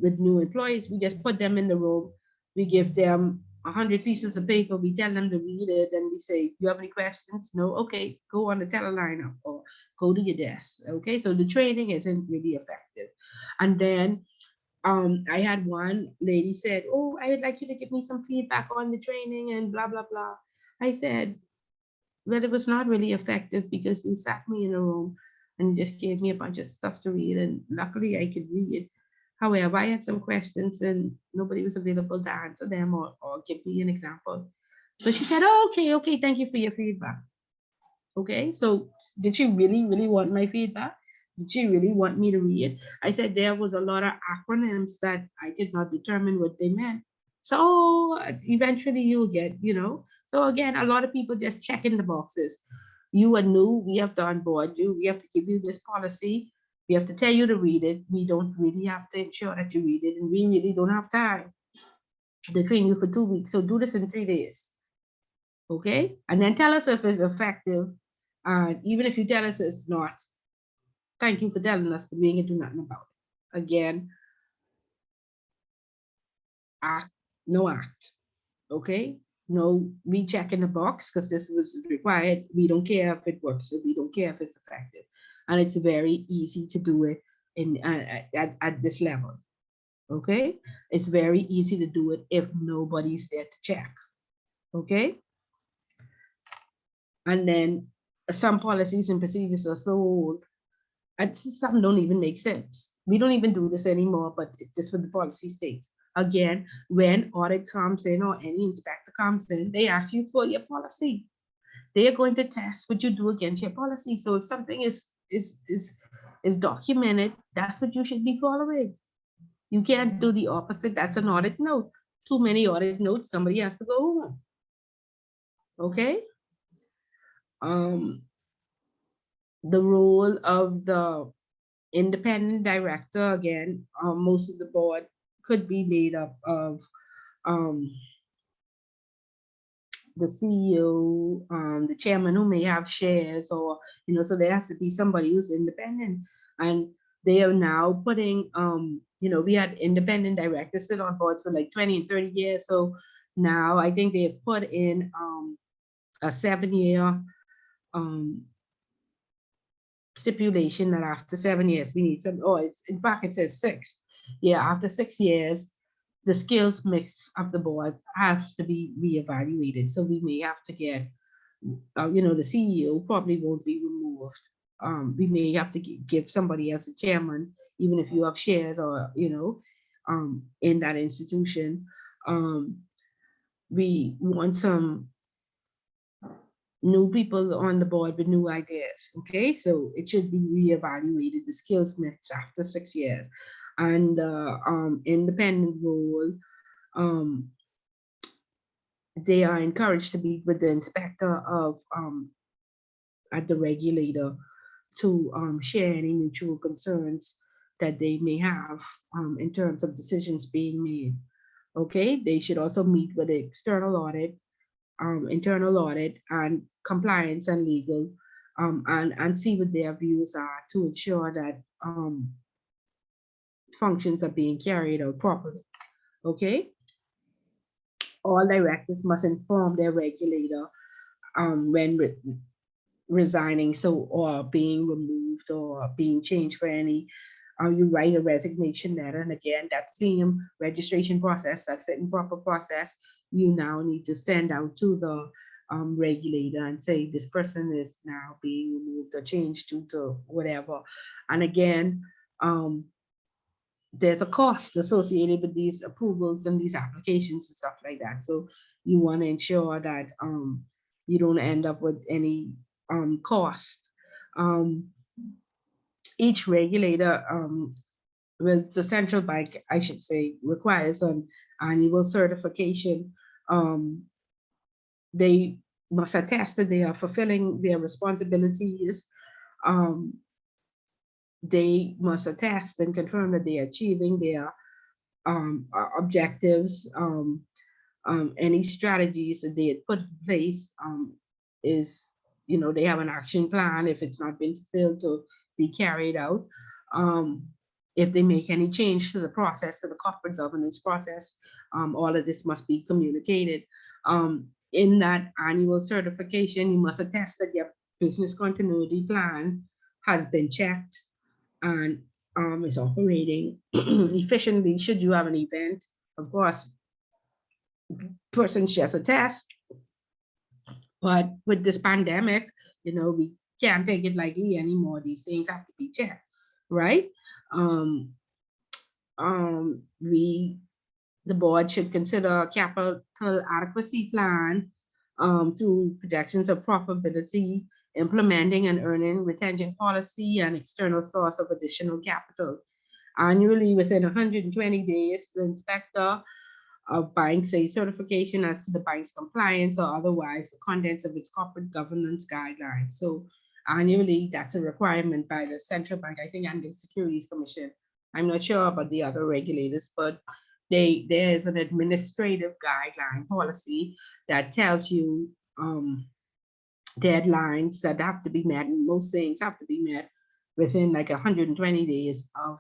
Speaker 1: with new employees, we just put them in the room. We give them 100 pieces of paper. We tell them to read it, and we say, "You have any questions?" "No." "Okay, go on the teleline or go to your desk." Okay, so the training isn't really effective. And then I had one lady said, "Oh, I would like you to give me some feedback on the training and blah, blah, blah." I said, well, it was not really effective because you sat me in a room and just gave me a bunch of stuff to read, and luckily I could read. However, I had some questions and nobody was available to answer them or give me an example. So she said, "Oh, okay, thank you for your feedback." Okay, so did she really, really want my feedback? Did she really want me to read? I said there was a lot of acronyms that I did not determine what they meant. So eventually you'll get, So again, a lot of people just checking the boxes. You are new, we have to onboard you, we have to give you this policy, we have to tell you to read it. We don't really have to ensure that you read it, and we really don't have time to train you for 2 weeks. So do this in 3 days. Okay, and then tell us if it's effective. Even if you tell us it's not, thank you for telling us, but we ain't gonna do nothing about it. Again, act, no act. Okay, no recheck in the box because this was required. We don't care if it works, or we don't care if it's effective, and it's very easy to do it in at this level. Okay, it's very easy to do it if nobody's there to check. Okay, and then some policies and procedures are so old, and some don't even make sense. We don't even do this anymore, but it's just what the policy states. Again, when audit comes in or any inspector comes in, they ask you for your policy. They are going to test what you do against your policy. So if something is documented, that's what you should be following. You can't do the opposite. That's an audit note. Too many audit notes, somebody has to go home. Okay. The role of the independent director, again, most of the board could be made up of the CEO, the chairman who may have shares, or, you know, so there has to be somebody who's independent. And they are now putting, you know, we had independent directors sit on boards for like 20 and 30 years. So now I think they've put in a 7-year stipulation that after 7 years, we need some, oh, it's, in fact, it says 6. Yeah, after 6 years, the skills mix of the board has to be reevaluated. So we may have to get, you know, the CEO probably won't be removed. We may have to give somebody else a chairman, even if you have shares or, you know, in that institution. We want some new people on the board with new ideas. Okay, so it should be reevaluated, the skills mix after 6 years. And independent role, they are encouraged to be with the inspector of at the regulator to share any mutual concerns that they may have in terms of decisions being made. Okay, they should also meet with the external audit, internal audit, and compliance and legal, and see what their views are to ensure that functions are being carried out properly. Okay, all directors must inform their regulator when resigning, so, or being removed or being changed for any. You write a resignation letter, and again, that same registration process, that fit and proper process, you now need to send out to the regulator and say this person is now being removed or changed due to whatever. And again, there's a cost associated with these approvals and these applications and stuff like that. So you want to ensure that you don't end up with any cost. Each regulator, well, the central bank, I should say, requires an annual certification. They must attest that they are fulfilling their responsibilities. They must attest and confirm that they are achieving their objectives. Any strategies that they had put in place is, you know, they have an action plan if it's not been fulfilled to be carried out. If they make any change to the process, to the corporate governance process, all of this must be communicated. In that annual certification, you must attest that your business continuity plan has been checked and is operating efficiently. Should you have an event, of course, persons just attest. But with this pandemic, you know, we can't take it lightly anymore. These things have to be checked, right? The board should consider a capital adequacy plan through projections of profitability, implementing and earning retention policy, and external source of additional capital. Annually, within 120 days, the inspector of banks a certification as to the bank's compliance or otherwise the contents of its corporate governance guidelines. So annually, that's a requirement by the central bank, I think, and the Securities Commission. I'm not sure about the other regulators, but there is an administrative guideline policy that tells you deadlines that have to be met, and most things have to be met within like 120 days of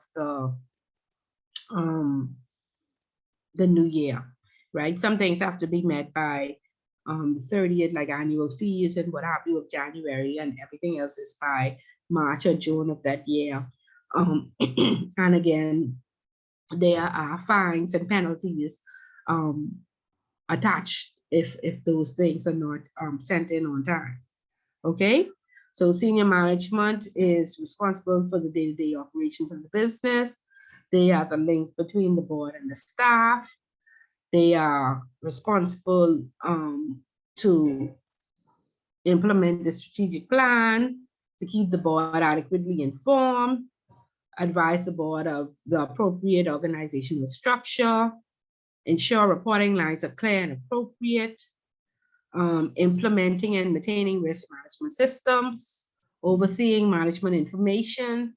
Speaker 1: the new year, right? Some things have to be met by the 30th, like annual fees and what have you of January, and everything else is by March or June of that year. And again, there are fines and penalties attached if those things are not sent in on time. Okay, so senior management is responsible for the day-to-day operations of the business. They are the link between the board and the staff. They are responsible to implement the strategic plan, to keep the board adequately informed, advise the board of the appropriate organizational structure, ensure reporting lines are clear and appropriate, implementing and maintaining risk management systems, overseeing management information,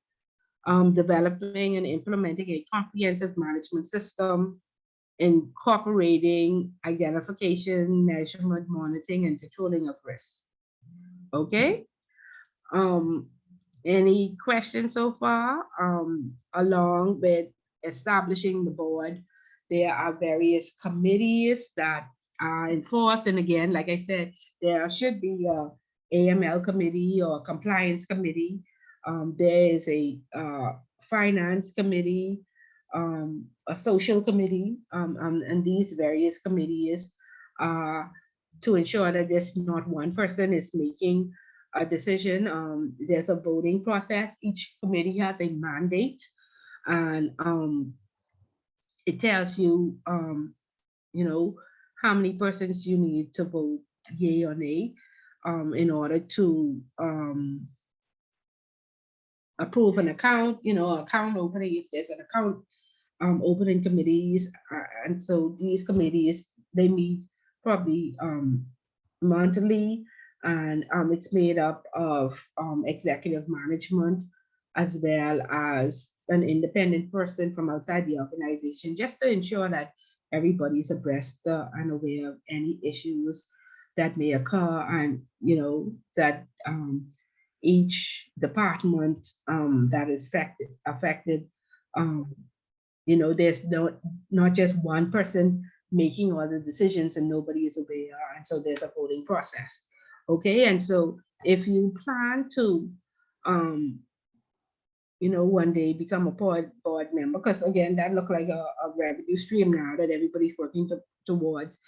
Speaker 1: developing and implementing a comprehensive management system, incorporating identification, measurement, monitoring, and controlling of risks. Okay. Any questions so far? Along with establishing the board, there are various committees that are enforced. And again, like I said, there should be a AML committee or a compliance committee. There is a finance committee, a social committee, and these various committees to ensure that there's not one person is making a decision. There's a voting process. Each committee has a mandate, and it tells you, you know, how many persons you need to vote yay or nay in order to approve an account, you know, account opening, if there's an account opening committees. And so these committees, they meet probably monthly, and it's made up of executive management as well as an independent person from outside the organization, just to ensure that everybody is abreast and aware of any issues that may occur, and you know that each department that is affected, you know, there's not just one person making all the decisions and nobody is aware, and so there's a voting process. Okay, and so if you plan to you know, one day become a board member, because again, that look like a revenue stream now that everybody's working towards.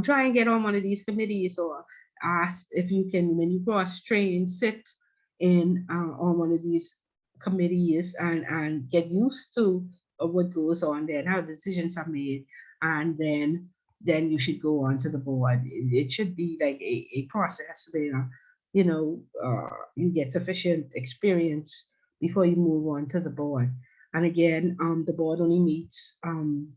Speaker 1: Try and get on one of these committees, or ask if you can, when you cross train, sit in on one of these committees and get used to what goes on there and how decisions are made, and then you should go on to the board. It should be like a process where, you know, you get sufficient experience before you move on to the board. And again, the board only meets 4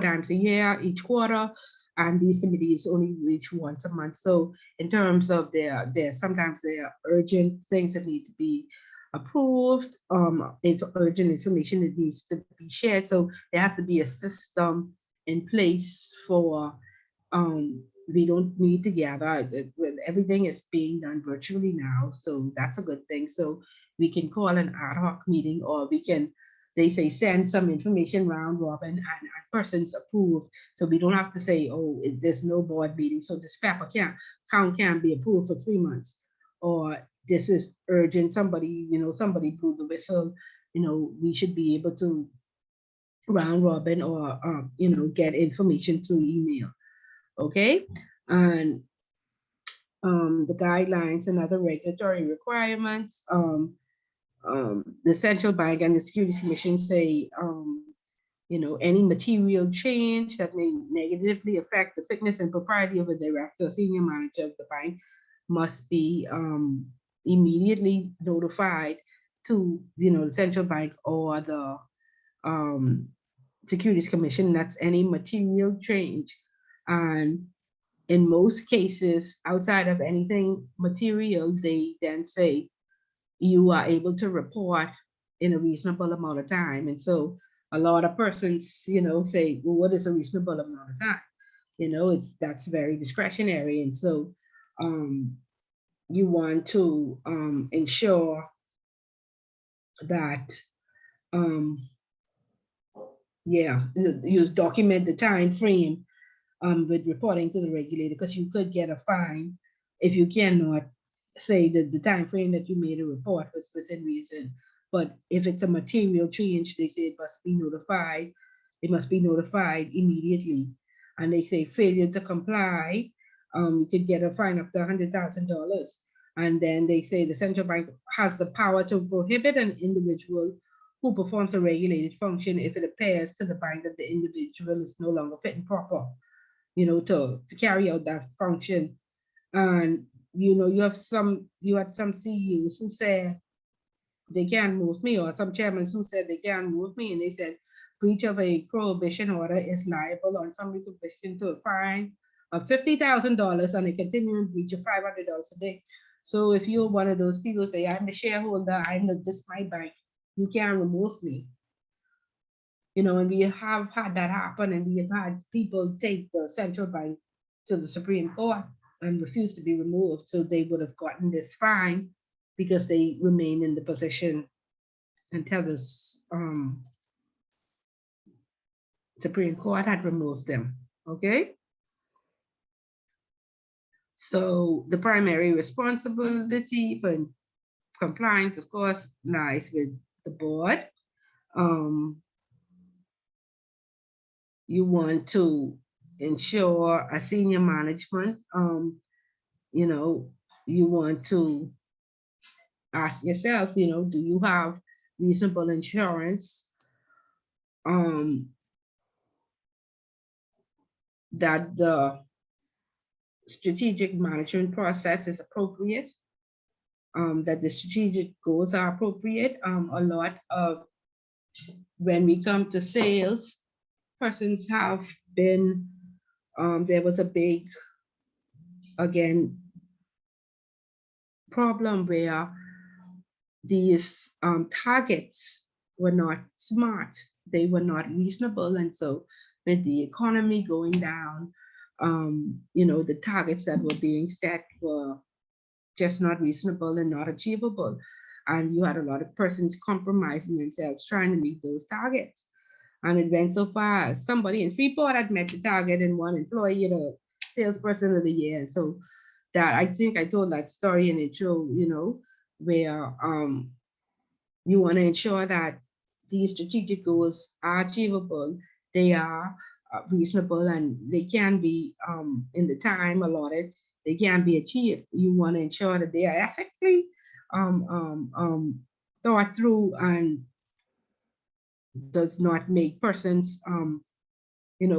Speaker 1: times a year, each quarter, and these committees only reach once a month. So in terms of sometimes there are urgent things that need to be approved, it's urgent information that needs to be shared. So there has to be a system in place for we don't meet together. Everything is being done virtually now, so that's a good thing. So we can call an ad hoc meeting, or we can, they say, send some information round robin and persons approve. So we don't have to say, oh, there's no board meeting, so this paper can't be approved for 3 months, or this is urgent, somebody, you know, somebody blew the whistle, you know, we should be able to round robin or you know, get information through email. Okay, and the guidelines and other regulatory requirements. The central bank and the Securities Commission say, you know, any material change that may negatively affect the fitness and propriety of a director or senior manager of the bank must be immediately notified to, you know, the central bank or the Securities Commission. That's any material change. And in most cases, outside of anything material, they then say you are able to report in a reasonable amount of time. And so a lot of persons, you know, say, well, what is a reasonable amount of time? You know, that's very discretionary. And so you want to ensure that you document the time frame with reporting to the regulator, because you could get a fine if you cannot say that the time frame that you made a report was within reason. But if it's a material change, they say it must be notified. It must be notified immediately. And they say failure to comply, you could get a fine up to $100,000. And then they say the central bank has the power to prohibit an individual who performs a regulated function if it appears to the bank that the individual is no longer fit and proper, to carry out that function. And you had some CEOs who said they can't move me, or some chairmen who said they can't move me, and they said breach of a prohibition order is liable on summary conviction to a fine of $50,000 and a continuing breach of $500 a day. So if you're one of those people say, I'm the shareholder, I know this my bank, you can't remove me. And we have had that happen, and we have had people take the central bank to the Supreme Court and refuse to be removed. So they would have gotten this fine because they remain in the position until this Supreme Court had removed them. Okay. So the primary responsibility for compliance, of course, lies with the board. You want to ensure a senior management, you want to ask yourself, do you have reasonable insurance that the strategic management process is appropriate, that the strategic goals are appropriate. A lot of, when we come to sales, persons have been, there was a big, again, problem where these targets were not smart, they were not reasonable. And so with the economy going down, the targets that were being set were just not reasonable and not achievable. And you had a lot of persons compromising themselves trying to meet those targets. And it went so far as somebody in Freeport had met the target and one employee, salesperson of the year. So that, I think I told that story in intro, where you want to ensure that these strategic goals are achievable, they are reasonable, and they can be in the time allotted, they can be achieved. You want to ensure that they are ethically thought through and does not make persons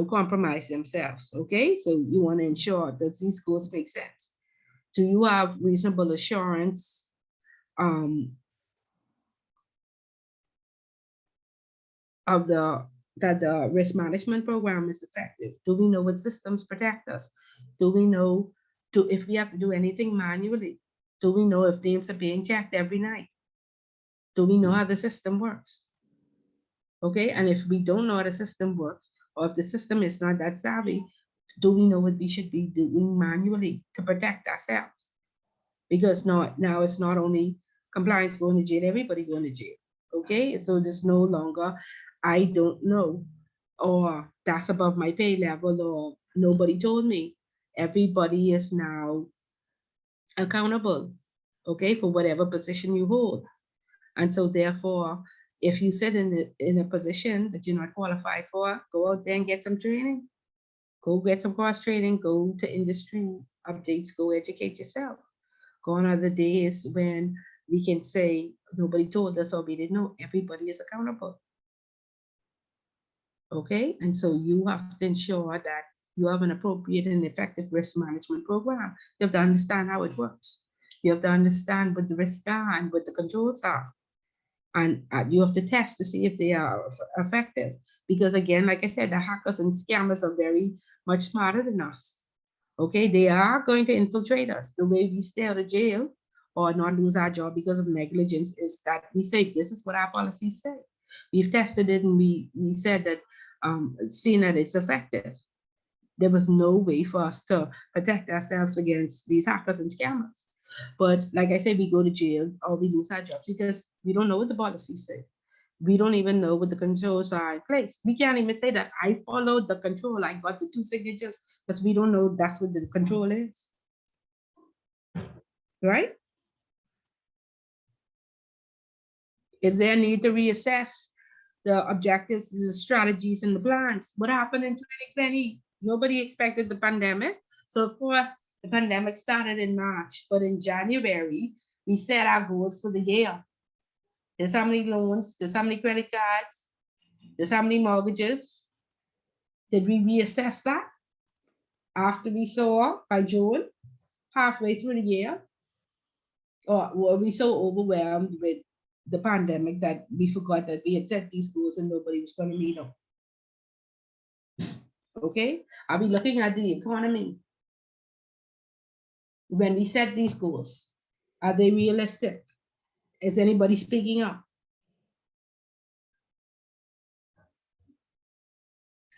Speaker 1: compromise themselves. Okay, so you want to ensure that these goals make sense. Do you have reasonable assurance that the risk management program is effective? Do we know what systems protect us? Do we know if we have to do anything manually? Do we know if names are being checked every night? Do we know how the system works? Okay, and if we don't know how the system works, or if the system is not that savvy, do we know what we should be doing manually to protect ourselves? Because now it's not only compliance going to jail, everybody going to jail. Okay, so there's no longer, I don't know, or that's above my pay level, or nobody told me. Everybody is now accountable, okay, for whatever position you hold. And so therefore, if you sit in a position that you're not qualified for, go out there and get some training. Go get some cross training, go to industry updates, go educate yourself. Gone are the days when we can say nobody told us or we didn't know. Everybody is accountable. Okay, and so you have to ensure that you have an appropriate and effective risk management program. You have to understand how it works. You have to understand what the risks are and what the controls are. And you have to test to see if they are effective. Because again, like I said, the hackers and scammers are very much smarter than us. Okay, they are going to infiltrate us. The way we stay out of jail or not lose our job because of negligence is that we say, this is what our policies say. We've tested it and we said that, seeing that it's effective. There was no way for us to protect ourselves against these hackers and scammers. But like I said, we go to jail or we lose our jobs because we don't know what the policies say. We don't even know what the controls are in place. We can't even say that I followed the control, I got the 2 signatures, because we don't know that's what the control is. Right? Is there a need to reassess the objectives, the strategies, and the plans? What happened in 2020? Nobody expected the pandemic. So of course, the pandemic started in March, but in January, we set our goals for the year. There's how many loans, there's how many credit cards, there's how many mortgages. Did we reassess that after we saw by June, halfway through the year? Or were we so overwhelmed with the pandemic that we forgot that we had set these goals and nobody was going to meet them? Okay, are we looking at the economy when we set these goals? Are they realistic? Is anybody speaking up?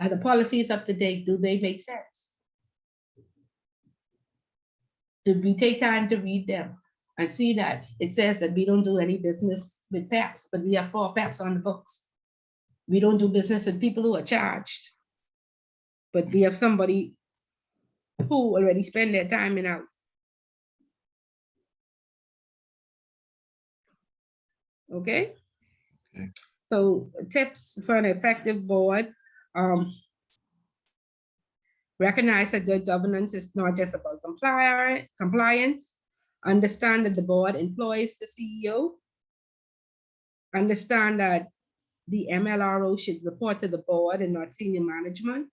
Speaker 1: Are the policies up to date? Do they make sense? Did we take time to read them and see that it says that we don't do any business with PEPs, but we have 4 PEPs on the books. We don't do business with people who are charged, but we have somebody who already spend their time and out. Okay.
Speaker 8: Okay.
Speaker 1: So tips for an effective board. Recognize that good governance is not just about compliance. Understand that the board employs the CEO. Understand that the MLRO should report to the board and not senior management.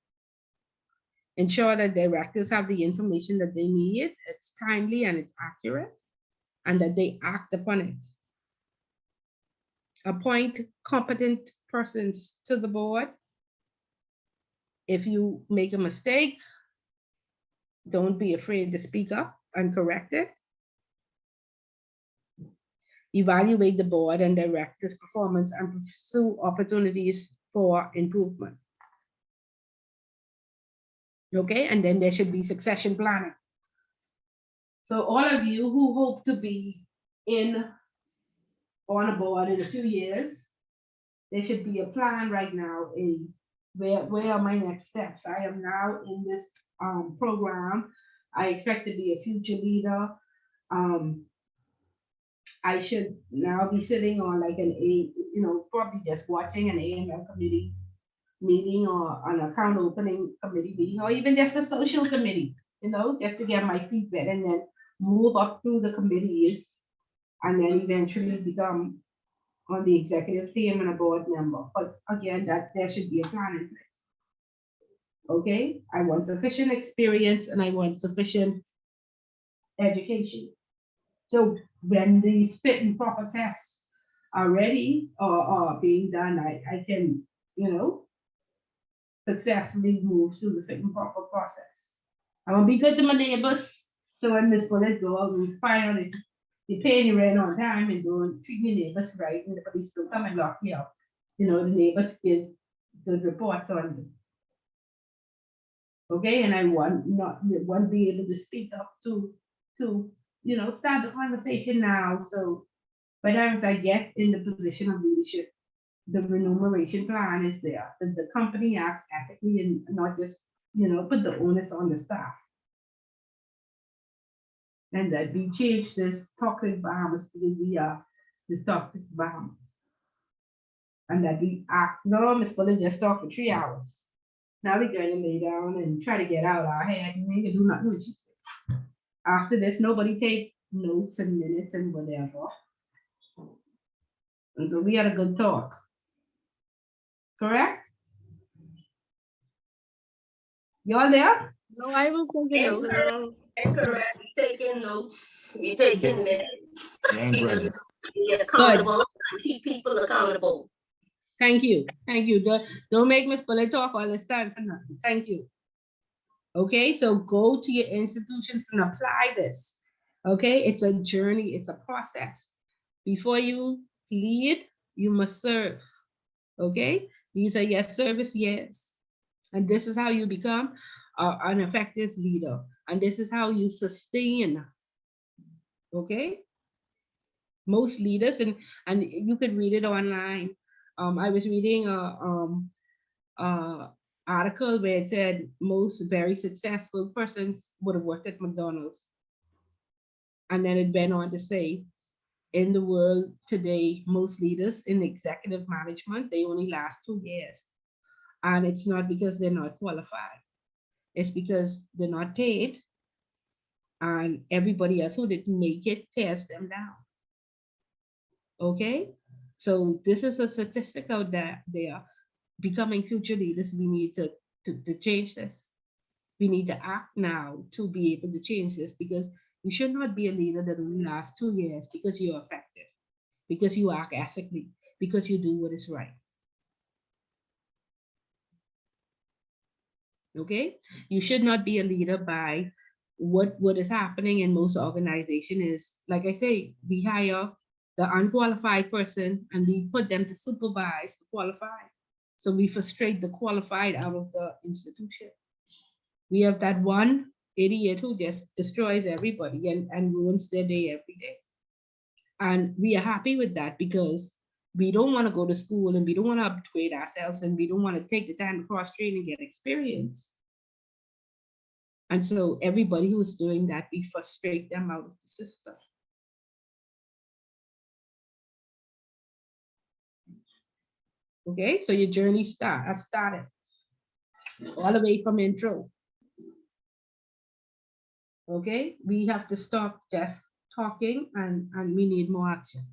Speaker 1: Ensure that directors have the information that they need, it's timely and it's accurate, and that they act upon it. Appoint competent persons to the board. If you make a mistake, don't be afraid to speak up and correct it. Evaluate the board and directors' performance and pursue opportunities for improvement. Okay, and then there should be succession planning. So all of you who hope to be on a board in a few years, there should be a plan right now in where are my next steps. I am now in this program. I expect to be a future leader. I should now be sitting on like probably just watching an AML committee meeting or an account opening committee meeting, or even just a social committee, just to get my feet wet and then move up through the committees and then eventually become on the executive team and a board member. But again, that there should be a plan in place. Okay, I want sufficient experience and I want sufficient education. So when these fit and proper tests are ready or are being done, I can, successfully move through the fit and proper process. I want to be good to my neighbors. So when Miss Bullet go out and find out they paying your rent on time and don't treat your neighbors right, and the police don't come and lock you up. The neighbors give the reports on you. Okay, and I want to be able to speak up to start the conversation now. So by the time I get in the position of leadership, the remuneration plan is there. The company acts ethically and not just, put the onus on the staff. And that we change this toxic Bahamas because we are this toxic Bahamas. And that we act, no, Miss Fuller just talked for 3 hours. Now we're going to lay down and try to get out our head and we can do nothing what she said. After this, nobody take notes and minutes and whatever. And so we had a good talk. Correct? You all there?
Speaker 10: No, I will take it over.
Speaker 3: Incorrect. We taking notes. We taking minutes.
Speaker 8: And present.
Speaker 3: Be accountable. Keep people accountable.
Speaker 1: Thank you. Thank you. Don't make Miss Bullet talk all this time for nothing. Thank you. Okay, so go to your institutions and apply this. Okay, it's a journey, it's a process. Before you lead, you must serve. Okay, these are your service years. And this is how you become an effective leader. And this is how you sustain. Okay, most leaders, and you could read it online. I was reading a article where it said most very successful persons would have worked at McDonald's. And then it went on to say, in the world today, most leaders in executive management, they only last 2 years. And it's not because they're not qualified. It's because they're not paid. And everybody else who didn't make it tears them down. Okay? So this is a statistic out there. They are becoming future leaders. We need to change this. We need to act now to be able to change this, because you should not be a leader that only lasts 2 years because you're effective, because you act ethically, because you do what is right. Okay? You should not be a leader by what is happening in most organization is, like I say, we hire the unqualified person and we put them to supervise the qualified. So we frustrate the qualified out of the institution. We have that one idiot who just destroys everybody and ruins their day every day. And we are happy with that because we don't want to go to school and we don't want to upgrade ourselves and we don't want to take the time to cross train and get experience. And so everybody who's doing that, we frustrate them out of the system. Okay, so your journey started all the way from intro. Okay, we have to stop just talking and we need more action.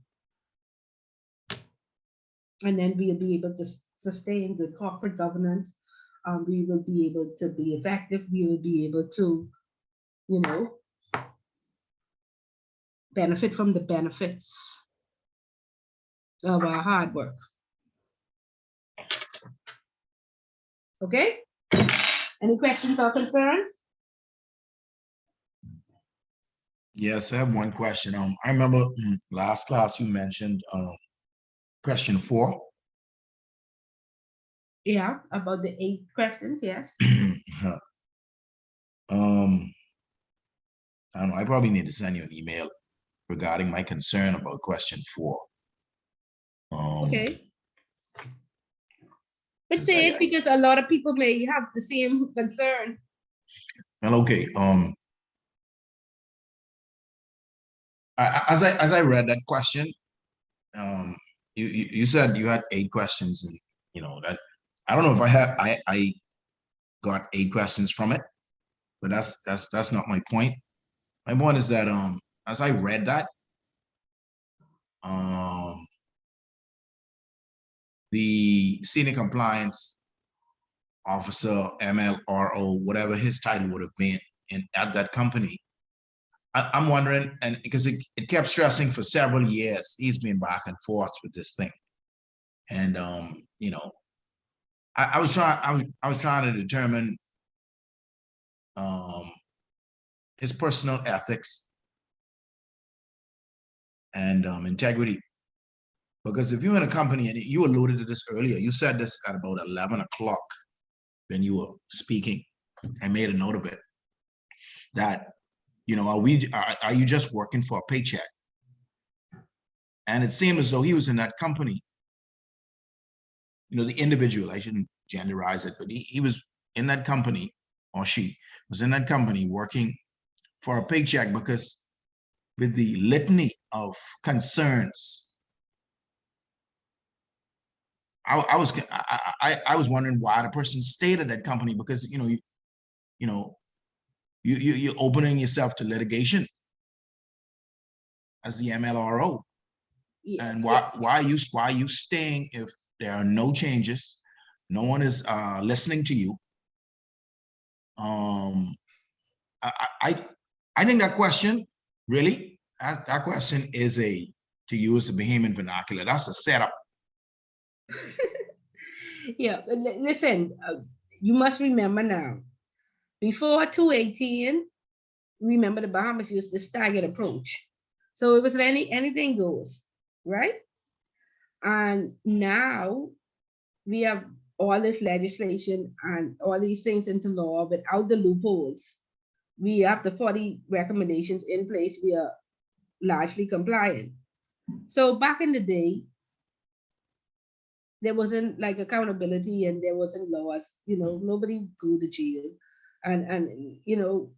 Speaker 1: And then we'll be able to sustain good corporate governance. We will be able to be effective. We will be able to, you know, benefit from the benefits of our hard work. Okay? Any questions or concerns?
Speaker 8: Yes, I have one question. I remember last class you mentioned question 4.
Speaker 1: Yeah, about the 8 questions, yes.
Speaker 8: I don't know, I probably need to send you an email regarding my concern about question 4.
Speaker 1: Okay. But say it because a lot of people may have the same concern.
Speaker 8: Well, okay. As I read that question, you said you had 8 questions, and you know that I don't know if I got 8 questions from it, but that's not my point. My point is that as I read that, the senior compliance officer, MLRO, whatever his title would have been at that company, I'm wondering, and because it kept stressing for several years, he's been back and forth with this thing. And you know, I was trying to determine his personal ethics and integrity. Because if you're in a company, and you alluded to this earlier, you said this at about 11 o'clock when you were speaking. I made a note of it, that, you know, are you just working for a paycheck? And it seemed as though he was in that company, you know, the individual, I shouldn't genderize it, but he was in that company, or she was in that company working for a paycheck, because with the litany of concerns, I was wondering why the person stayed at that company, because you're opening yourself to litigation as the MLRO. Yeah, and why are you staying if there are no changes, no one is listening to you? I think that question, really, that question is to use the Bahamian vernacular, that's a setup.
Speaker 1: Yeah, but listen, you must remember now, before 218, remember the Bahamas used the staggered approach. So it was anything goes, right? And now we have all this legislation and all these things into law without the loopholes. We have the 40 recommendations in place. We are largely compliant. So back in the day, there wasn't like accountability and there wasn't laws, nobody go to jail. And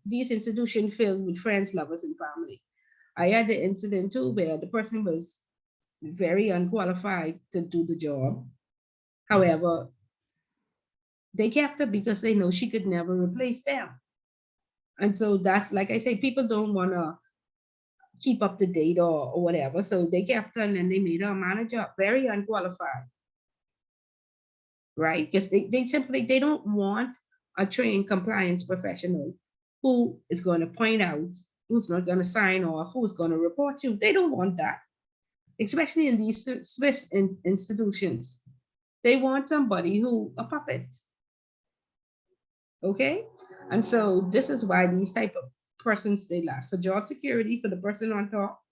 Speaker 1: these institutions filled with friends, lovers, and family. I had the incident too where the person was very unqualified to do the job. However, they kept her because they know she could never replace them. And so that's like I say, people don't want to keep up to date or whatever. So they kept her and then they made her a manager, very unqualified. Right? Because they simply they don't want a trained compliance professional who is going to point out, who's not going to sign off, who's going to report you. They don't want that, especially in these Swiss institutions. They want somebody who a puppet. Okay, and so this is why these type of persons they last for job security for the person on top,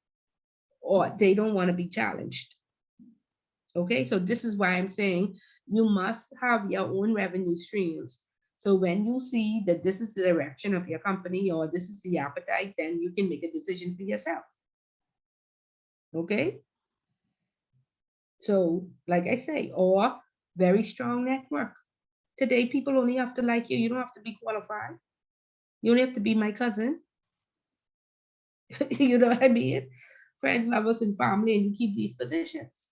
Speaker 1: or they don't want to be challenged. Okay, so this is why I'm saying you must have your own revenue streams. So when you see that this is the direction of your company or this is the appetite, then you can make a decision for yourself. Okay. So, like I say, or very strong network. Today, people only have to like you. You don't have to be qualified. You only have to be my cousin. You know what I mean? Friends, lovers, and family, and you keep these positions.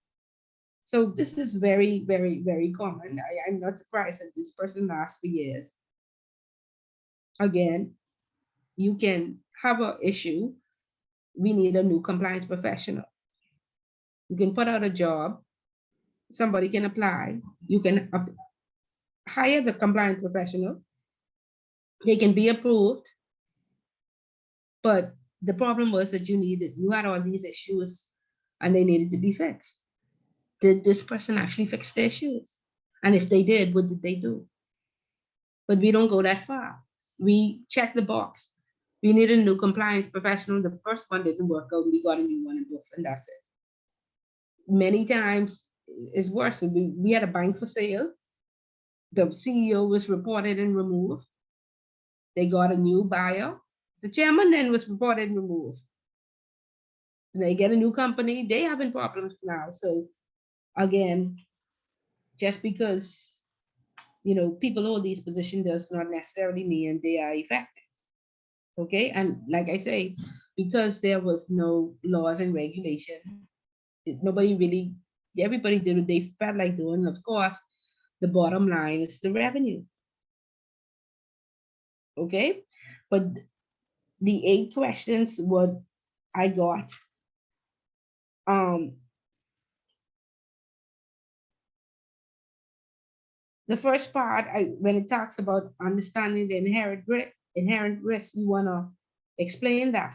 Speaker 1: So this is very, very, very common. I'm not surprised that this person lasts for years. Again, you can have an issue. We need a new compliance professional. You can put out a job. Somebody can apply. You can hire the compliance professional. They can be approved. But the problem was that you had all these issues and they needed to be fixed. Did this person actually fix the issues? And if they did, what did they do? But we don't go that far. We check the box. We need a new compliance professional. The first one didn't work out. We got a new one and that's it. Many times it's worse. We had a bank for sale. The CEO was reported and removed. They got a new buyer. The chairman then was reported and removed. They get a new company. They having problems now. So again, just because people hold these positions does not necessarily mean they are effective. Okay, and like I say, because there was no laws and regulation, nobody really, everybody did what they felt like doing. Of course, the bottom line is the revenue. Okay, but the 8 questions what I got, the first part, when it talks about understanding the inherent risk, you want to explain that.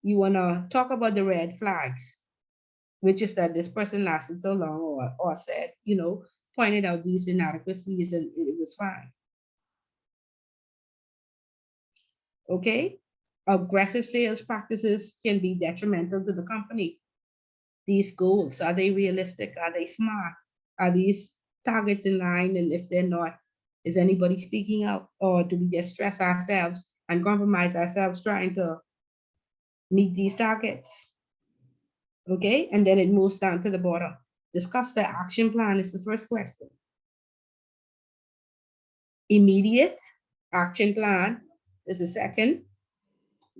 Speaker 1: You want to talk about the red flags, which is that this person lasted so long or said, pointed out these inadequacies and it was fine. Okay? Aggressive sales practices can be detrimental to the company. These goals, are they realistic? Are they smart? Are these targets in line? And if they're not, is anybody speaking up? Or do we just stress ourselves and compromise ourselves trying to meet these targets? Okay, and then it moves down to the bottom. Discuss the action plan is the first question. Immediate action plan is the second.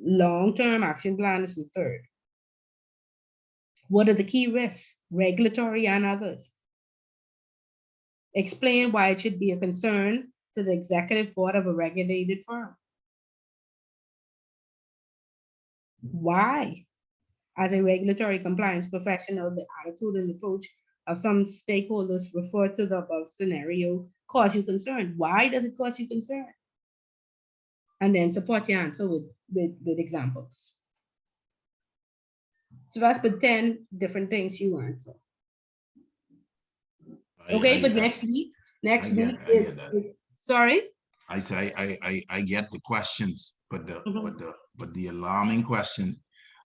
Speaker 1: Long-term action plan is the third. What are the key risks, regulatory and others? Explain why it should be a concern to the executive board of a regulated firm. Why? As a regulatory compliance professional, the attitude and approach of some stakeholders referred to the above scenario cause you concern. Why does it cause you concern? And then support your answer with examples. So that's the 10 different things you answer. Okay, but next week is sorry.
Speaker 8: I say I get the questions, but the alarming question.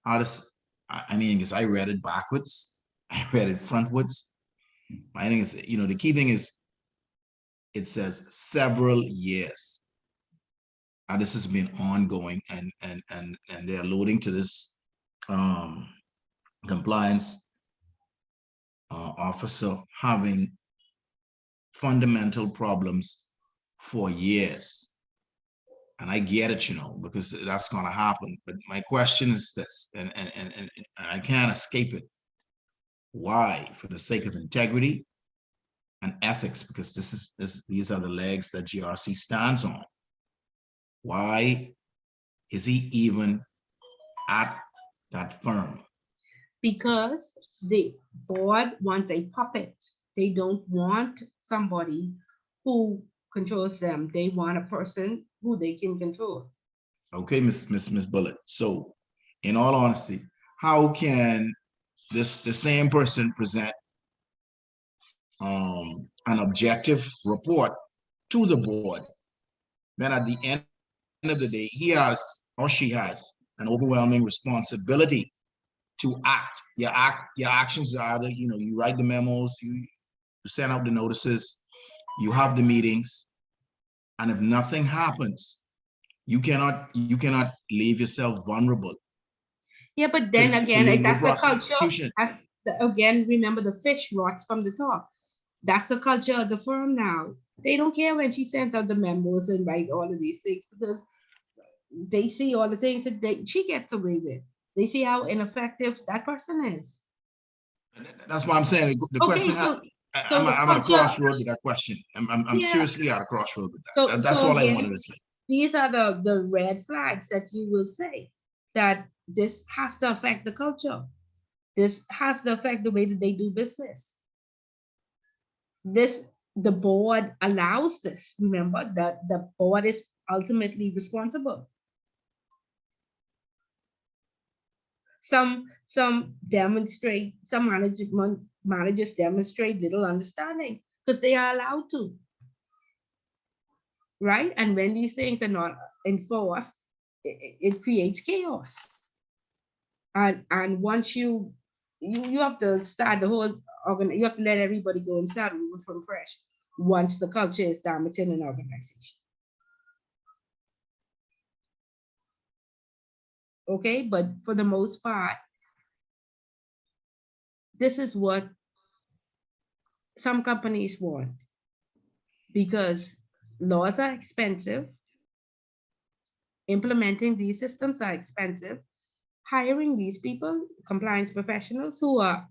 Speaker 8: How does I mean? Because I read it backwards, I read it frontwards. I think it's the key thing is it says several years. And this has been ongoing, and they're alluding to this compliance officer having fundamental problems for years. And I get it, because that's gonna happen. But my question is this, and I can't escape it. Why? For the sake of integrity and ethics, because these are the legs that GRC stands on. Why is he even at that firm?
Speaker 1: Because the board wants a puppet. They don't want somebody who controls them. They want a person who they can control.
Speaker 8: Okay, Miss Bullet. So, in all honesty, how can the same person present an objective report to the board, then at the end of the day, he has or she has an overwhelming responsibility to act. Your actions are either, you write the memos, you send out the notices, you have the meetings, and if nothing happens, you cannot leave yourself vulnerable.
Speaker 1: Yeah, but then
Speaker 8: to
Speaker 1: again,
Speaker 8: legal
Speaker 1: that's the culture.
Speaker 8: prosecution.
Speaker 1: Again, remember the fish rots from the top. That's the culture of the firm now. They don't care when she sends out the memos and write all of these things because they see all the things that she gets away with. They see how ineffective that person is.
Speaker 8: That's why I'm saying the
Speaker 1: Okay,
Speaker 8: question.
Speaker 1: so
Speaker 8: I'm
Speaker 1: the
Speaker 8: at a
Speaker 1: culture-
Speaker 8: crossroad with that question. I'm
Speaker 1: Yeah.
Speaker 8: seriously at a crossroad with that. That's
Speaker 1: So
Speaker 8: all I
Speaker 1: again,
Speaker 8: wanted to say.
Speaker 1: these are the red flags that you will say that this has to affect the culture. This has to affect the way that they do business. The board allows this. Remember that the board is ultimately responsible. Some managers demonstrate little understanding because they are allowed to. Right? And when these things are not enforced, it creates chaos. And once you have to start the whole you have to let everybody go and start over from fresh once the culture is damaged in an organization. Okay, but for the most part, this is what some companies want because laws are expensive, implementing these systems are expensive, hiring these people, compliance professionals who are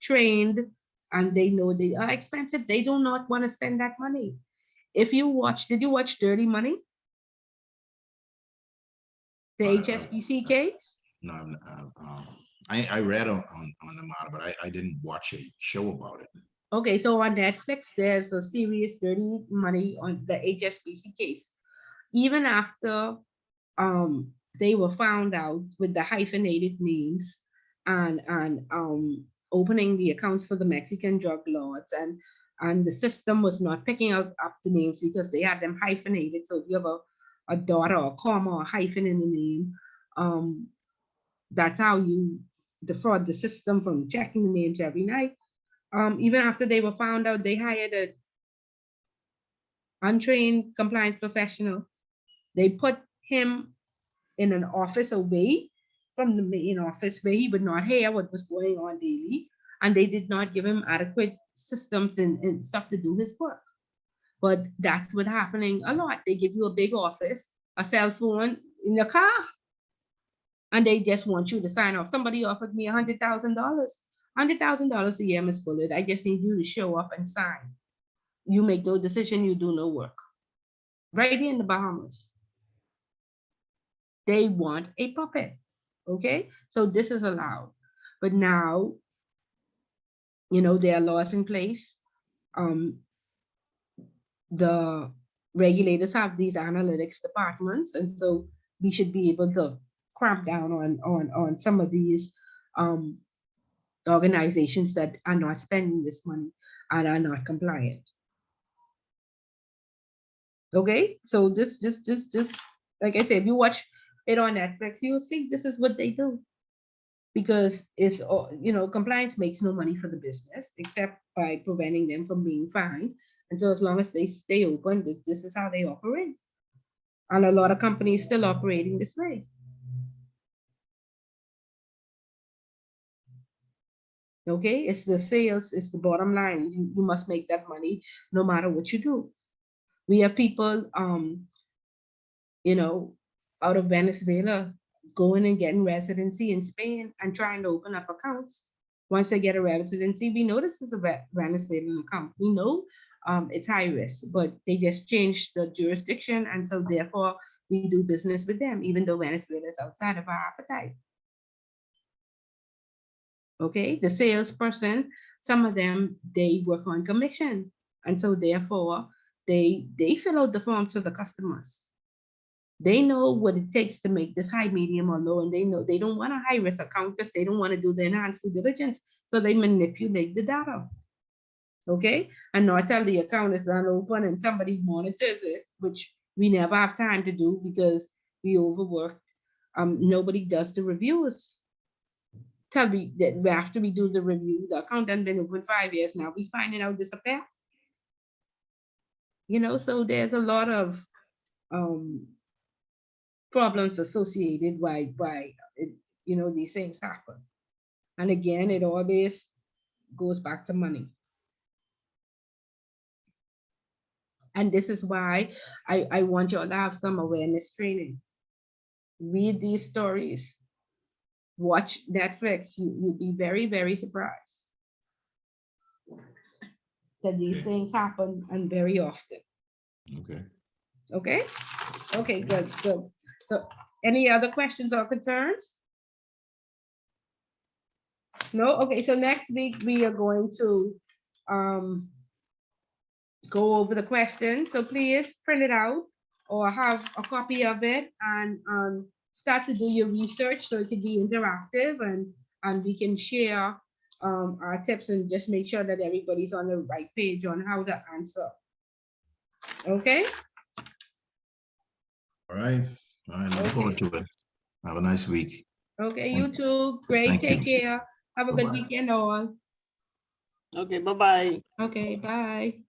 Speaker 1: trained and they know they are expensive, they do not want to spend that money. Did you watch Dirty Money? The HSBC case?
Speaker 8: No, I read on the matter, but I didn't watch a show about it.
Speaker 1: Okay, so on Netflix, there's a series, Dirty Money, on the HSBC case. Even after they were found out with the hyphenated names and opening the accounts for the Mexican drug lords, and the system was not picking up the names because they had them hyphenated. So if you have a daughter or a comma or a hyphen in the name, that's how you defraud the system from checking the names every night. Even after they were found out, they hired an untrained compliance professional. They put him in an office away from the main office where he would not hear what was going on daily. And they did not give him adequate systems and stuff to do his work. But that's what's happening a lot. They give you a big office, a cell phone in your car, and they just want you to sign off. Somebody offered me $100,000. $100,000 a year, Miss Bullet. I just need you to show up and sign. You make no decision, you do no work. Right here in the Bahamas. They want a puppet. Okay, so this is allowed. But now, there are laws in place. The regulators have these analytics departments, and so we should be able to cramp down on some of these organizations that are not spending this money and are not compliant. Okay, so just like I said, if you watch it on Netflix, you'll see this is what they do. Because it's, compliance makes no money for the business except by preventing them from being fined. And so as long as they stay open, this is how they operate. And a lot of companies still operating this way. Okay, it's the sales, it's the bottom line. You must make that money no matter what you do. We have people you know, out of Venezuela, going and getting residency in Spain and trying to open up accounts. Once they get a residency, we know this is a Venezuelan account. We know it's high risk, but they just changed the jurisdiction, and so therefore we do business with them, even though Venezuela is outside of our appetite. Okay, the salesperson, some of them, they work on commission, and so therefore they fill out the forms for the customers. They know what it takes to make this high, medium, or low, and they know they don't want a high risk account because they don't want to do the enhanced due diligence, so they manipulate the data. Okay, and not tell the account is unopened and somebody monitors it, which we never have time to do because we overworked. Nobody does the reviews. Tell me that after we do the review, the account has been open 5 years now, we finding out disappear. You know, so there's a lot of problems associated by you know, these things happen. And again, it always goes back to money. And this is why I want you all to have some awareness training. Read these stories. Watch Netflix. You'll be very, very surprised that these
Speaker 8: Okay.
Speaker 1: things happen, and very often.
Speaker 8: Okay.
Speaker 1: Okay? Okay, good, good. So any other questions or concerns? No? Okay, so next week we are going to go over the questions. So please print it out or have a copy of it, and start to do your research so it can be interactive, and we can share our tips and just make sure that everybody's on the right page on how to answer. Okay?
Speaker 8: All right. All right. Looking forward to it. Have a nice week.
Speaker 1: Okay,
Speaker 8: Thank
Speaker 1: you
Speaker 8: you.
Speaker 1: too. Great.
Speaker 8: Thank
Speaker 1: Take
Speaker 8: you.
Speaker 1: care. Have a good
Speaker 8: Bye-bye.
Speaker 1: weekend all.
Speaker 9: Okay, bye-bye.
Speaker 1: Okay, bye.